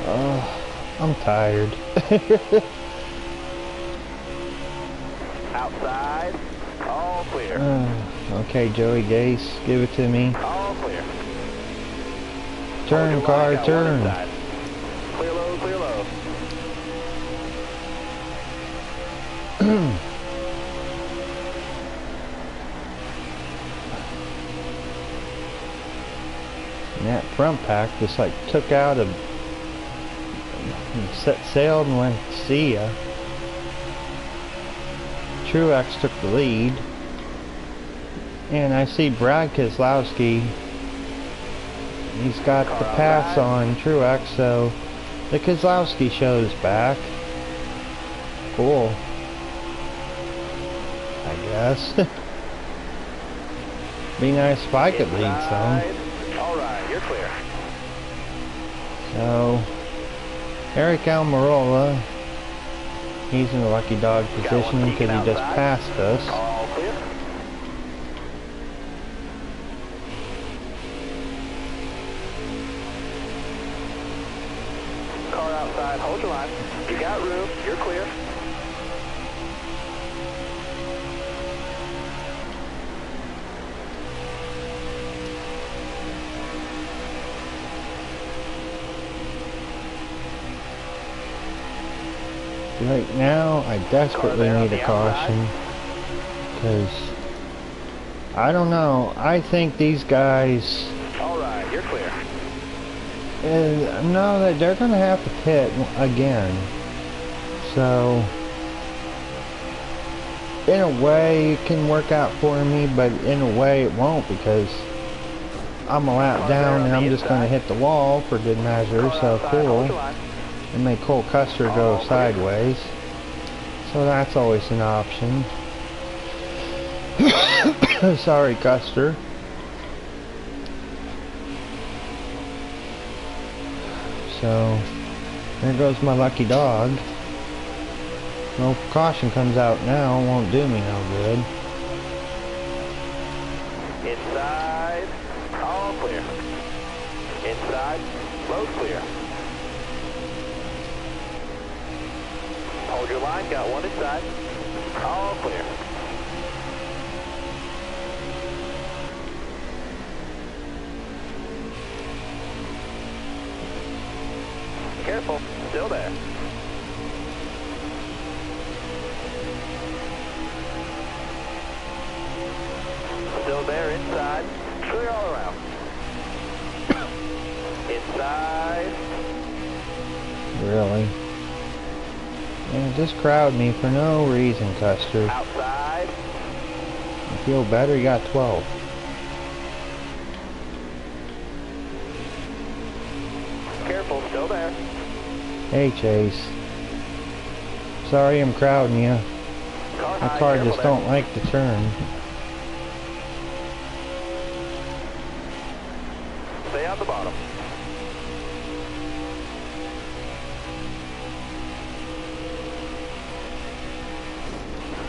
Oh, I'm tired. Outside. All clear. Okay, Joey Gase, give it to me. All clear. Turn, Hold your car, line, got one turn. inside. Clear low, clear low. And that front pack just like took out a set sail and went, see ya. Truex took the lead. And I see Brad Keselowski. He's got the pass on Truex, so the Keselowski show's back. Cool. I guess. Be nice if I could lead some. Alright, you're clear. So, Eric Almirola, he's in a lucky dog position because he just passed us. All clear. Car outside, hold your line. You got room, you're clear. Right now, I desperately need a caution because I don't know. I think these guys, Alright, you're clear. know that they're going to have to pit again. So, in a way, it can work out for me, but in a way, it won't because I'm a lap down and I'm just going to hit the wall for good measure. So cool. And make Cole Custer go sideways. So that's always an option. Sorry, Custer. So, there goes my lucky dog. No caution comes out now, won't do me no good. Inside, all clear. Inside, low clear. Hold your line, got one inside. All clear. Careful, still there. Still there inside. Clear all around. Inside. Really? And just crowd me for no reason, Custer. Outside. You feel better? You got 12. Careful, still there. Hey, Chase. Sorry I'm crowding you. My High, car careful just there. don't like to turn. Stay on the bottom.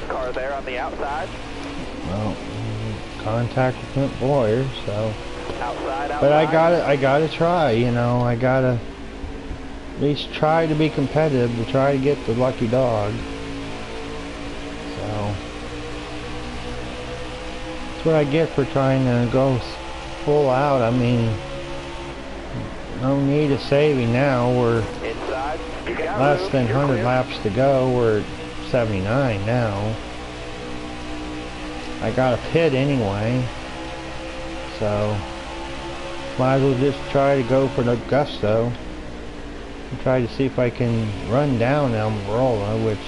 Car there on the outside. Well, contact with Clint Boyer, so. Outside, outside. But I gotta try, you know, I gotta at least try to be competitive, to try to get the lucky dog. So, that's what I get for trying to go full out. I mean, no need of saving now. We're Inside. You got less room. than You're 100 clear. laps to go. We're at 79 now. I got a pit anyway, so might as well just try to go for the gusto and try to see if I can run down Almirola, which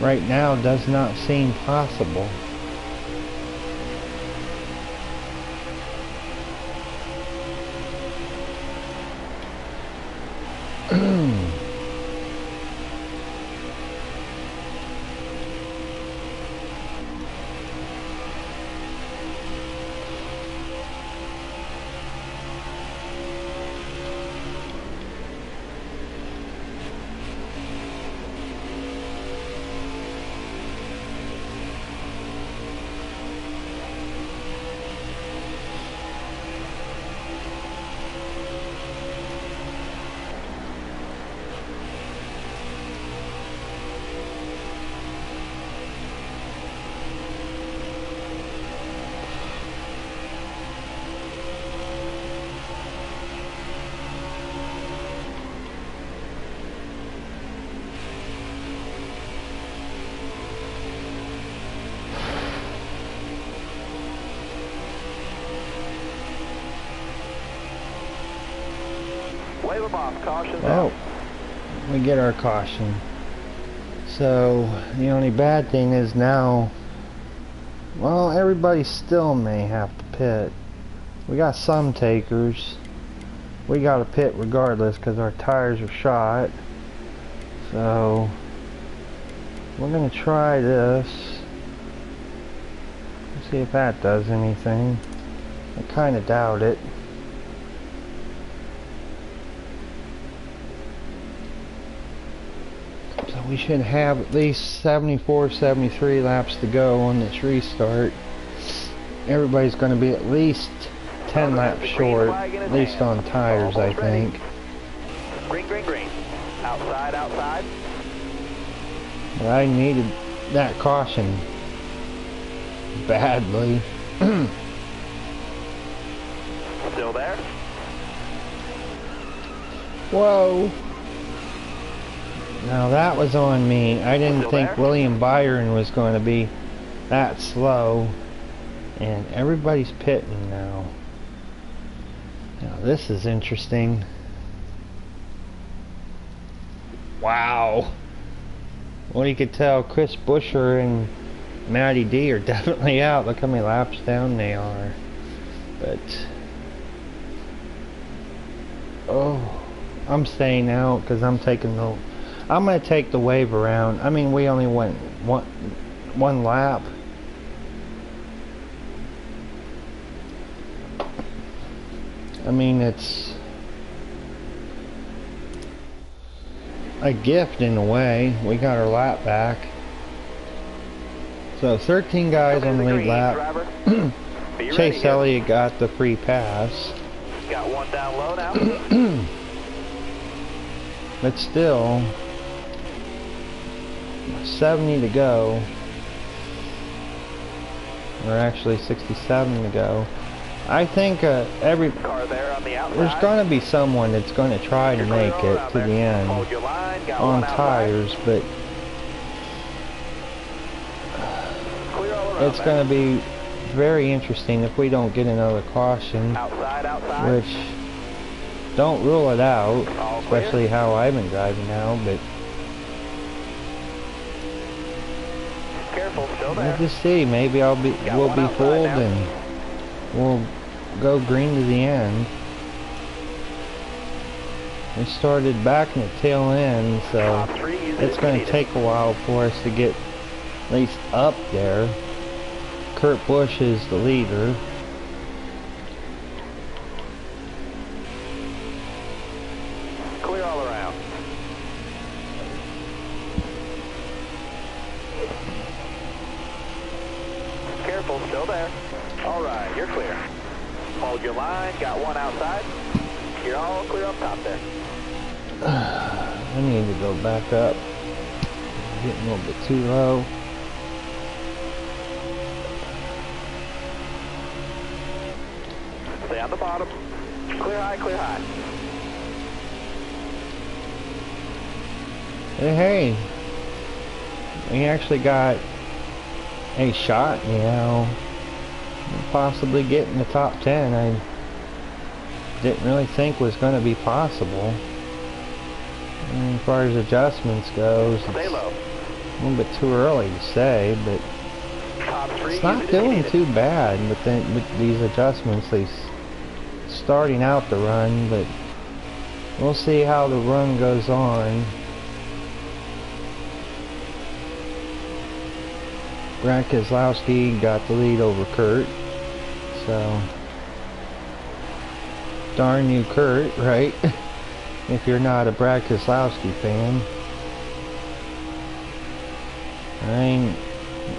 right now does not seem possible. wave them off. Caution's Oh, out. we get our caution. So, the only bad thing is now, well, everybody still may have to pit. We got some takers. We got to pit regardless because our tires are shot. So, we're going to try this. Let's see if that does anything. I kind of doubt it. So we should have at least 74, 73 laps to go on this restart. Everybody's going to be at least 10 laps short, at least on tires, I think. Green, green, green. Outside, outside. But I needed that caution badly. Still there? Whoa! Now that was on me. I didn't Still think there? William Byron was going to be that slow. And everybody's pitting now. Now this is interesting. Wow. Well, you could tell Chris Buescher and Matty D are definitely out. Look how many laps down they are. But oh, I'm staying out because I'm gonna take the wave around. I mean, we only went one lap. I mean, it's a gift in a way. We got our lap back. So 13 guys on the lead lap. Chase Elliott got the free pass. Got one down low now. But still, 70 to go. Or actually 67 to go. I think every Car there on the outside. there's going to be someone that's going to try to make it to the end Hold your line. Got on one outside. tires, but Clear all around it's there. going to be very interesting if we don't get another caution, Outside, outside. which don't rule it out, All clear. especially how I've been driving now, but Careful, still we'll there. just see. Maybe we'll one be outside fooled now. and we'll go green to the end. We started back in the tail end, so Top three, use it it's if going you to need it. take a while for us to get at least up there. Kurt Busch is the leader. Clear all around. Careful, still there. All right, you're clear. Hold your line. Got one outside. You're all clear up top there. I need to go back up. Getting a little bit too low. Stay on the bottom. Clear high, clear high. Hey, we actually got a shot, you know, possibly getting the top 10. I didn't really think was going to be possible. And as far as adjustments goes, Stay it's low. a little bit too early to say, but Top three, it's use not it if you doing need it. too bad with these adjustments. Starting out the run, but we'll see how the run goes on. Brad Keselowski got the lead over Kurt, so darn you, Kurt, right? If you're not a Brad Keselowski fan. I ain't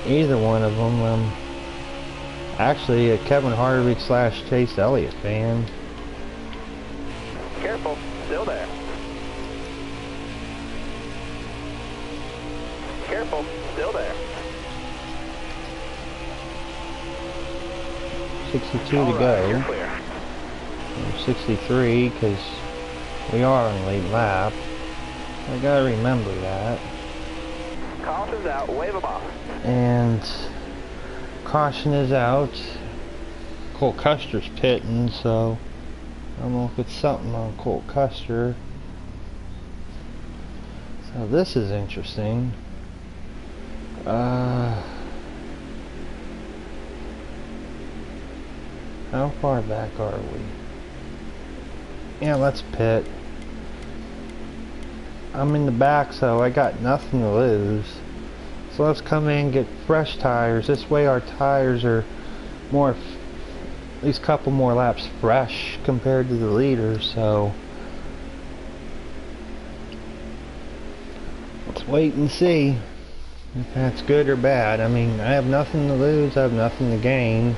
either one of them. I'm actually a Kevin Harvick / Chase Elliott fan. Careful, still there. Careful, still there. 62 All to right, go. you're clear. 63 because we are on the lead lap. I gotta remember that. Caution's out, wave them off. And caution is out. Cole Custer's pitting, so I don't know if it's something on Colt Custer. So this is interesting. How far back are we? Yeah, let's pit. I'm in the back, so I got nothing to lose. So let's come in and get fresh tires. This way our tires are more, at least a couple more laps fresh compared to the leader. So let's wait and see if that's good or bad. I mean, I have nothing to lose, I have nothing to gain.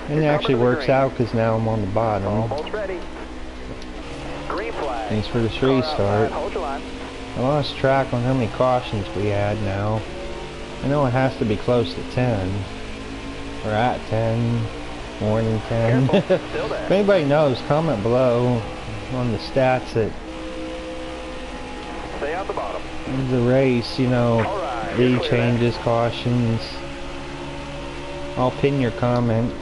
And it actually works out because now I'm on the bottom. Almost ready. Green flag. Thanks for this restart. Hold your line. I lost track on how many cautions we had now. I know it has to be close to 10. We're at 10. More than 10. Careful. Still there. If anybody knows, comment below on the stats that Stay out the bottom. the race, you know, Alright, lead you're clear there. changes, cautions. I'll pin your comment.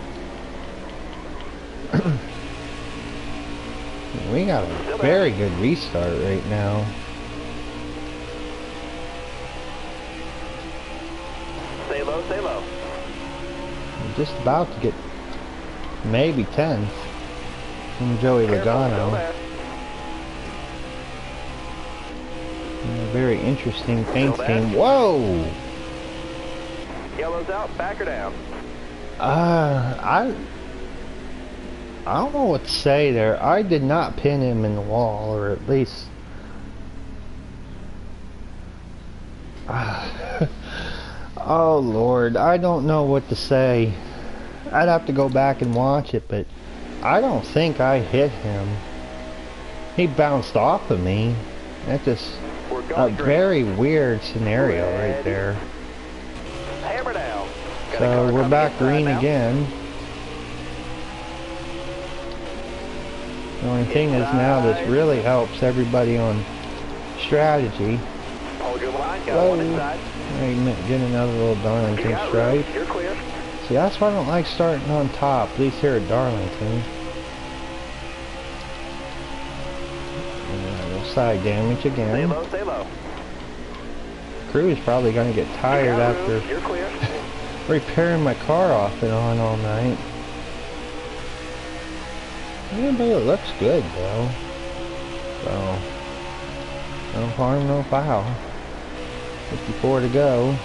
We got a very good restart right now. Stay low, stay low. I'm just about to get maybe 10th from Joey Careful, still Logano. there. A very interesting paint Still there. scheme. Whoa! Yellow's out, back or down. I don't know what to say there. I did not pin him in the wall, or at least oh Lord, I don't know what to say. I'd have to go back and watch it, but I don't think I hit him. He bounced off of me. That's just We're a going green. very weird scenario right there. Hammer down. Got a car So we're coming back inside green now. again. The only thing is now this really helps everybody on strategy. Hold your line, got Whoa. one inside. Get another little You Darlington got stripe. room. You're clear. See, that's why I don't like starting on top, at least here at Darlington. A little side damage Stay again. low, stay low. Crew is probably going to get You tired got after room. You're clear. repairing my car off and on all night. Yeah, but it looks good though. So, no harm, no foul. 54 to go.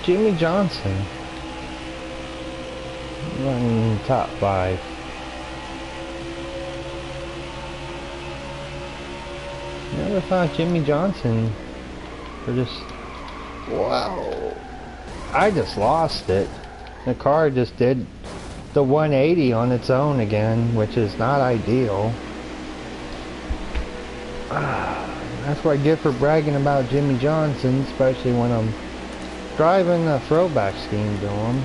Jimmy Johnson running top 5. Never thought Jimmy Johnson for just, wow, I just lost it. The car just did the 180 on its own again, which is not ideal. That's what I get for bragging about Jimmy Johnson, especially when I'm driving a throwback scheme to him.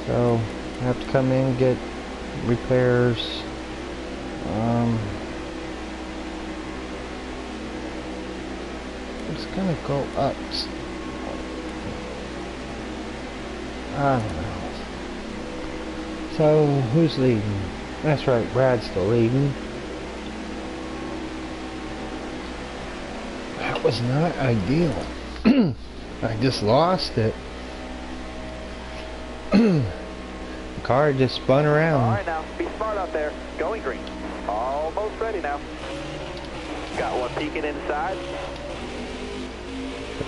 So I have to come in and get repairs. It's gonna go up. I don't know. So who's leading? That's right, Brad's still leading. That was not ideal. I just lost it. The car just spun around. Alright now, be smart out there. Going green. Almost ready now. Got one peeking inside.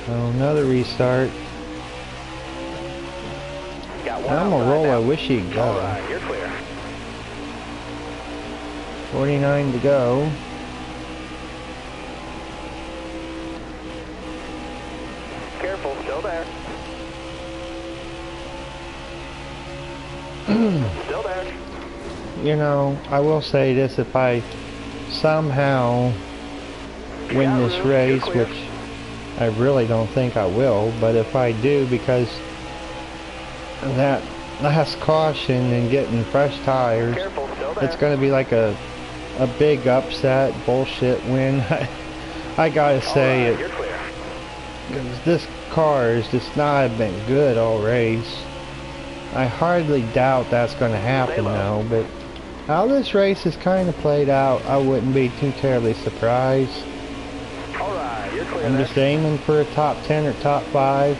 So another restart. Got one I'm a outside roll, now. I wish he'd go. Alright, you're clear. 49 to go. Careful, still there. Still there. you know, I will say this, if I somehow win this race, which I really don't think I will, but if I do, because that last caution and getting fresh tires, it's going to be like a big upset bullshit win. I gotta say it, because this car has just not been good all race. I hardly doubt that's going to happen now, but how this race is kind of played out, I wouldn't be too terribly surprised. I'm just aiming for a top 10 or top 5.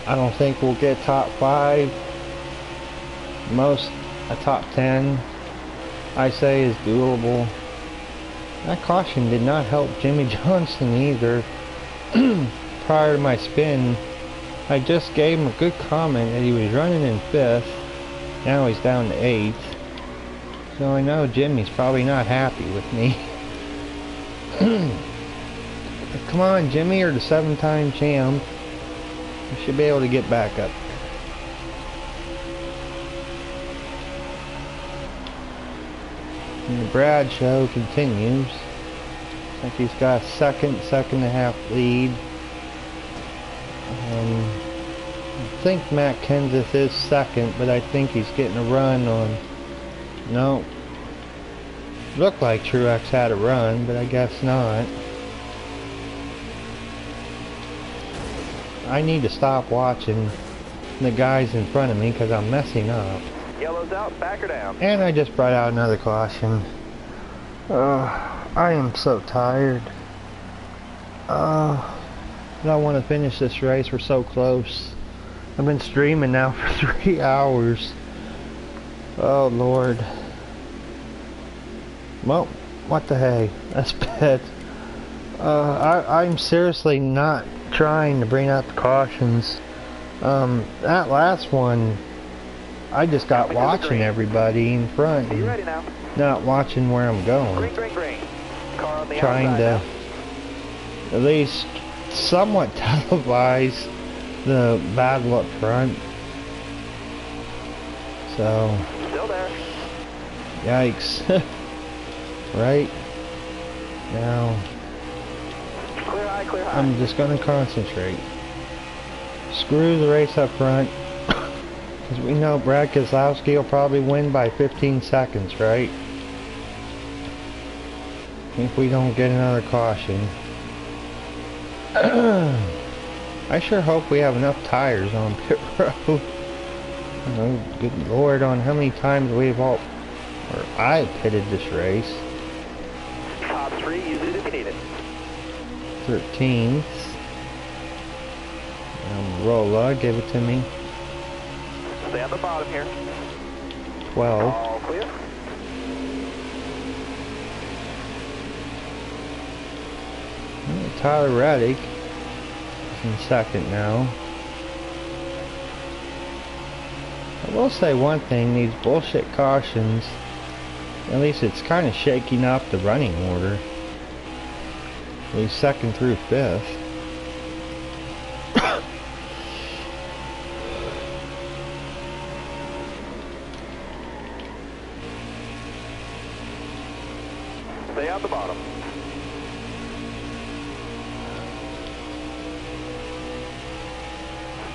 I don't think we'll get top 5. Most a top 10, I say, is doable. That caution did not help Jimmy Johnson either. Prior to my spin, I just gave him a good comment that he was running in 5th. Now he's down to 8th. So I know Jimmy's probably not happy with me. Come on, Jimmy, you're the 7-time champ. You should be able to get back up. And the Brad show continues. I think he's got a second and a half lead. I think Matt Kenseth is second, but I think he's getting a run on... No. Looked like Truex had a run, but I guess not. I need to stop watching the guys in front of me because I'm messing up. Yellow's out, back her down. And I just brought out another caution. I am so tired. But I want to finish this race. We're so close. I've been streaming now for 3 hours. Oh Lord. Well, what the hey? That's bad. I'm seriously not trying to bring out the cautions. That last one, I just got watching everybody in front and not watching where I'm going. Car on the Trying to at least somewhat televise the battle up front. So, Still there. yikes. Right now, Clear high, clear high. I'm just gonna concentrate. Screw the race up front, because we know Brad Keselowski will probably win by 15 seconds, right? If we don't get another caution. I sure hope we have enough tires on pit road. Oh, good Lord, on how many times we've all, or I pitted this race. Top 3, use it if you need it. 13th. Rolla, give it to me. Stay on the bottom here. 12. All clear. Tyler Reddick is in second now. I will say one thing, these bullshit cautions, at least it's kind of shaking up the running order. At least 2nd through 5th. Stay on the bottom.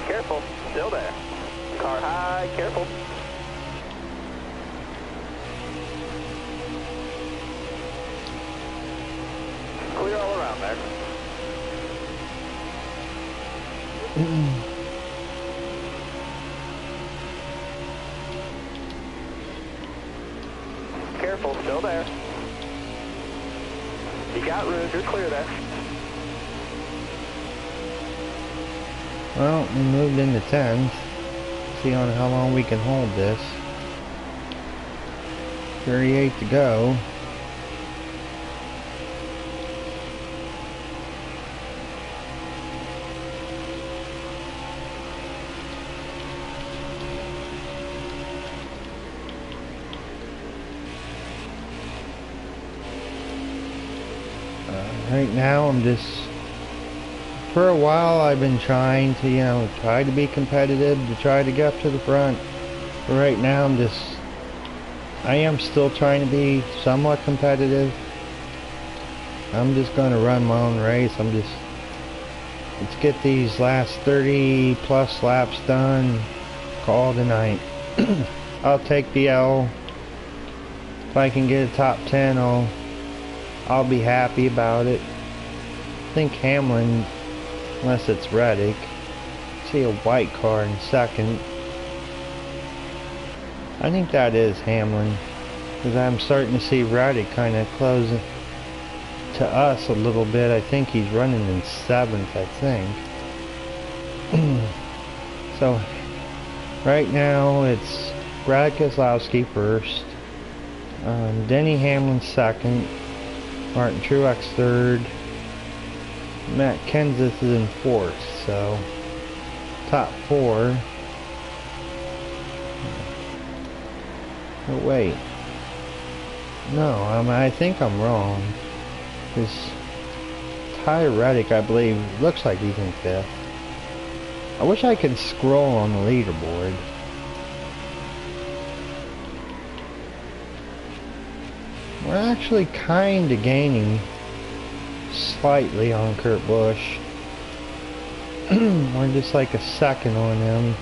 Careful, still there. Car high, careful. Clear all around there. Careful, still there. You got room, you're clear there. Well, we moved into 10th. See on how long we can hold this. 38 to go. Right now I'm just, for a while I've been trying to, try to be competitive, to try to get up to the front. But right now I'm just I am still trying to be somewhat competitive. I'm just going to run my own race. Let's get these last 30 plus laps done. Call tonight. I'll take the L. If I can get a top 10, I'll be happy about it. I think Hamlin, unless it's Reddick. See a white car in second. I think that is Hamlin, because I'm starting to see Reddick kind of closing to us a little bit. I think he's running in 7th, I think. So right now it's Brad Keselowski first, Denny Hamlin second, Martin Truex third, Matt Kenseth is in 4th, so top 4. Oh wait, no, I think I'm wrong. Because Ty Reddick, I believe, looks like he's in 5th. I wish I could scroll on the leaderboard. We're actually kind of gaining slightly on Kurt Busch. We're just like a second on him.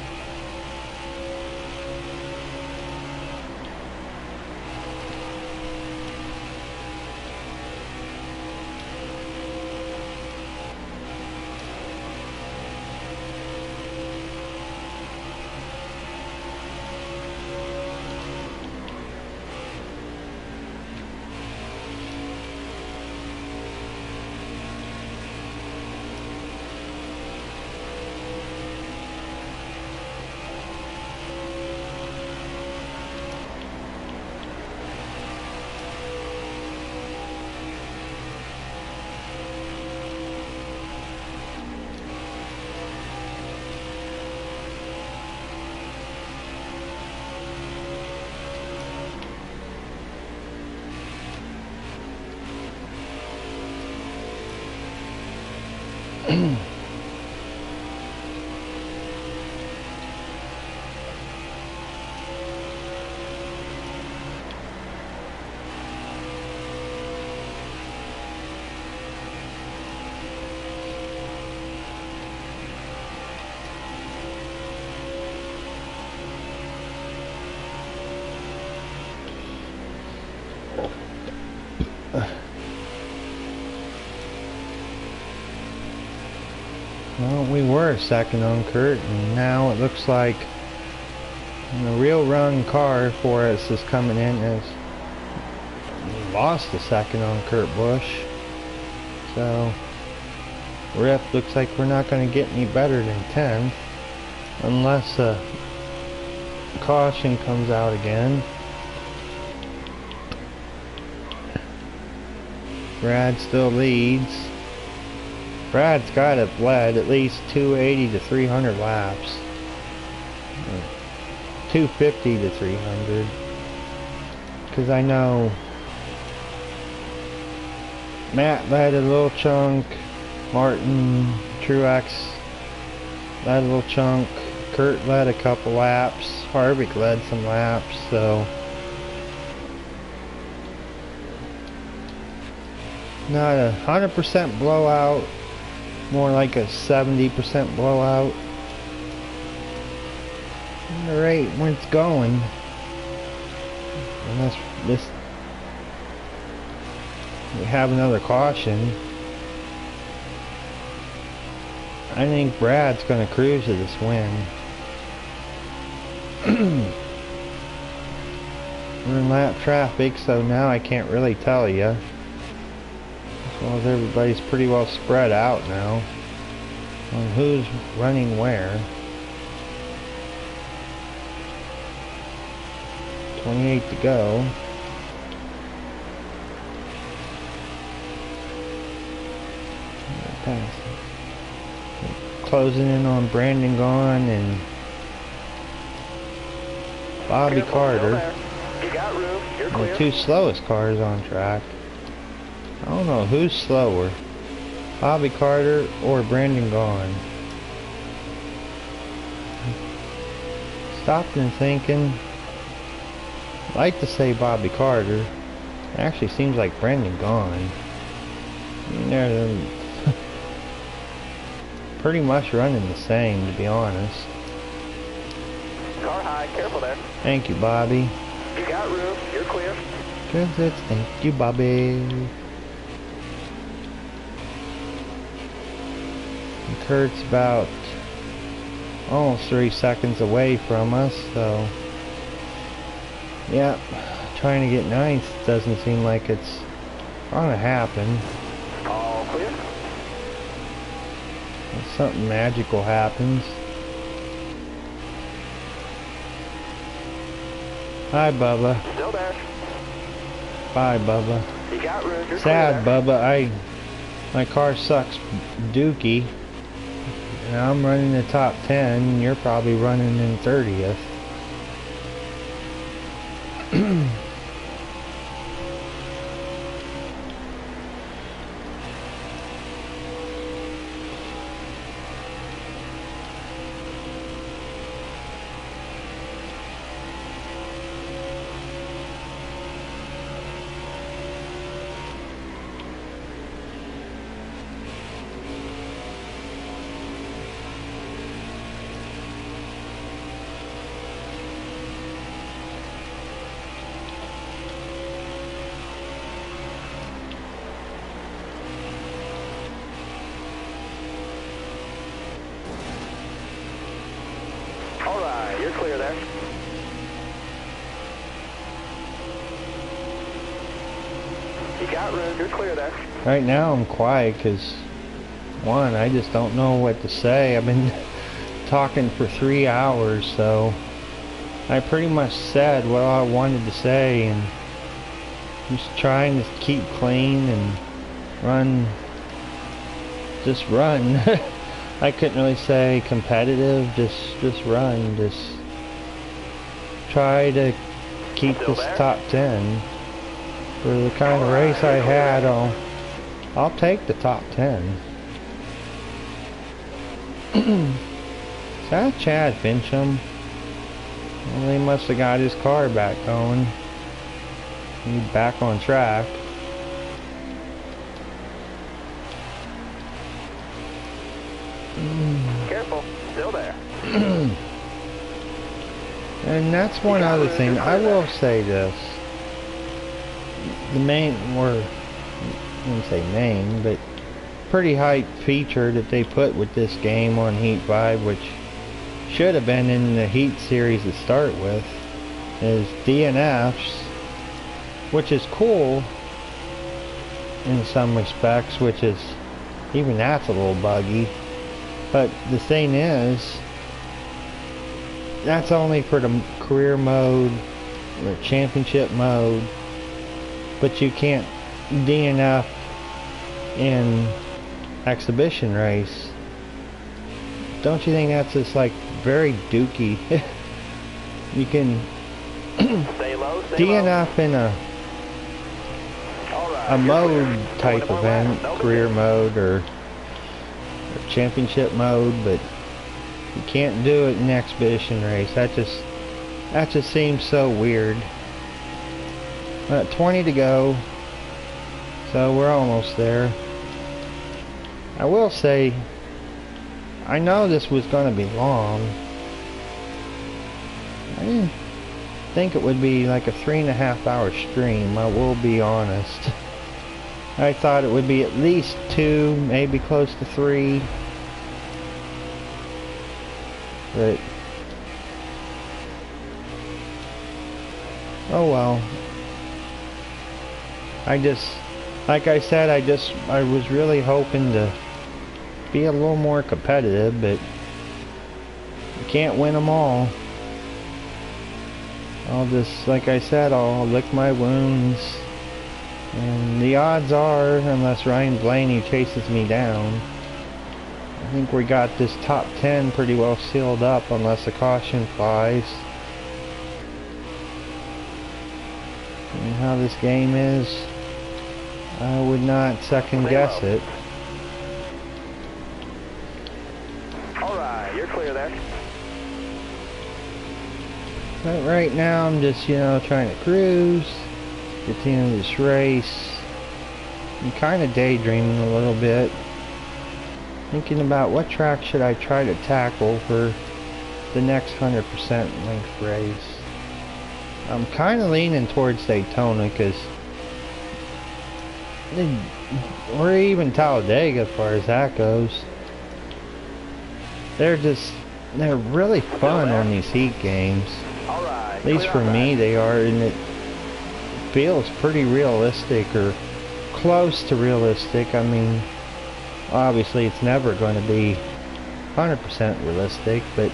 Well, we were second on Kurt, and now it looks like the real run car for us is coming in as we lost a second on Kurt Busch. So, rip, looks like we're not going to get any better than 10th unless a caution comes out again. Brad still leads. Brad's got it led at least 280 to 300 laps. 250 to 300. Because I know Matt led a little chunk. Martin Truex led a little chunk. Kurt led a couple laps. Harvick led some laps. So not a 100% blowout. More like a 70% blowout. The rate when it's going. Unless we have another caution. I think Brad's going to cruise to this win. We're in lap traffic, so now I can't really tell you. As well as everybody's pretty well spread out now on who's running where. 28 to go. Closing in on Brandon Gaughan and Bobby Carter. You got room. You're clear. The two slowest cars on track. I don't know who's slower, Bobby Carter or Brandon Gaughan. Stopped and thinking, like to say Bobby Carter. It actually seems like Brendan Gaughan. They're pretty much running the same, to be honest. Car high, careful there. Thank you, Bobby. You got room, you're clear. Good, thank you, Bobby. Kurt's about almost 3 seconds away from us, so yeah, trying to get ninth doesn't seem like it's gonna happen. All clear. If something magical happens. Hi, Bubba. Still there. Bye, Bubba. You got room, you're Sad, clear there. Bubba. My car sucks dookie. And I'm running the top 10, and you're probably running in 30th. Alright, you're clear there. You got room, you're clear there. Right now I'm quiet because, one, I just don't know what to say. I've been talking for 3 hours, so I pretty much said what I wanted to say, and just trying to keep clean and run. Just run. I couldn't really say competitive, just run, just try to keep Still this there? top 10. For the kind of race I had, I'll take the top 10. Is that Chad Fincham? Well, he must have got his car back going. He's back on track. Careful, still there. And that's one other thing. I will say this. The main, or I wouldn't say main, but pretty hype feature that they put with this game on Heat 5, which should have been in the Heat series to start with, is DNFs, which is cool in some respects, which is, even that's a little buggy. But the thing is, that's only for the career mode or championship mode, but you can't DNF in exhibition race. Don't you think that's just like very dookie? You can Stay low, stay DNF in low. Alright, a you're mode clear. type Going more event, left, no career big mode or championship mode, but you can't do it in exhibition race. That just seems so weird. 20 to go, so we're almost there. I will say, I know this was going to be long. I didn't think it would be like a 3.5 hour stream, I will be honest. I thought it would be at least 2, maybe close to 3. But oh well. Like I said, I was really hoping to be a little more competitive, but you can't win them all. I'll just, like I said, I'll lick my wounds. And the odds are, unless Ryan Blaney chases me down, I think we got this top 10 pretty well sealed up unless a caution flies. And how this game is, I would not second guess it. Alright, you're clear there. But right now I'm just, trying to cruise, get to the end of this race. I'm kind of daydreaming a little bit. Thinking about what track should I try to tackle for the next 100% length race. I'm kind of leaning towards Daytona because or even Talladega as far as that goes. They're really fun on these heat games. At least for me they are, and it feels pretty realistic or close to realistic. I mean, obviously it's never going to be 100% realistic, but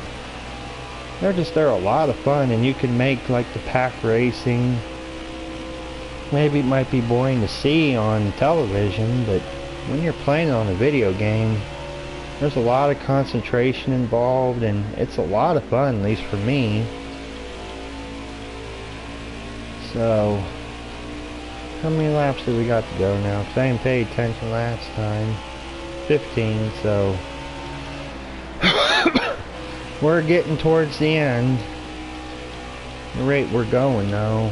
they're a lot of fun, and you can make like the pack racing. Maybe it might be boring to see on television, but when you're playing on a video game, there's a lot of concentration involved, and it's a lot of fun, at least for me. So, how many laps do we got to go now? Because I didn't pay attention last time. 15, so we're getting towards the end. The rate we're going though.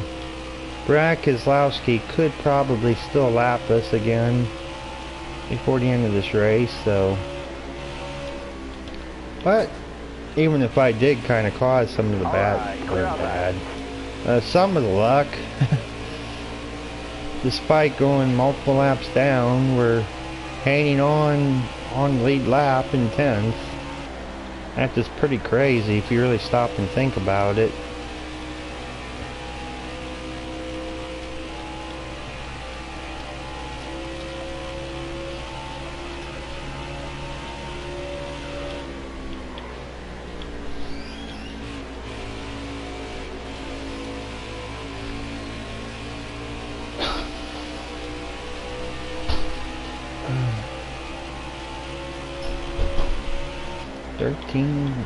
Brad Keselowski could probably still lap us again before the end of this race, so. But even if I did kind of cause some of the some of the luck, despite going multiple laps down, we're hanging on the lead lap in 10th. That's just pretty crazy if you really stop and think about it.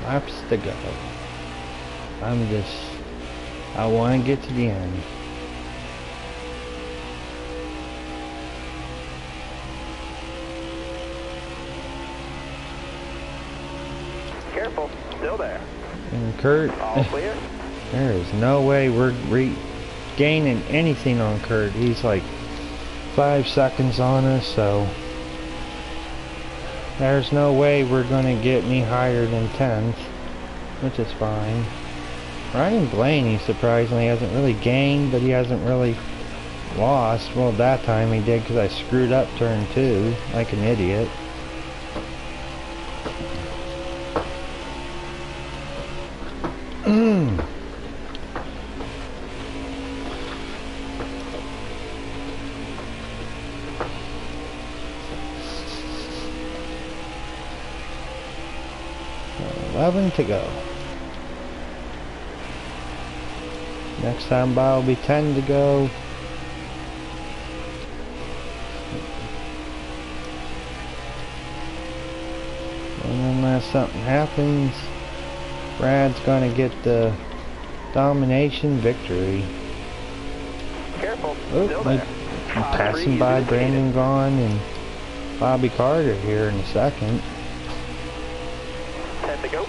Laps to go. I want to get to the end. Careful, still there. And Kurt, all clear. There is no way we're gaining anything on Kurt. He's like 5 seconds on us, so there's no way we're gonna get any higher than 10th, which is fine. Ryan Blaney surprisingly hasn't really gained, but he hasn't really lost. Well, that time he did because I screwed up turn 2 like an idiot. To go. Next time by will be 10 to go. And unless something happens, Brad's gonna get the domination victory. Careful. I'm passing by Brandon Gaughan and Bobby Carter here in a second. 10 to go.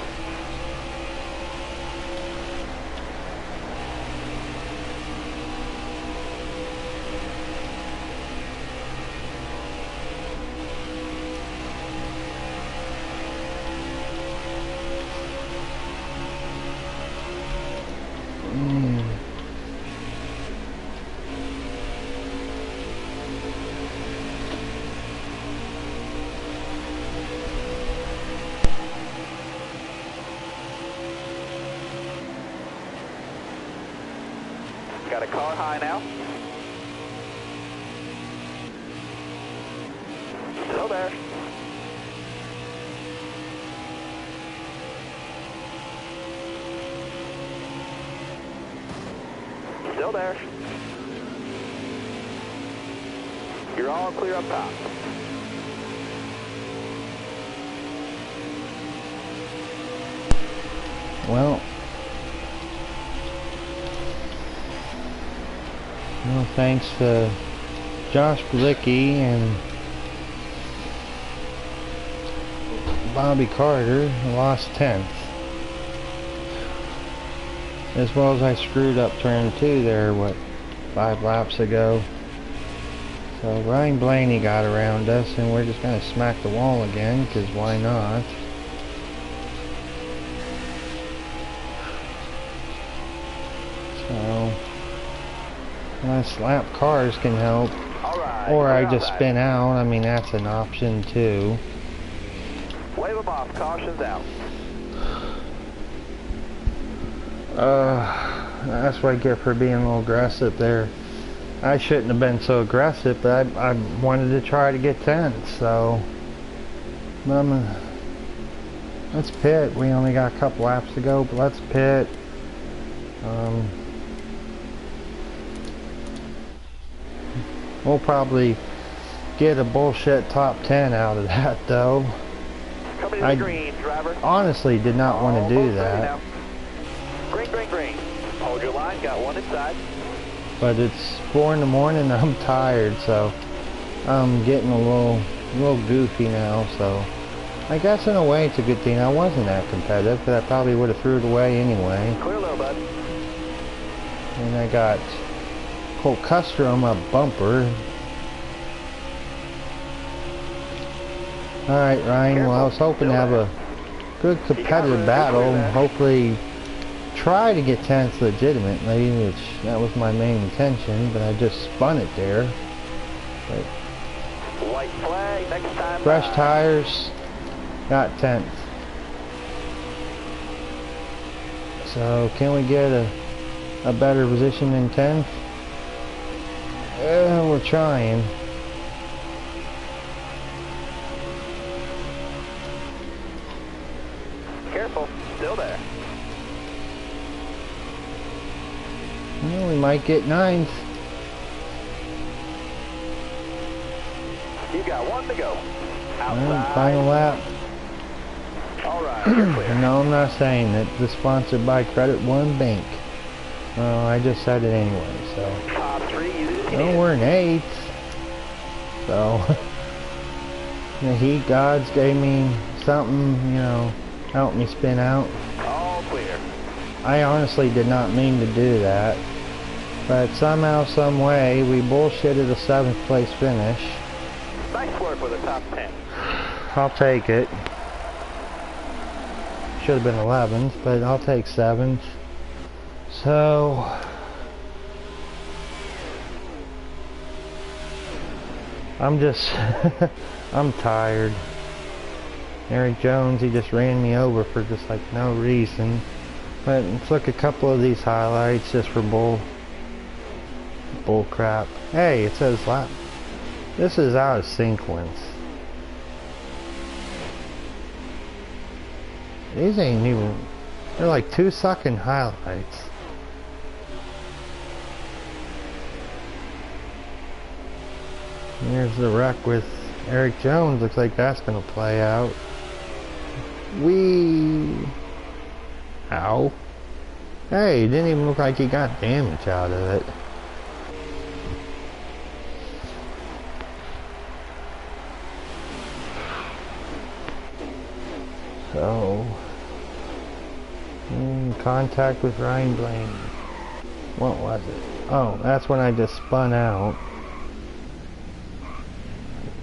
Got a car high now. Still there. Still there. You're all clear up top. Well, thanks to Josh Bilicki and Bobby Carter, lost 10th. as well as I screwed up turn 2 there, what, 5 laps ago. So Ryan Blaney got around us, and we're just going to smack the wall again, because why not? So, less lap cars can help. Alright, Or I just spin out. I mean, that's an option too. Wave them off, caution's out. That's what I get for being a little aggressive there. I shouldn't have been so aggressive, but I wanted to try to get 10th, so let's pit. We only got a couple laps to go, but let's pit. We'll probably get a bullshit top 10 out of that, though. Coming to the green, driver. Honestly did not want to do that. Green, green, green. Hold your line, got one inside. But it's 4 in the morning, I'm tired, so I'm getting a little goofy now, so I guess in a way it's a good thing I wasn't that competitive, because I probably would have threw it away anyway. Clear low, bud. And I got Cole Custer on my bumper. Alright, Ryan, well, I was hoping to have a good competitive battle, hopefully try to get 10th legitimately, which that was my main intention, but I just spun it there. But white flag, next time. Fresh tires, got 10th. So can we get a better position than 10th? We're trying. Careful, still there. Well, we might get 9th. You got one to go. Outside. Final lap. Alright, you're clear. No, I'm not saying that. This is sponsored by Credit One Bank. I just said it anyway, so. Top 3, use it if you No, need it. we're in 8th. So, the heat gods gave me something, you know, helped me spin out. All clear. I honestly did not mean to do that. But somehow, some way, we bullshitted a 7th place finish. Nice work with a top 10. I'll take it. Should have been 11th, but I'll take 7th. So, I'm just, I'm tired. Eric Jones, he just ran me over for just like no reason. But let's look at a couple of these highlights just for bull crap. Hey, it says lap. This is out of sequence. These ain't even, they're like 2 second highlights. Here's the wreck with Eric Jones. Looks like that's gonna play out. Ow. Hey, it didn't even look like he got damage out of it. So, contact with Ryan Blaney. What was it? Oh, that's when I just spun out.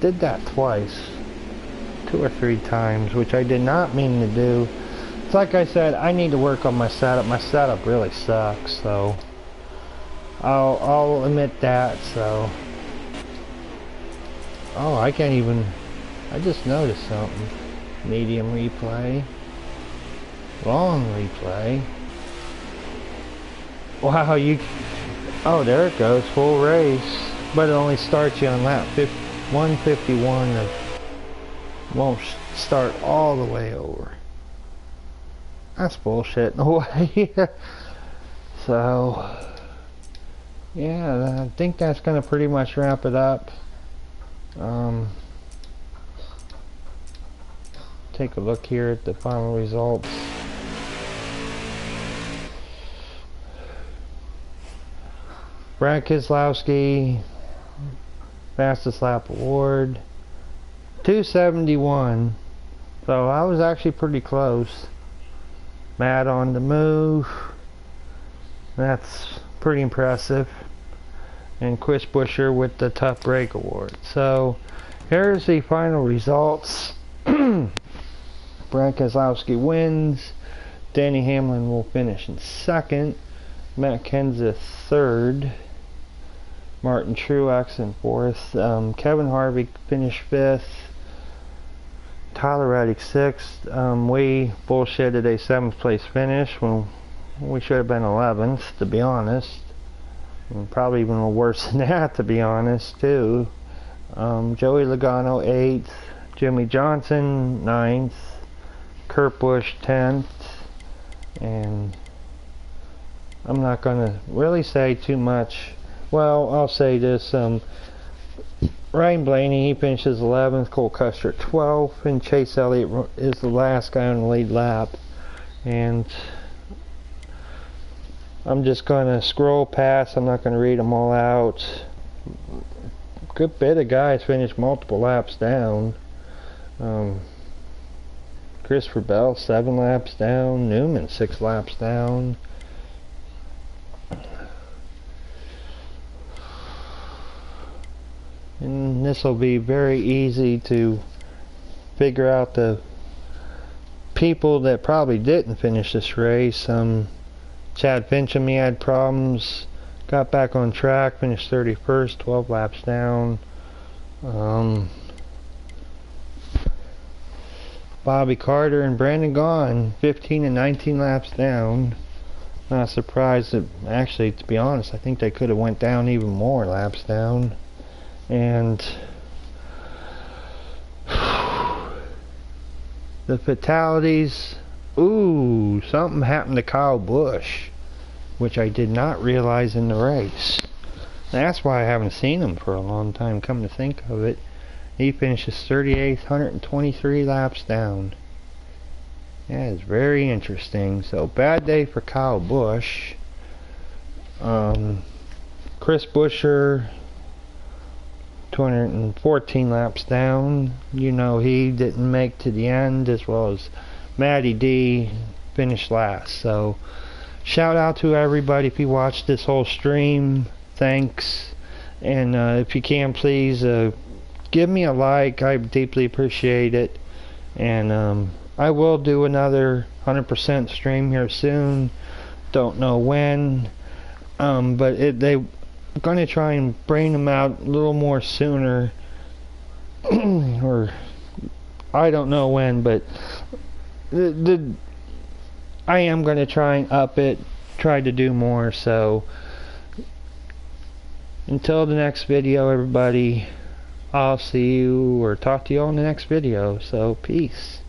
Did that twice. 2 or 3 times, which I did not mean to do. It's like I said, I need to work on my setup. My setup really sucks, so I'll admit that. So, oh, I can't even. I just noticed something. Medium replay. Long replay. Wow, you. Oh, there it goes. Full race, but it only starts you on lap 151. It won't start all the way over. That's bullshit in a way. So, yeah, I think that's gonna pretty much wrap it up. Take a look here at the final results. Brad Keselowski, fastest lap award, 271. So I was actually pretty close. Matt on the move, That's pretty impressive. And Chris Buescher with the Tough Break Award. So here's the final results. Brent Keselowski wins. Danny Hamlin will finish in second. Matt Kenseth third. Martin Truex in fourth. Kevin Harvick finished fifth. Tyler Reddick sixth. We bullshitted a 7th place finish when we should have been 11th, to be honest. And probably even a little worse than that, to be honest, too. Joey Logano 8th. Jimmy Johnson 9th. Kurt Busch 10th. And I'm not going to really say too much. Well, I'll say this. Ryan Blaney, he finishes 11th. Cole Custer 12th. And Chase Elliott is the last guy on the lead lap. And I'm just going to scroll past. I'm not going to read them all out. Good bit of guys finished multiple laps down. Christopher Bell 7 laps down. Newman 6 laps down. And this will be very easy to figure out the people that probably didn't finish this race. Chad Fincham, he had problems, got back on track, finished 31st, 12 laps down. Bobby Carter and Brandon Gaughan, 15 and 19 laps down. Not surprised that, actually, to be honest, I think they could have went down even more laps down. And the fatalities. Ooh, something happened to Kyle Busch, which I did not realize in the race. That's why I haven't seen him for a long time, come to think of it. He finishes 38th, 123 laps down. That is very interesting. So, bad day for Kyle Busch. Chris Buescher, 214 laps down. You know, he didn't make to the end, as well as Matty D finished last. So shout out to everybody if you watched this whole stream. Thanks. And if you can, please give me a like. I deeply appreciate it. And I will do another 100% stream here soon. Don't know when. But they're going to try and bring them out a little more sooner. Or I don't know when, but I am going to try and up it, try to do more. So until the next video, everybody, I'll see you or talk to you on the next video. So peace.